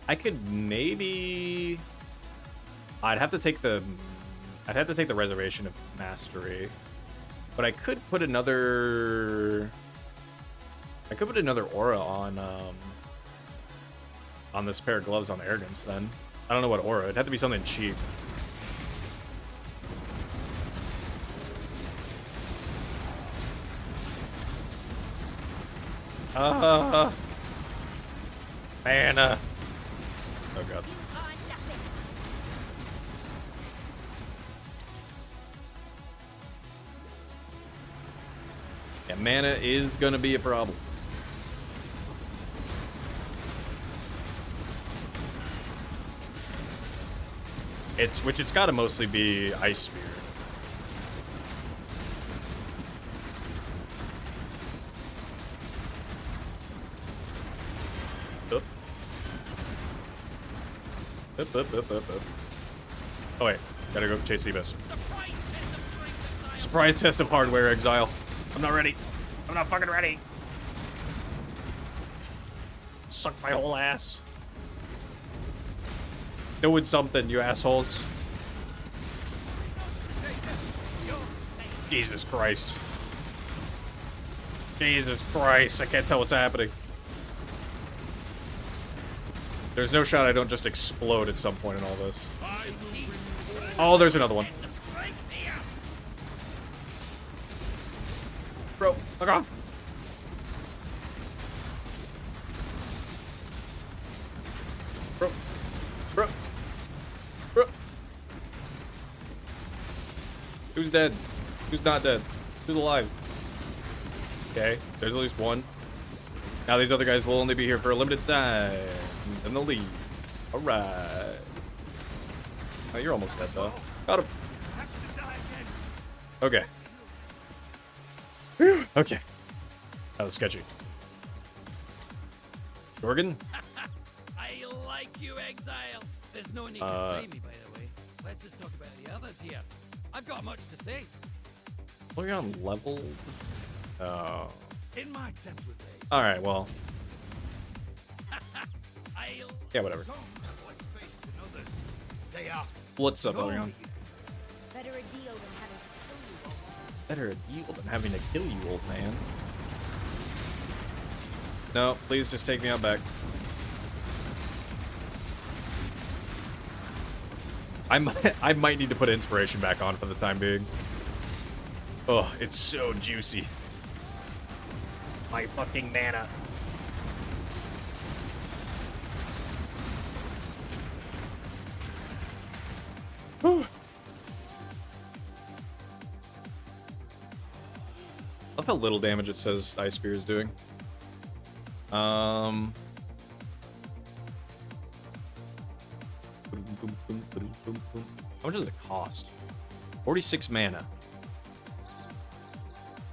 I could maybe... I'd have to take the reservation of mastery. But I could put another aura on this pair of gloves on arrogance then. I don't know what aura. It'd have to be something cheap. Mana. Oh god. Yeah, mana is gonna be a problem. It's gotta mostly be Ice Spear. Up. Oh wait, gotta go chase Ebus. Surprise test of hardware, Exile. I'm not ready. I'm not fucking ready. Suck my whole ass. Doing something, you assholes. Jesus Christ. Jesus Christ, I can't tell what's happening. There's no shot I don't just explode at some point in all this. Oh, there's another one. Bro, fuck off. Bro. Bro. Bro. Who's dead? Who's not dead? Who's alive? Okay, there's at least one. Now these other guys will only be here for a limited time. Then they'll leave. Alright. Oh, you're almost dead though. Got him. Okay. Whew, okay. That was sketchy. Jorgen? I like you, Exile. There's no need to slay me, by the way. Let's just talk about the others here. I've got much to say. Well, you're on level. Oh. In my temperate days. Alright, well. Yeah, whatever. They are. What's up, Elrion? Better a deal than having to kill you all. Better a deal than having to kill you, old man. No, please just take me out back. I might need to put inspiration back on for the time being. Oh, it's so juicy. My fucking mana. Whew. Love how little damage it says Ice Spear is doing. Boom, boom, boom, boom, boom, boom. How much does it cost? 46 mana.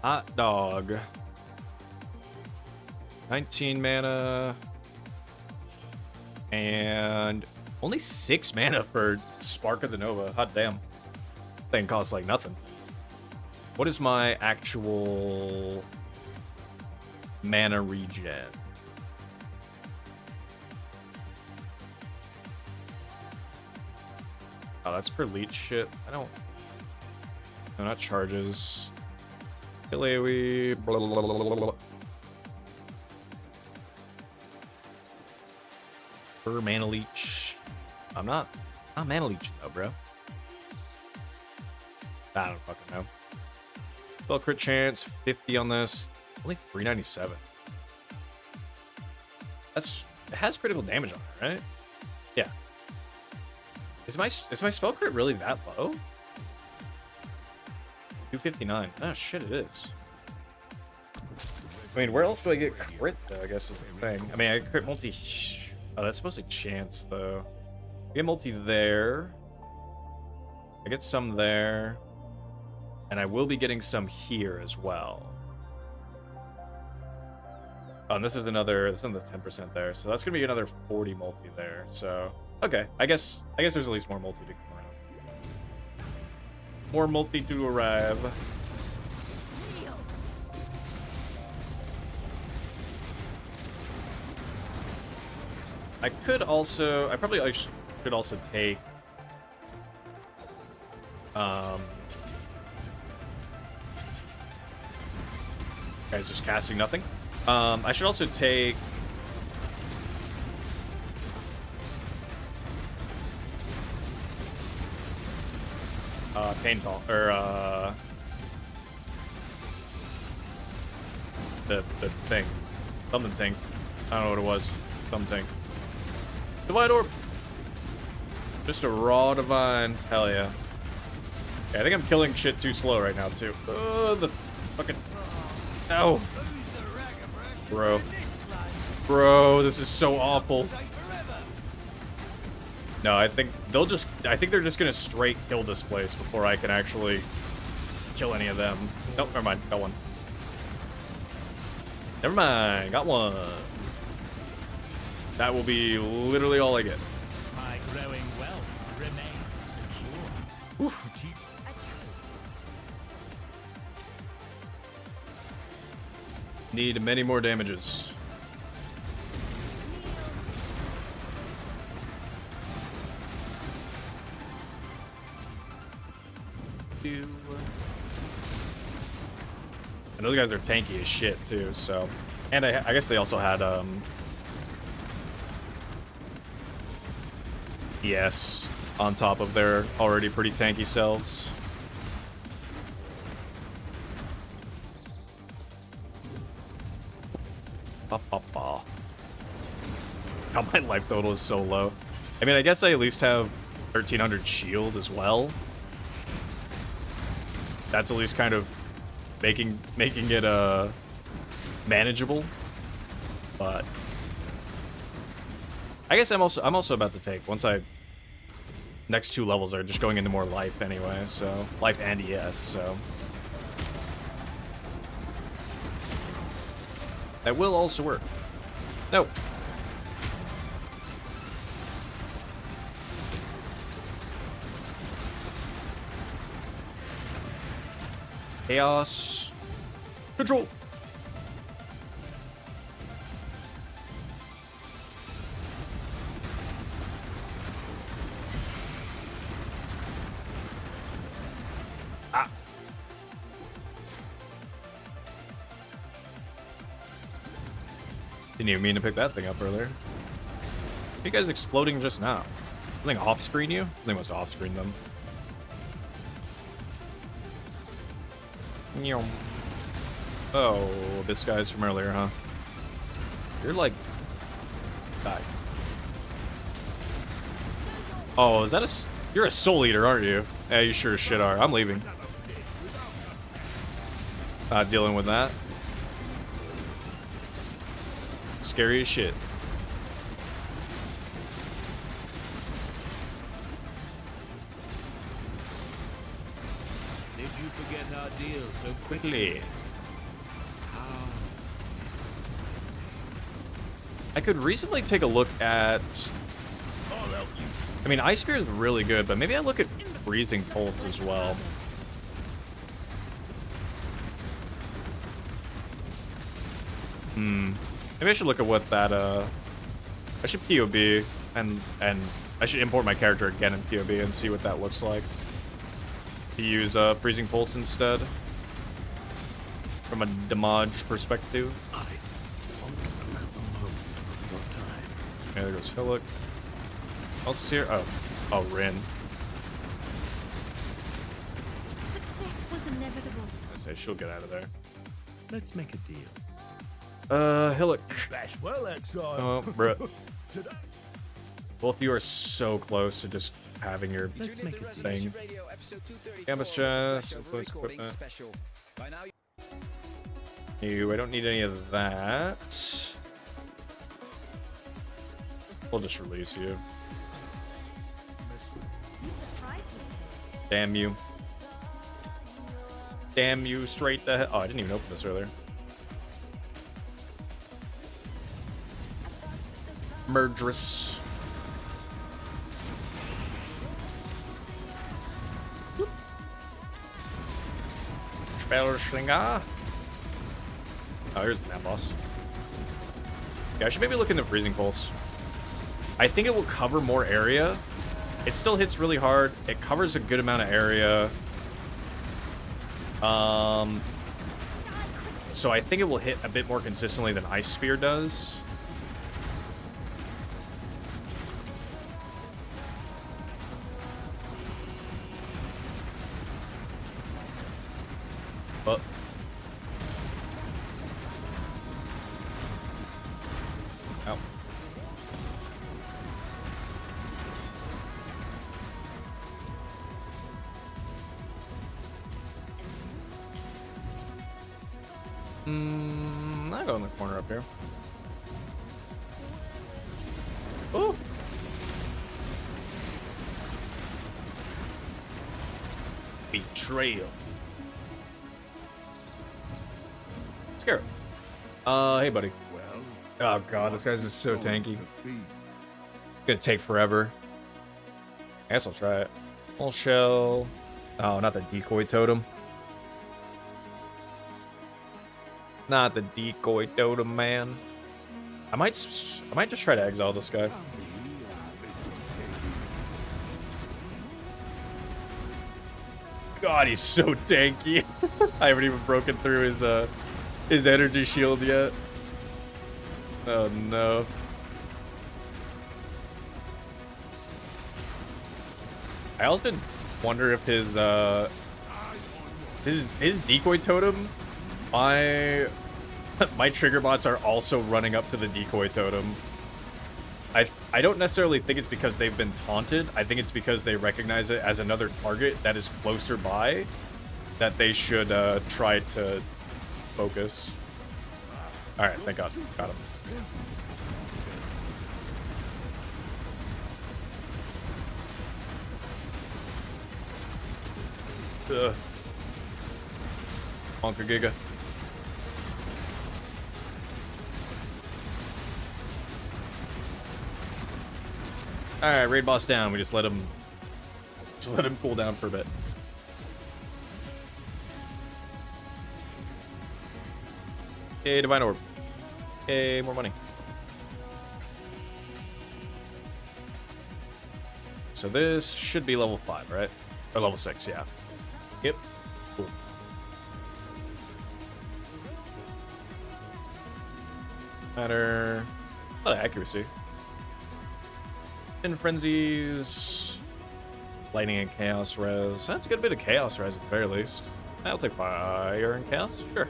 Hot dog. 19 mana. And only 6 mana for Spark of the Nova. Hot damn. Thing costs like nothing. What is my actual mana regen? Oh, that's per leech shit. I don't... No, not charges. Kill AoE. Blah, blah, blah, blah, blah, blah. Per mana leech. I'm not mana leeching though, bro. I don't fucking know. Spell crit chance, 50 on this. Only 397. It has critical damage on it, right? Yeah. Is my spell crit really that low? 259. Oh shit, it is. I mean, where else do I get crit though, I guess is the thing. I mean, I crit multi... Oh, that's supposed to chance though. I get multi there. I get some there. And I will be getting some here as well. Oh, and this is another 10% there. So that's gonna be another 40 multi there. So okay. I guess there's at least more multi to come around. More multi to arrive. I probably should also take guys just casting nothing. I should also take pain tall or the thing. Something tank. I don't know what it was. Something. Divine Orb. Just a raw divine. Hell yeah. Okay, I think I'm killing shit too slow right now too. The fucking no. Bro, this is so awful. No, I think they're just gonna straight kill this place before I can actually kill any of them. Nope, never mind, got one. Never mind, got one. That will be literally all I get. My growing wealth remains secure. Need many more damages. And those guys are tanky as shit too, so. And I guess they also had ES on top of their already pretty tanky selves. Ba, ba, ba. God, my life total is so low. I mean, I guess I at least have 1300 shield as well. That's at least kind of making it manageable. But I guess I'm also about to take next 2 levels are just going into more life anyway, so life and ES, so that will also work. No. Chaos control. Ah. Didn't even mean to pick that thing up earlier. You guys exploding just now? Something off-screen you? Something must off-screen them. Oh, this guy's from earlier, huh? You're like... Die. Oh, is that a... You're a soul eater, aren't you? Yeah, you sure as shit are. I'm leaving. Not dealing with that. Scary as shit. Did you forget our deal so Quickly. I could reasonably take a look at... I mean, Ice Spear is really good, but maybe I look at Freezing Pulse as well. Maybe I should look at what that, I should POB, and I should import my character again in POB and see what that looks like. To use, Freezing Pulse instead. From a damage perspective. Okay, there goes Hillock. Who else is here? Oh, Rin. Success was inevitable. I say she'll get out of there. Let's make a deal. Hillock. That's well, Exile. Oh, bruh. Both of you are so close to just having your Let's make a thing. Canvas chest, close equipment. You, I don't need any of that. We'll just release you. You surprised me. Damn you. Damn you straight the hell. Oh, I didn't even open this earlier. Murderous. Spellslinger. Oh, here's the map boss. Yeah, I should maybe look into Freezing Pulse. I think it will cover more area. It still hits really hard. It covers a good amount of area. So I think it will hit a bit more consistently than Ice Spear does. But ow. I'll go in the corner up here. Oh. Betrayal. Scare. Hey, buddy. Oh god, this guy's just so tanky. Gonna take forever. I guess I'll try it. Full shell. Oh, not the decoy totem. Not the decoy totem, man. I might just try to exile this guy. God, he's so tanky. I haven't even broken through his energy shield yet. Oh no. I also wonder if his decoy totem, my trigger bots are also running up to the decoy totem. I don't necessarily think it's because they've been taunted. I think it's because they recognize it as another target that is closer by that they should try to focus. All right, thank God, got him. Ugh. Honker Giga. Alright, raid boss down. We just let him cool down for a bit. Hey, Divine Orb. Hey, more money. So this should be level 5, right? Or level 6, yeah. Yep. Cool. Matter. A lot of accuracy. In frenzies. Lightning and chaos res. That's a good bit of chaos res at the very least. I'll take fire and chaos. Sure.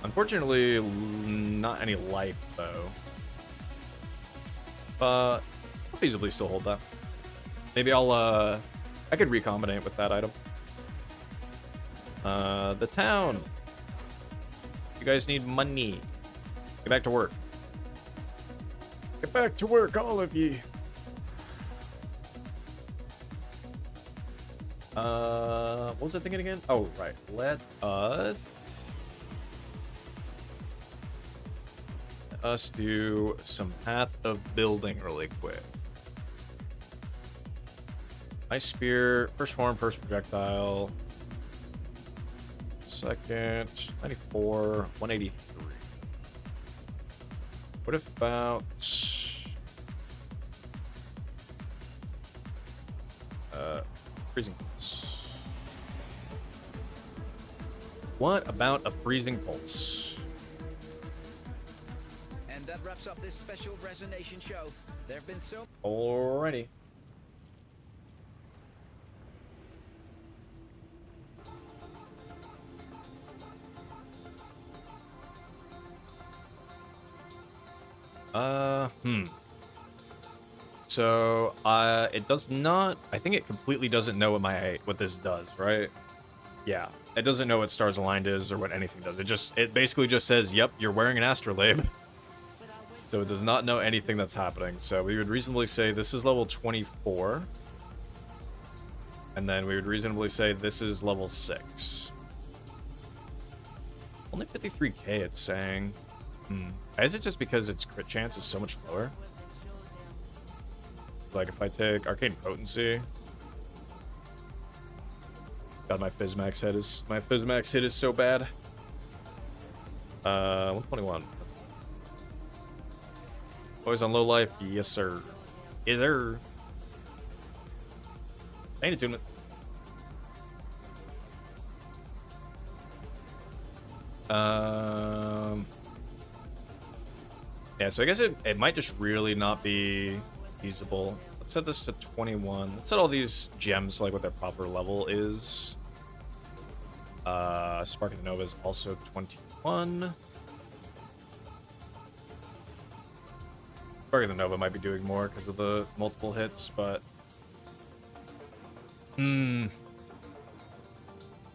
Unfortunately, not any life though. But I'll feasibly still hold that. Maybe I could recombinate with that item. The town. You guys need money. Get back to work. Get back to work, all of ye. What was I thinking again? Oh, right. Let us do some Path of Building really quick. Ice Spear, first form, first projectile. Second, 94, 183. What about freezing pulse? What about a freezing pulse? And that wraps up this special Resonation show. There have been so... Alrighty. So, it does not... I think it completely doesn't know what this does, right? Yeah. It doesn't know what Stars Aligned is or what anything does. It basically just says, yep, you're wearing an astrolabe. So it does not know anything that's happening. So we would reasonably say this is level 24. And then we would reasonably say this is level 6. Only 53k it's saying. Is it just because its crit chance is so much lower? Like if I take Arcane Potency. God, my Fizzmax hit is so bad. 121. Always on low life, yes sir. Yes sir. Ain't attunement. Yeah, so I guess it might just really not be feasible. Let's set this to 21. Let's set all these gems to like what their proper level is. Spark of the Nova is also 21. Spark of the Nova might be doing more because of the multiple hits, but yeah,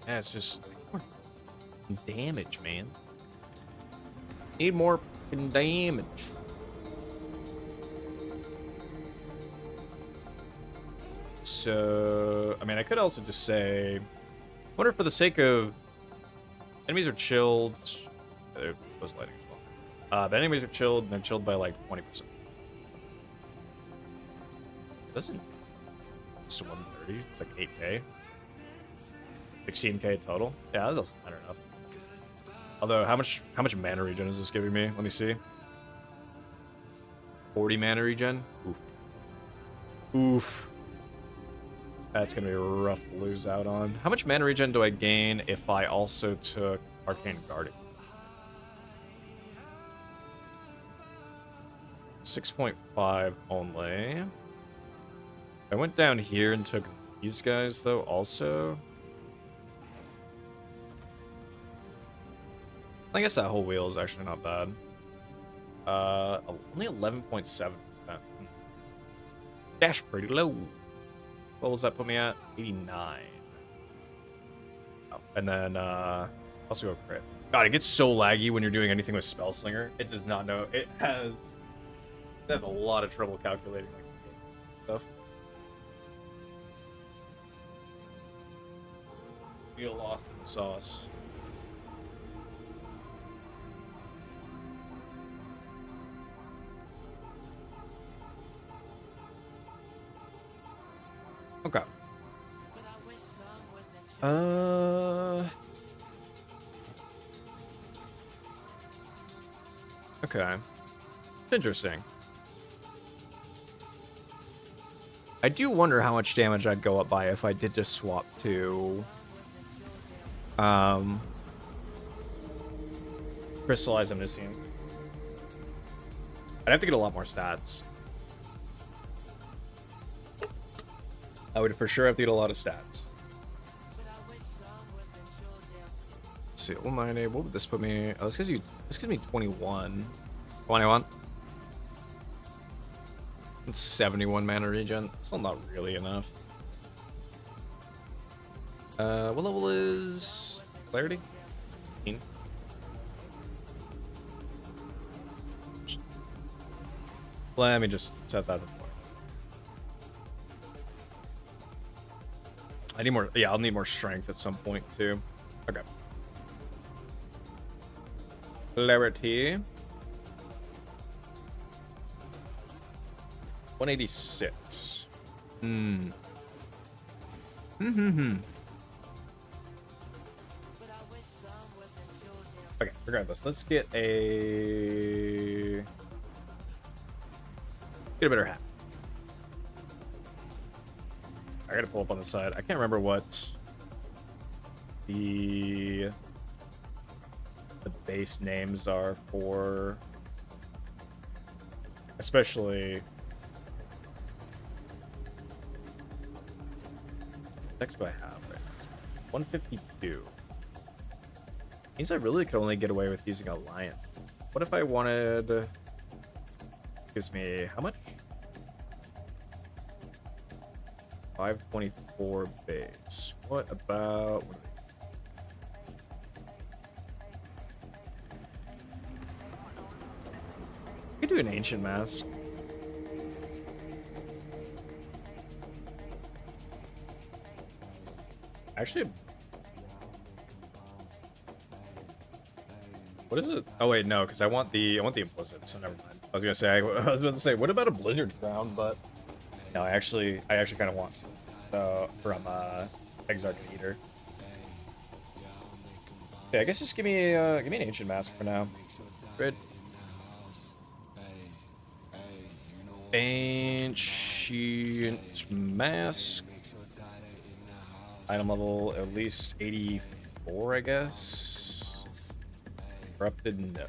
it's just more damage, man. Need more fucking damage. So, I mean, I could also just say, I wonder if for the sake of enemies are chilled. They're those lighting as well. The enemies are chilled, and they're chilled by like 20%. Doesn't it's 130. It's like 8k, 16k total. Yeah, that doesn't matter enough. Although, how much mana regen is this giving me? Let me see. 40 mana regen. Oof. Oof. That's gonna be rough to lose out on. How much mana regen do I gain if I also took Arcane Guardian? 6.5 only. I went down here and took these guys, though, also. I guess that whole wheel is actually not bad. Only 11.7%. Dash pretty low. What was that put me at? 89. Oh, and then, also go crit. God, it gets so laggy when you're doing anything with Spellslinger. It does not know. It has a lot of trouble calculating like stuff. Feel lost in the sauce. Okay. Okay. It's interesting. I do wonder how much damage I'd go up by if I did just swap to Crystallize Omniscience. I'd have to get a lot more stats. I would for sure have to get a lot of stats. Let's see, 190. What would this put me? Oh, this gives me 21. 21. It's 71 mana regen. Still not really enough. What level is Clarity? 15. Let me just set that before. I need more. Yeah, I'll need more strength at some point too. Okay. Clarity. 186. Okay, regardless, let's get a better hat. I gotta pull up on the side. I can't remember what the base names are for, especially next I have 152. Means I really could only get away with using a lion. What if I wanted? Gives me how much? 524 base. What about? I could do an ancient mask. Actually, what is it? Oh wait, no, because I want the implicit. So never mind. I was about to say, what about a blizzard crown? But no, I actually kind of want from Exile Eater. Yeah, I guess just give me an ancient mask for now. Red. Ancient mask. Item level at least 84, I guess. Corrupted, no.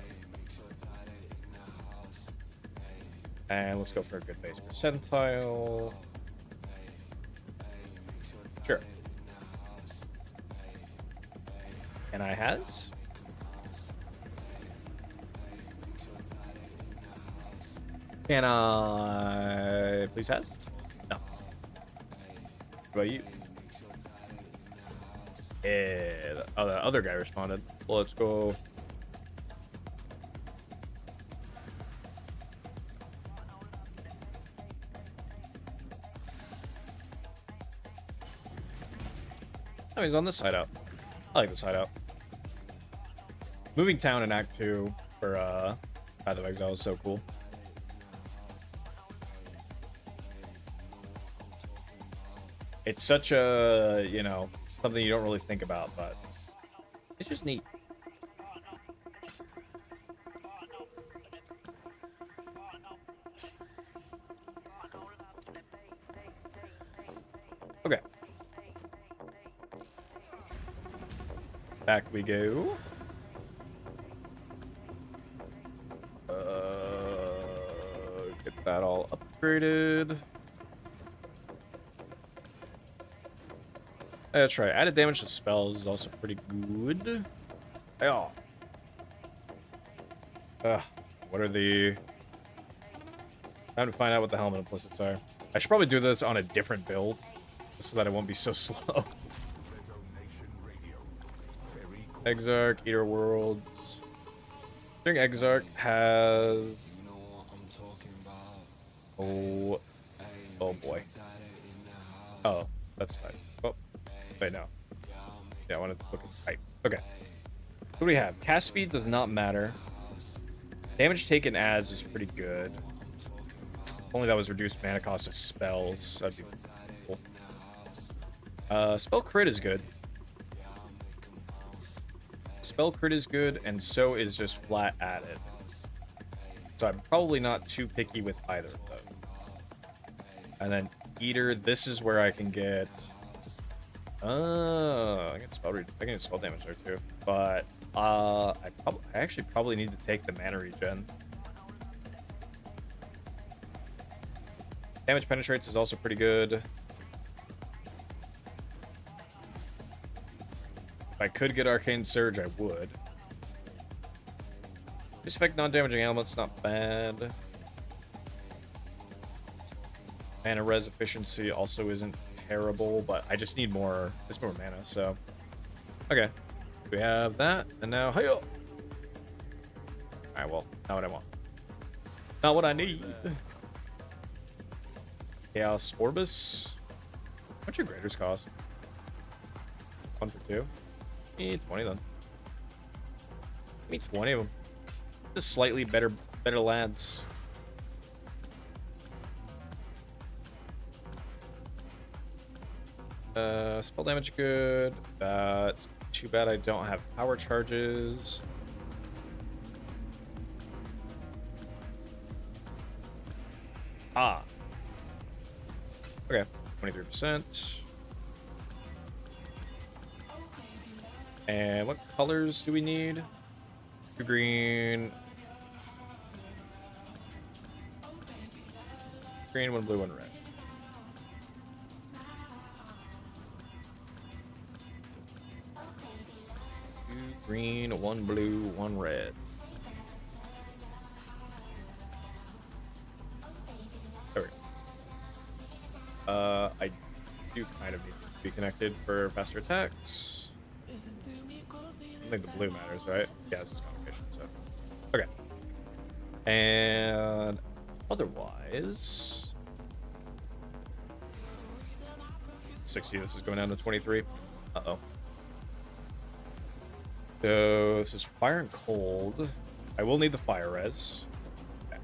And let's go for a good base percentile. Sure. And I has? Can I please has? No. What about you? Yeah, the other guy responded. Well, let's go. Oh, he's on this side out. I like this side out. Moving town in Act 2 for Path of Exile is so cool. It's such a, you know, something you don't really think about, but it's just neat. Back we go. Get that all upgraded. That's right. Added damage to spells is also pretty good. Oh. What are the... Time to find out what the helmet implicits are. I should probably do this on a different build, so that it won't be so slow. Exarch, Eater Worlds. I think Exarch has... Oh boy. Oh, that's type. Oh, wait, no. Yeah, I wanted to look at type. Okay. What do we have? Cast speed does not matter. Damage taken as is pretty good. If only that was reduced mana cost of spells. That'd be cool. Spell crit is good. Spell crit is good, and so is just flat added. So I'm probably not too picky with either of those. And then Eater, this is where I can get... I can get spell damage there too. But I actually probably need to take the mana regen. Damage penetrates is also pretty good. If I could get Arcane Surge, I would. This effect non-damaging element's not bad. Mana res efficiency also isn't terrible, but I just need more. It's more mana, so okay. We have that, and now hiya. All right, well, not what I want. Not what I need. Chaos Orbis. What's your graders cost? 1 for 2. Give me 20 then. Give me 20 of them. Just slightly better lads. Spell damage good. It's too bad I don't have power charges. Ah. Okay, 23%. And what colors do we need? 2 green. Green, 1 blue, 1 red. 2 green, 1 blue, 1 red. There we go. I do kind of need to be connected for faster attacks. I think the blue matters, right? Yeah, this is convocation, so. Okay. And otherwise, 60, this is going down to 23. Uh-oh. So this is fire and cold. I will need the fire res. Okay.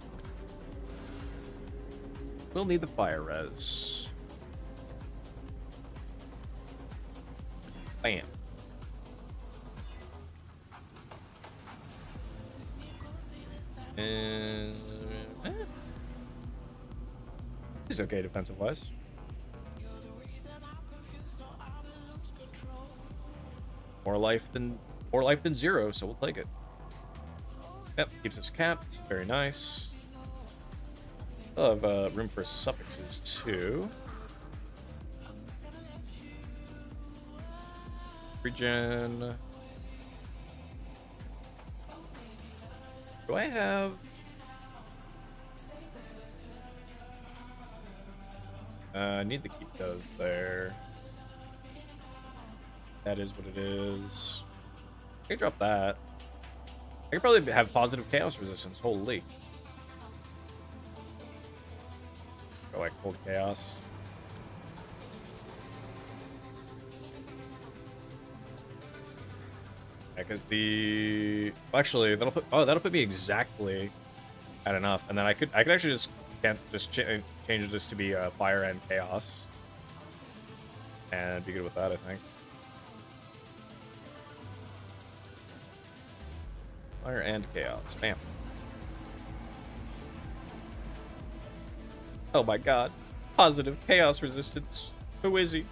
We'll need the fire res. Bam. And he's okay defensive wise. More life than 0, so we'll take it. Yep, keeps us capped. Very nice. I'll have room for suffixes too. Regen. Do I have... I need to keep those there. That is what it is. I can drop that. I could probably have positive chaos resistance. Holy. Go like cold chaos. Yeah, because the... Actually, that'll put me exactly at enough. And then I could actually just change this to be fire and chaos. And be good with that, I think. Fire and chaos. Bam. Oh my god. Positive chaos resistance. Who is he?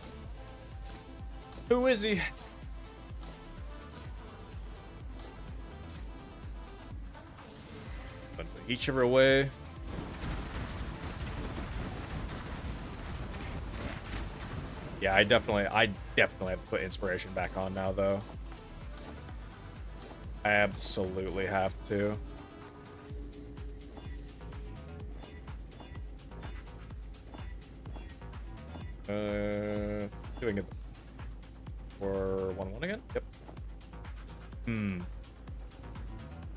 Who is he? whichever way. Yeah, I definitely have to put inspiration back on now, though. I absolutely have to. Doing it for 1-1 again? Yep.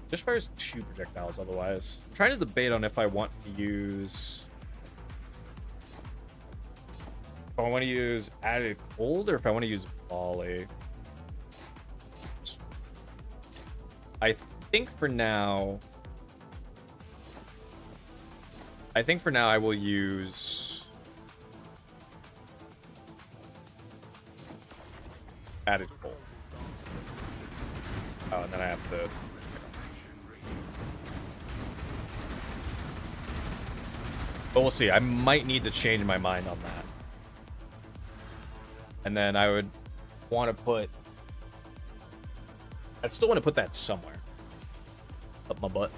Just fires 2 projectiles otherwise. I'm trying to debate on if I want to use... If I want to use added cold or if I want to use volley. I think for now I will use added cold. Oh, and then I have to... But we'll see. I might need to change my mind on that. And then I would want to put... I'd still want to put that somewhere. Up my butt.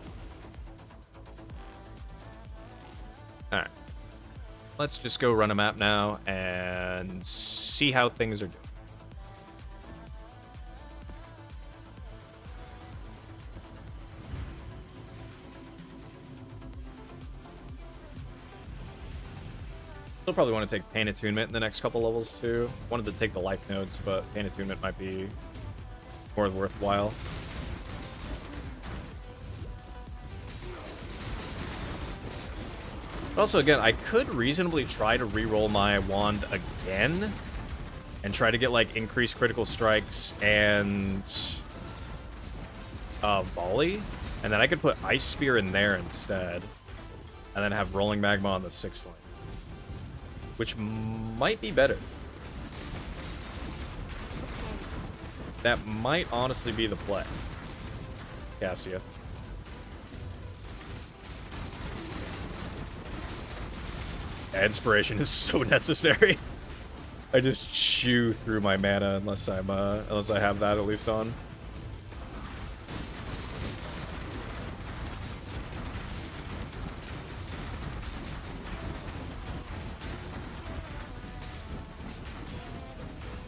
Alright. Let's just go run a map now and see how things are doing. Still probably want to take Pain Attunement in the next couple levels too. Wanted to take the life nodes, but Pain Attunement might be more worthwhile. Also, again, I could reasonably try to reroll my wand again and try to get like increased critical strikes and volley, and then I could put Ice Spear in there instead, and then have Rolling Magma on the 6th line, which might be better. That might honestly be the play. Cassia. Yeah, inspiration is so necessary. I just chew through my mana unless I have that at least on.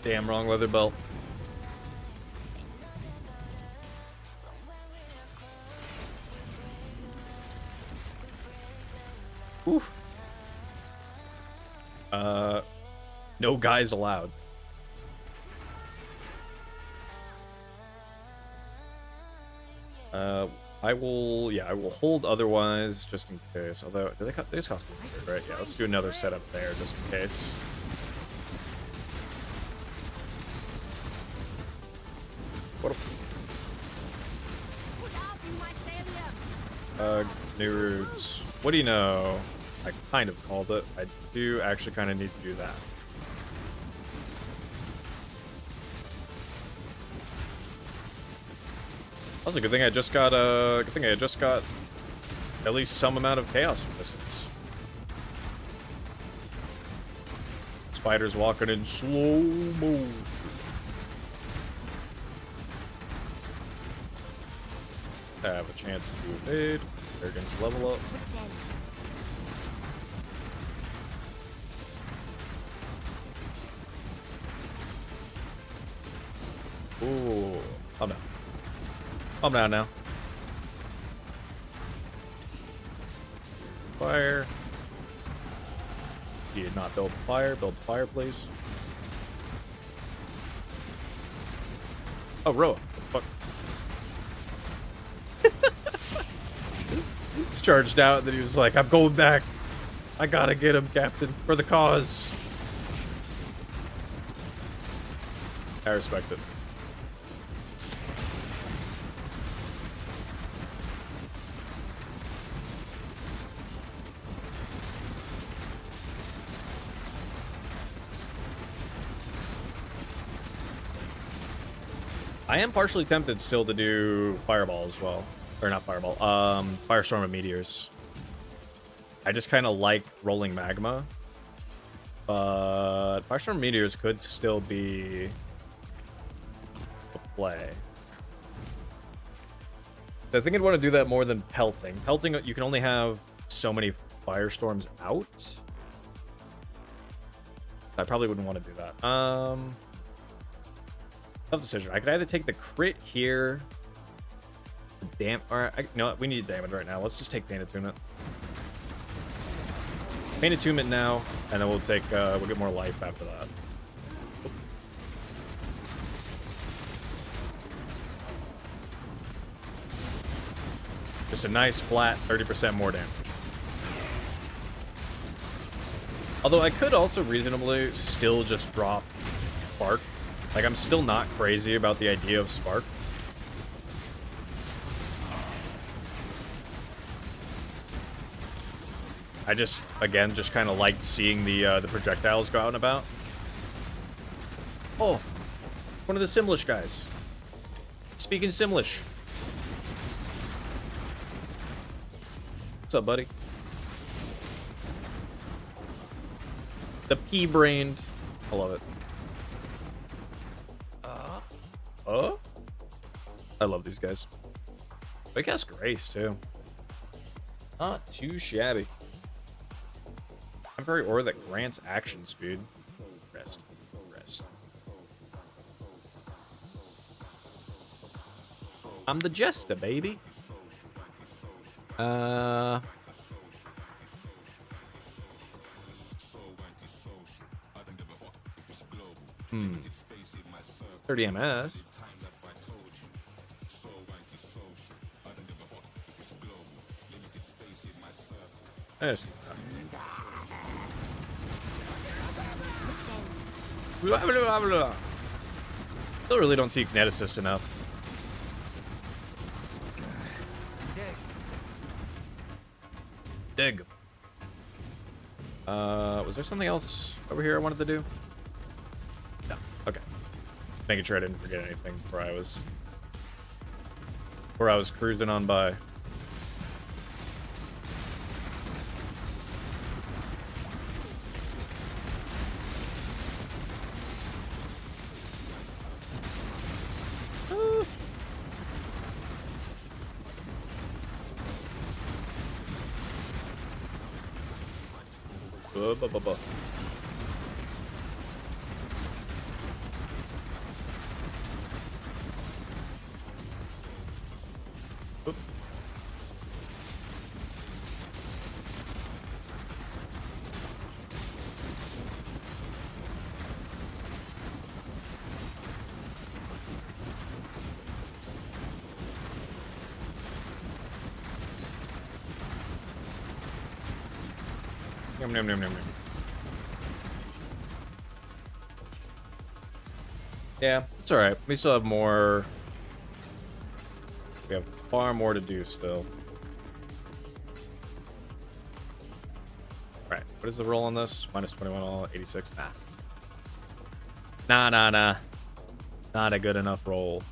Damn, wrong leather belt. Oof. No guys allowed. I will hold otherwise just in case. Although, they just cost me, right? Yeah, let's do another setup there just in case. What a... new routes. What do you know? I kind of called it. I do actually kind of need to do that. Also, good thing I just got at least some amount of chaos resistance. Spiders walking in slow mo. I have a chance to evade. They're against level up. Ooh, calm down. Calm down now. Fire. You did not build fire. Build fire, please. Oh, Roa. What the fuck? He's charged out, and then he was like, I'm going back. I gotta get him, Captain, for the cause. I respect it. I am partially tempted still to do Fireball as well. Or not Fireball, Firestorm and Meteors. I just kind of like Rolling Magma. But Firestorm and Meteors could still be a play. I think I'd want to do that more than pelting. Pelting, you can only have so many firestorms out. I probably wouldn't want to do that. Tough decision. I could either take the crit here. Or no, we need damage right now. Let's just take Pain Attunement. Pain Attunement now, and then we'll take we'll get more life after that. Just a nice flat 30% more damage. Although I could also reasonably still just drop Spark. Like, I'm still not crazy about the idea of Spark. I just, again, just kind of liked seeing the projectiles go out and about. Oh, one of the Simlish guys. Speaking Simlish. What's up, buddy? The pea-brained. I love it. I love these guys. They cast Grace, too. Not too shabby. Temporary aura that grants action speed. Rest. Rest. I'm the Jester, baby. Hmm. 30 MS. Yes. Blah, blah, blah, blah. Still really don't see Kineticist enough. Dig. Was there something else over here I wanted to do? No. Okay. Making sure I didn't forget anything before I was cruising on by. Yum, yum, yum, yum, yum. Yeah, it's alright. We still have more. We have far more to do still. Right. What is the roll on this? Minus 21 all, 86. Nah. Nah. Not a good enough roll.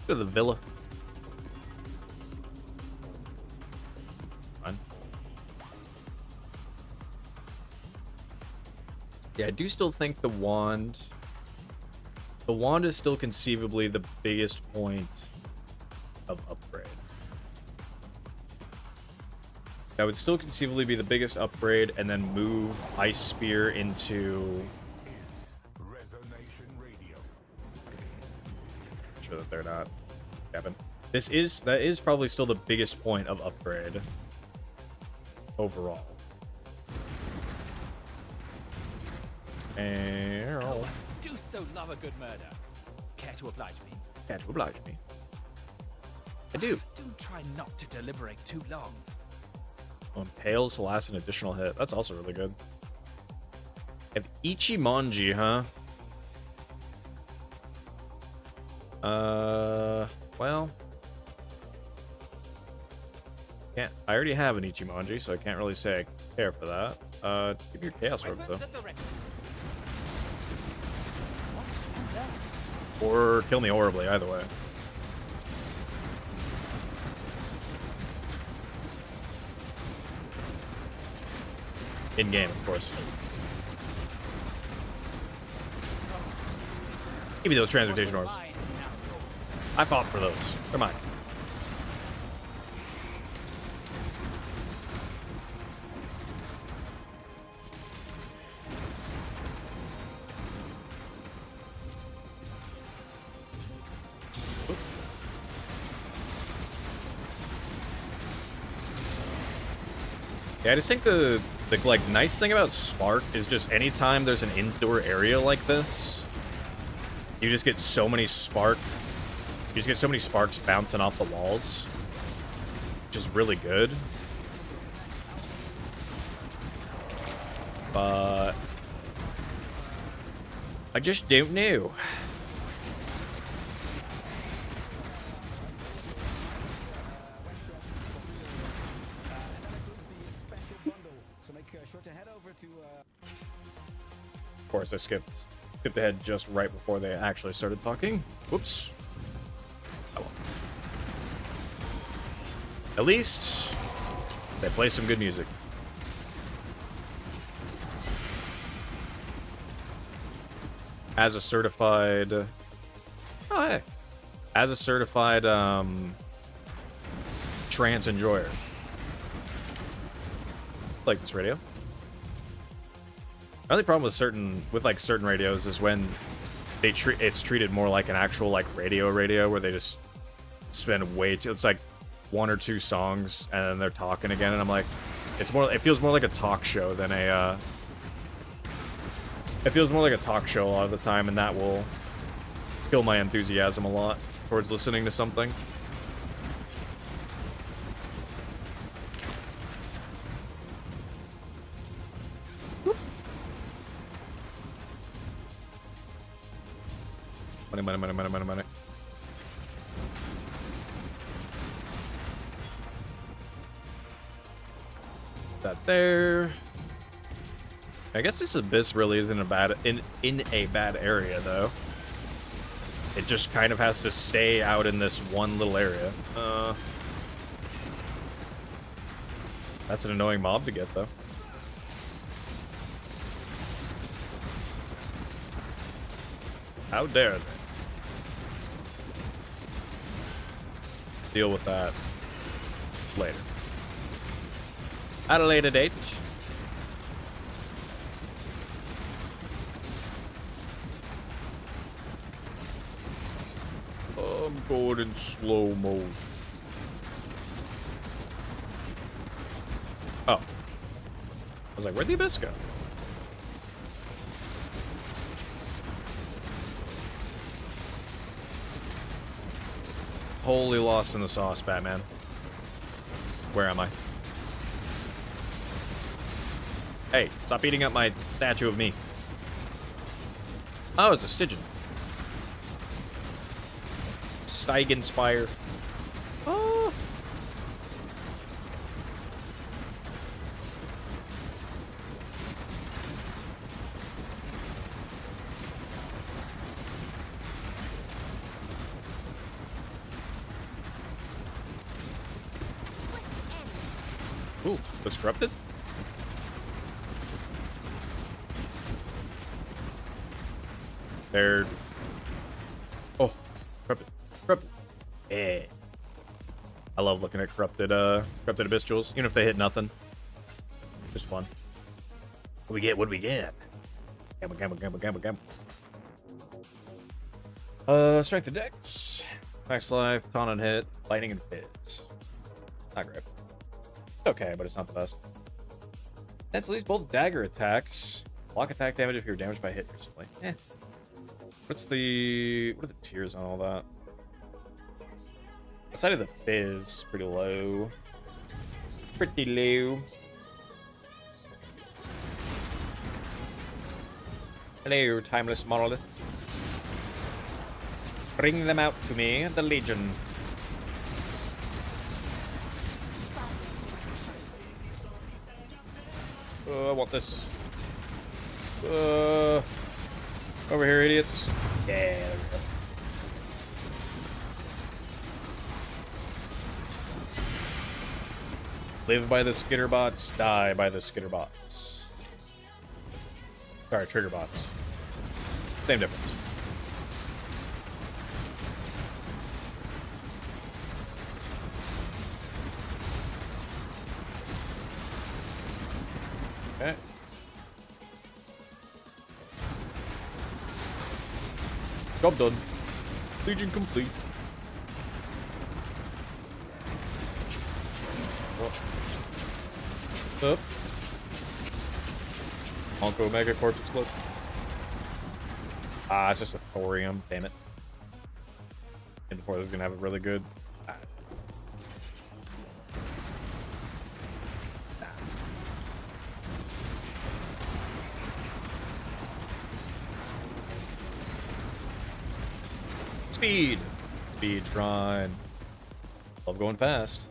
Go to the villa. Fine. Yeah, I do still think the wand is still conceivably the biggest point of upgrade. That would still conceivably be the biggest upgrade, and then move Ice Spear into. Sure that they're not, Kevin. That is probably still the biggest point of upgrade overall. And Oh, I do so love a good murder. Care to oblige me? Care to oblige me? I do. Do try not to deliberate too long. Impales to last an additional hit. That's also really good. Have Ichimonji, huh? Well. Can't. I already have an Ichimonji, so I can't really say I care for that. Give me your Chaos Orb, though. Or kill me horribly, either way. In game, of course. Give me those transmutation orbs. I fought for those. They're mine. Yeah, I just think the like nice thing about Spark is just anytime there's an indoor area like this, you just get so many sparks bouncing off the walls, which is really good. But I just don't know. Of course, I skipped ahead just right before they actually started talking. Whoops. Oh well. At least they play some good music. As a certified... Oh, hey. As a certified, trance enjoyer. Like this radio. The only problem with certain radios is when it's treated more like an actual like radio where they just spend way too, it's like 1 or 2 songs and then they're talking again, and I'm like, it feels more like a talk show than a it feels more like a talk show a lot of the time, and that will kill my enthusiasm a lot towards listening to something. Money. That there. I guess this abyss really isn't in a bad area though. It just kind of has to stay out in this one little area. That's an annoying mob to get though. How dare they? Deal with that later. At a later date. I'm going in slow mode. Oh. I was like, where'd the abyss go? Wholly lost in the sauce, Batman. Where am I? Hey, stop eating up my statue of me. Oh, it's a Stygian. Steigen Spire. Oh. Ooh, was corrupted? They're... Oh, corrupted. Corrupted. Yeah. I love looking at corrupted abyss jewels, even if they hit nothing. Just fun. What do we get? What do we get? Gamble. Strength of Dex. Max life, taunt and hit, lightning and fizz. Not great. Okay, but it's not the best. That's at least both dagger attacks. Block attack damage if you're damaged by hit recently. What are the tiers on all that? The side of the fizz, pretty low. Pretty low. Hello, timeless monolith. Bring them out to me, the Legion. I want this. Over here, idiots. Yeah, there we go. Live by the skitterbots, die by the skitterbots. Sorry, triggerbots. Same difference. Okay. Job done. Legion complete. Up. Onko Mega Corpse Explode. Ah, it's just a thorium. Damn it. And before this is gonna have a really good. Ah. Nah. Speed. Speed Tron. Love going fast.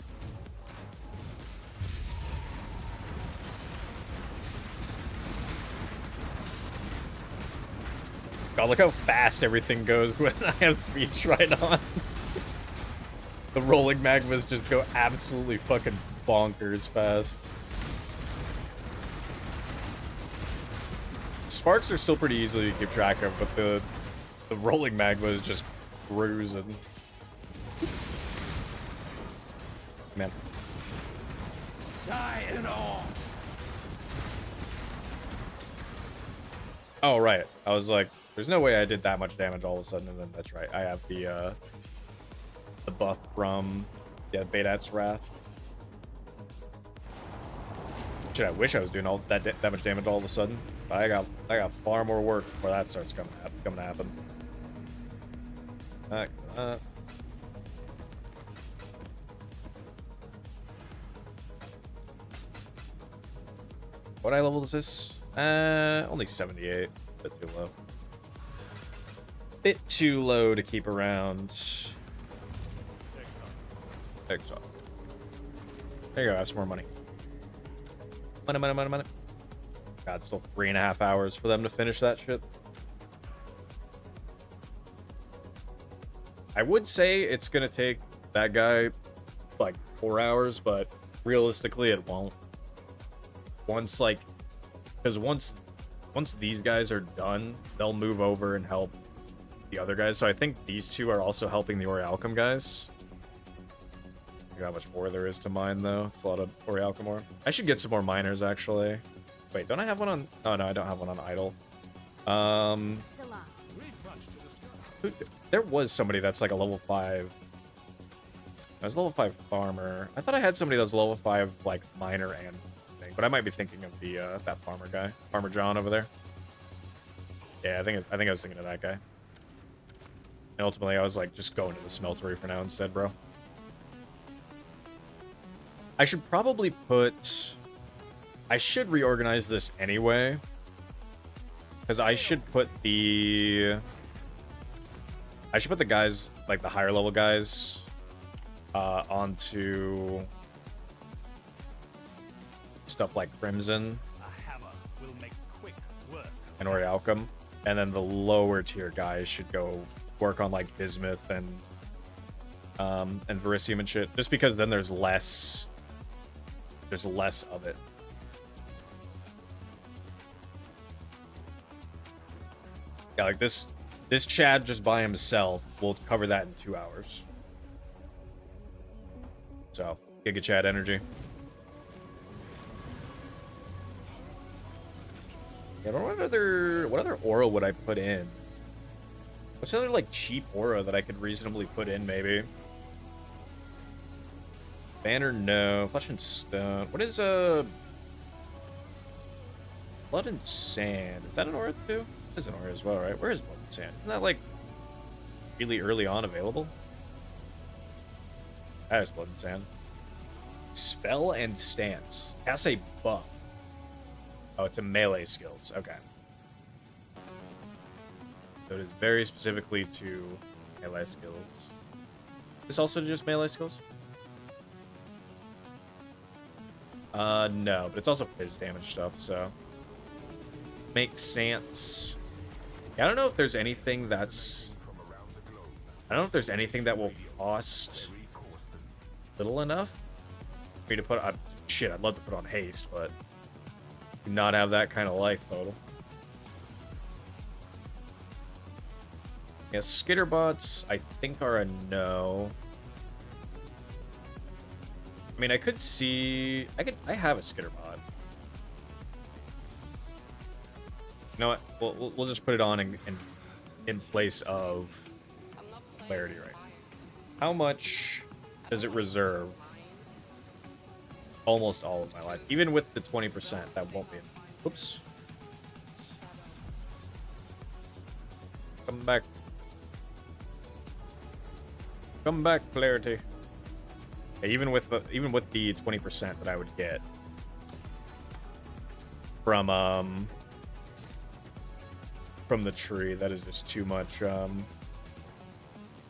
God, look how fast everything goes when I have speed right on. The rolling magmas just go absolutely fucking bonkers fast. Sparks are still pretty easy to keep track of, but the rolling magma is just cruising. Man. Die and all. Oh, right. I was like, there's no way I did that much damage all of a sudden, and then that's right. I have the buff from, yeah, Betat's Wrath. Shit, I wish I was doing all that much damage all of a sudden. But I got far more work before that starts coming to happen. What level is this? Only 78. Bit too low. Bit too low to keep around. Exile. There you go. Have some more money. Money. God, still 3.5 hours for them to finish that shit. I would say it's gonna take that guy like 4 hours, but realistically, it won't. Once these guys are done, they'll move over and help the other guys. So I think these two are also helping the Orialchem guys. Look how much ore there is to mine, though. It's a lot of Orialchem ore. I should get some more miners, actually. Wait, don't I have one on... Oh, no, I don't have one on idle. There was somebody that's like a level 5. I was level 5 farmer. I thought I had somebody that was level 5, like, miner and thing. But I might be thinking of the that farmer guy. Farmer John over there. Yeah, I think I was thinking of that guy. And ultimately, I was like, just going to the smeltery for now instead, bro. I should probably put... I should reorganize this anyway. Because I should put the... I should put the guys, like the higher level guys, onto stuff like Crimson and Orialchem. And then the lower tier guys should go work on like Bismuth and Verisium and shit. Just because then there's less of it. Yeah, like this Chad just by himself will cover that in 2 hours. So, Giga Chad energy. Yeah, but what other aura would I put in? What's another like cheap aura that I could reasonably put in maybe? Banner, no. Flesh and Stone. What is Blood and Sand? Is that an aura too? It is an aura as well, right? Where is Blood and Sand? Isn't that like really early on available? That is Blood and Sand. Spell and Stance. Cast a buff. Oh, to melee skills. Okay. So it is very specifically to melee skills. This also just melee skills? No, but it's also phys damage stuff, so makes sense. Yeah, I don't know if there's anything that's... I don't know if there's anything that will cost little enough for me to put on... Shit, I'd love to put on haste, but do not have that kind of life total. Yeah, skitterbots, I think, are a no. I mean, I could see... I have a skitterbot. You know what? We'll just put it on in place of clarity right now. How much does it reserve? Almost all of my life. Even with the 20%, that won't be enough. Whoops. Come back. Come back, clarity. Yeah, even with the 20% that I would get from the tree, that is just too much.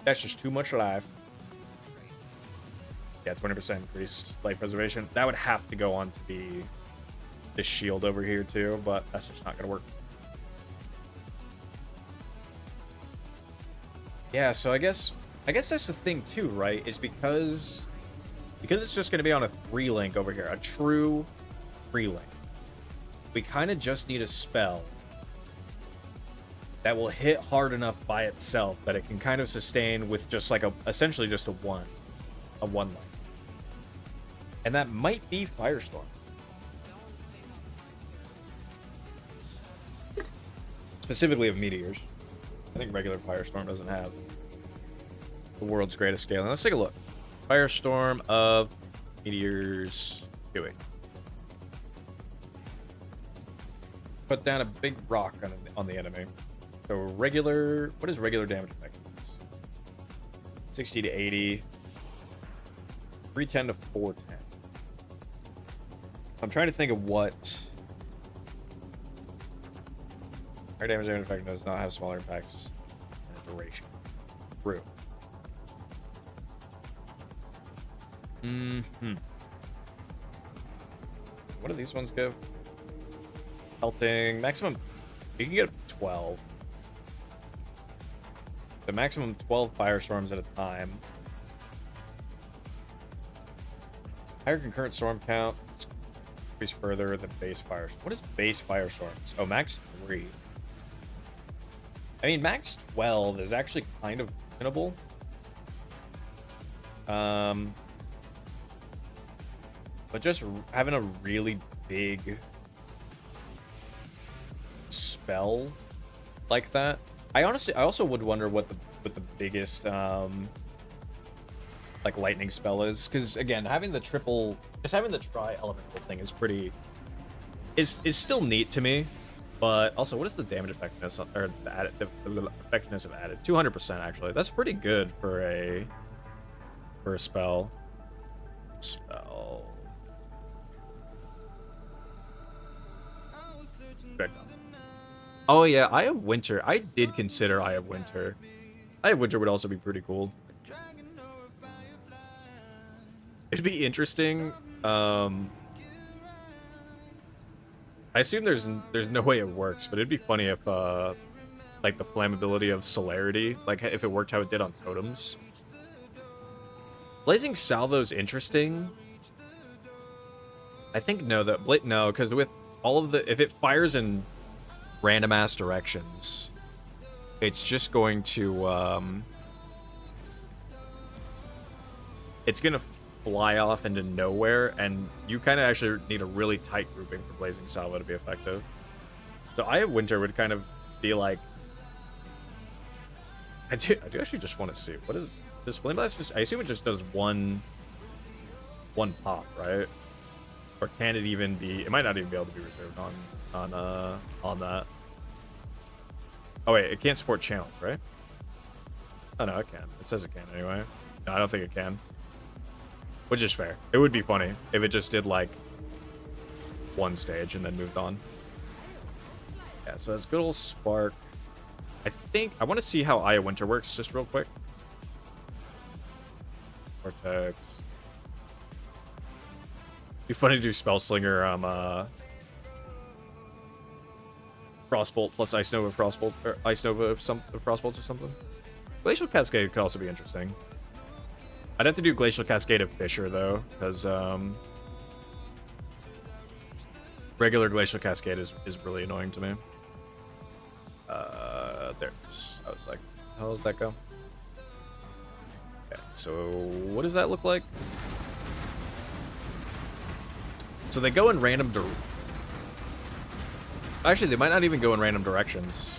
That's just too much life. Yeah, 20% increased life preservation. That would have to go on to be this shield over here too, but that's just not gonna work. Yeah, so I guess that's the thing too, right? Is because it's just gonna be on a 3 link over here, a true 3 link. We kind of just need a spell that will hit hard enough by itself that it can kind of sustain with just like essentially just a 1 link. And that might be Firestorm. Specifically of meteors. I think regular Firestorm doesn't have the world's greatest scaling. Let's take a look. Firestorm of meteors doing. Put down a big rock on the enemy. So regular, what is regular damage effectiveness? 60 to 80. 310 to 410. I'm trying to think of what. Our damage effect does not have smaller impacts and duration. True. What do these ones give? Pelting maximum. You can get up to 12. The maximum 12 firestorms at a time. Higher concurrent storm count. Increase further than base fire. What is base firestorms? Oh, max 3. I mean, max 12 is actually kind of reasonable. But just having a really big spell like that. I also would wonder what the biggest like lightning spell is, because again, having the tri elemental thing is still neat to me. But also, what is the damage effectiveness or the effectiveness of added? 200% actually. That's pretty good for a spell. Good. Oh yeah, Eye of Winter. I did consider Eye of Winter. Eye of Winter would also be pretty cool. It'd be interesting. I assume there's no way it works, but it'd be funny if like the flammability of celerity, like if it worked how it did on totems. Blazing Salvo's interesting. I think no, because with all of if it fires in random ass directions, it's just going to it's gonna fly off into nowhere, and you kind of actually need a really tight grouping for Blazing Salvo to be effective. So Eye of Winter would kind of be like, I do actually just want to see what is this Flame Blast. Just I assume it just does one pop, right? Or can it even be? It might not even be able to be reserved on that. Oh wait, it can't support channels, right? Oh no, it can. It says it can anyway. No, I don't think it can. Which is fair. It would be funny if it just did like one stage and then moved on. Yeah, so that's good old Spark. I think I want to see how Eye of Winter works just real quick. Vortex. Be funny to do Spellslinger Frostbolt plus Ice Nova Frostbolt, or Ice Nova of Frostbolt or something. Glacial Cascade could also be interesting. I'd have to do Glacial Cascade of Fissure though, because regular Glacial Cascade is really annoying to me. There it is. I was like, how does that go? Okay, so what does that look like? So they go in random Actually, they might not even go in random directions.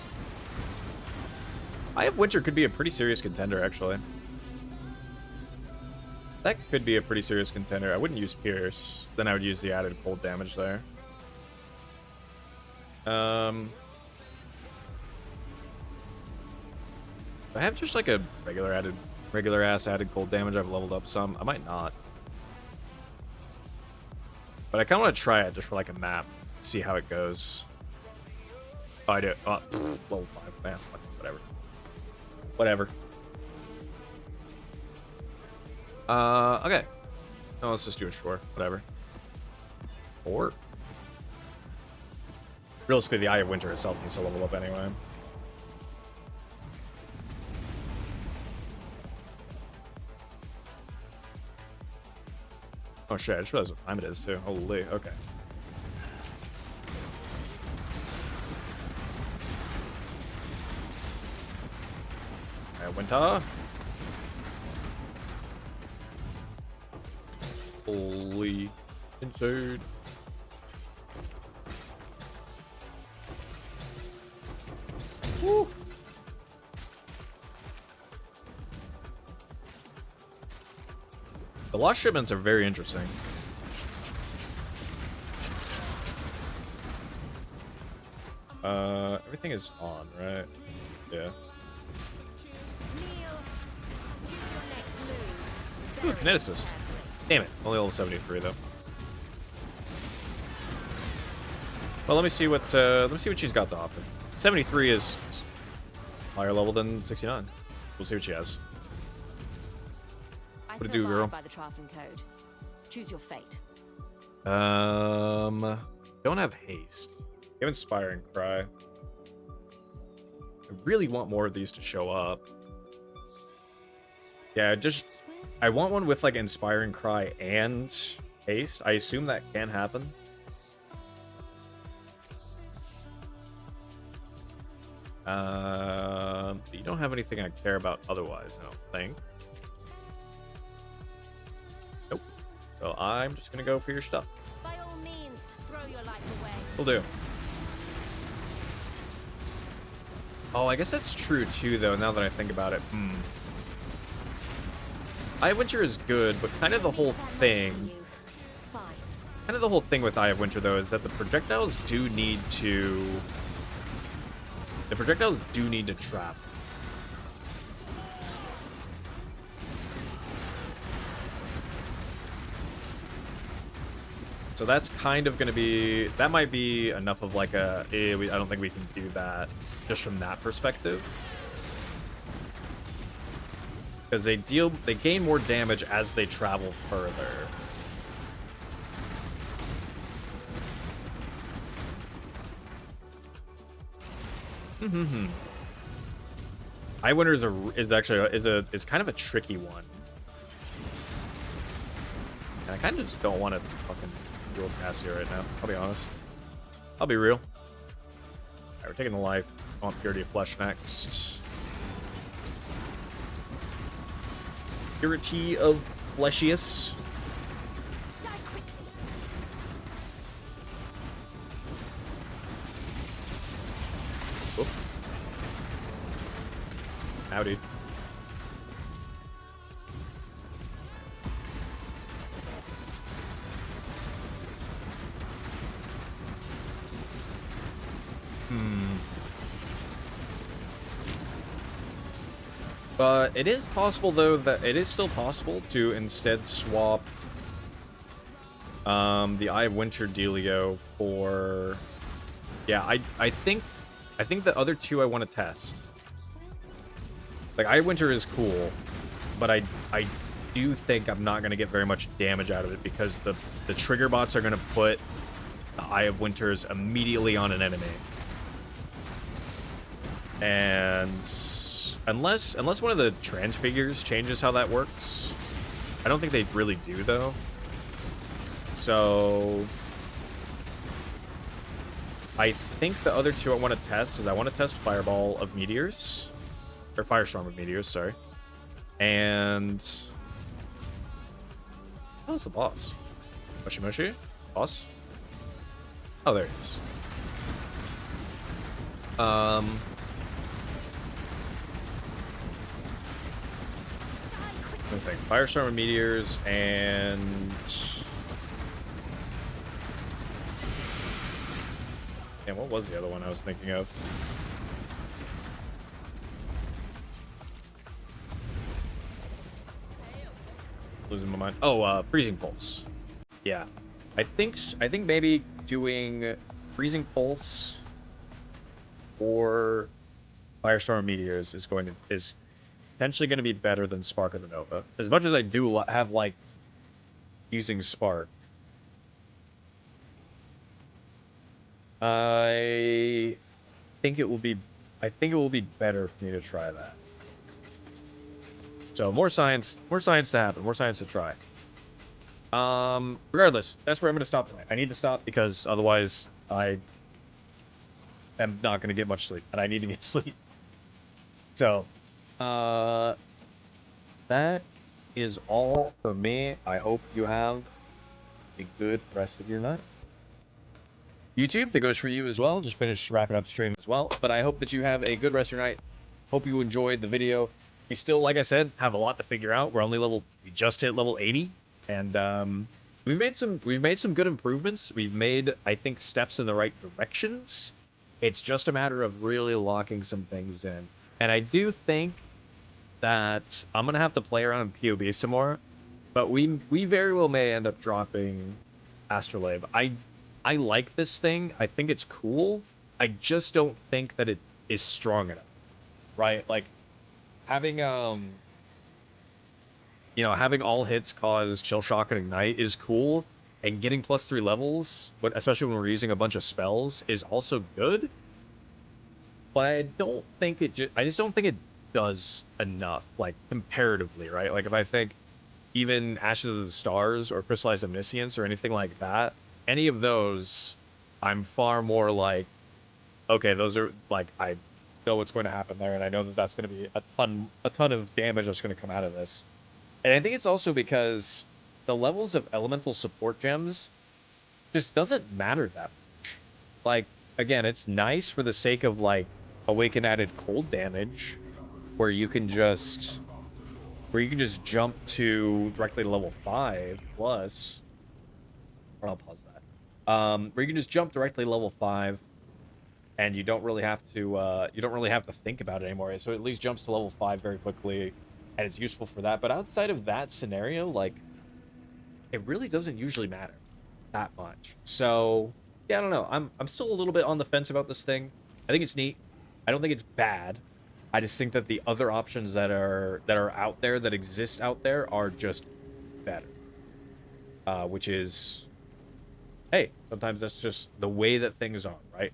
Eye of Winter could be a pretty serious contender, actually. That could be a pretty serious contender. I wouldn't use Pierce. Then I would use the added cold damage there. I have just like a regular ass added cold damage. I've leveled up some. I might not. But I kind of want to try it just for like a map. See how it goes. Oh, I do. Oh, level 5. Man, whatever. Whatever. Okay. No, let's just do a shore. Whatever. Or realistically, the Eye of Winter itself needs to level up anyway. Oh shit, I just realized what time it is too. Holy, okay. Alright, Winter. Holy inside. Woo. The lost shipments are very interesting. Everything is on, right? Yeah. Ooh, kineticist. Damn it, only level 73 though. Well, let me see what she's got to offer. 73 is higher level than 69. We'll see what she has. What to do, girl? By the Trafan code. Choose your fate. Don't have haste. Give Inspiring Cry. I really want more of these to show up. Yeah, I want one with like Inspiring Cry and haste. I assume that can happen. You don't have anything I care about otherwise, I don't think. Nope. So I'm just gonna go for your stuff. By all means, throw your life away. Will do. Oh, I guess that's true too, though, now that I think about it. Eye of Winter is good, but kind of the whole thing... Kind of the whole thing with Eye of Winter, though, is that the projectiles do need to... The projectiles do need to trap. So that's kind of going to be... That might be enough of like a... I don't think we can do that just from that perspective. Because they gain more damage as they travel further. Eye Winter is kind of a tricky one. And I kind of just don't want to fucking dual Cassia right now. I'll be honest. I'll be real. Alright, we're taking the life. I want Purity of Flesh next. Purity of Fleshius. Oop. Howdy. It is possible, though, that it is still possible to instead swap the Eye of Winter dealio for... Yeah, I think the other two I want to test. Like, Eye of Winter is cool, but I do think I'm not going to get very much damage out of it because the trigger bots are going to put the Eye of Winters immediately on an enemy. And unless one of the transfigures changes how that works, I don't think they really do, though. So I think the other two I want to test is I want to test Fireball of Meteors, or Firestorm of Meteors, sorry. And how's the boss? Moshi Moshi? Boss? Oh, there it is. Let me think. Firestorm and Meteors and... Damn, what was the other one I was thinking of? Losing my mind. Oh, Freezing Pulse. Yeah. I think maybe doing Freezing Pulse or Firestorm Meteors is potentially going to be better than Spark of the Nova. As much as I do have like using Spark, I think it will be better for me to try that. So more science to happen, more science to try. Regardless, that's where I'm gonna stop tonight. I need to stop because otherwise I am not gonna get much sleep, and I need to get sleep. So, that is all for me. I hope you have a good rest of your night. YouTube, that goes for you as well. Just finished wrapping up the stream as well. But I hope that you have a good rest of your night. Hope you enjoyed the video. We still, like I said, have a lot to figure out. We just hit level 80. And we've made some good improvements. We've made, I think, steps in the right directions. It's just a matter of really locking some things in. And I do think that I'm gonna have to play around in POB some more. But we very well may end up dropping Astrolabe. I like this thing. I think it's cool. I just don't think that it is strong enough. Right? Like having having all hits cause Chill Shock and Ignite is cool, and getting +3 levels, but especially when we're using a bunch of spells, is also good. But I don't think I just don't think it does enough, like comparatively, right? Like if I think even Ashes of the Stars or Crystallized Omniscience or anything like that, any of those, I'm far more like, okay, those are like, I know what's going to happen there, and I know that that's going to be a ton of damage that's going to come out of this. And I think it's also because the levels of elemental support gems just doesn't matter that much. Like, again, it's nice for the sake of like Awaken added cold damage, where you can just jump to directly to level 5 plus, or I'll pause that. Where you can just jump directly to level 5, and you don't really have to think about it anymore. So it at least jumps to level 5 very quickly, and it's useful for that. But outside of that scenario, like, it really doesn't usually matter that much. So yeah, I don't know. I'm still a little bit on the fence about this thing. I think it's neat. I don't think it's bad. I just think that the other options that are out there, that exist out there, are just better. Which is, hey, sometimes that's just the way that things are, right?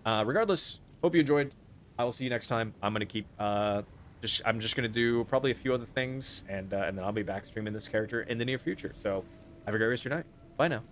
Regardless, hope you enjoyed. I will see you next time. I'm gonna keep I'm just gonna do probably a few other things, and then I'll be back streaming this character in the near future. So have a great rest of your night. Bye now.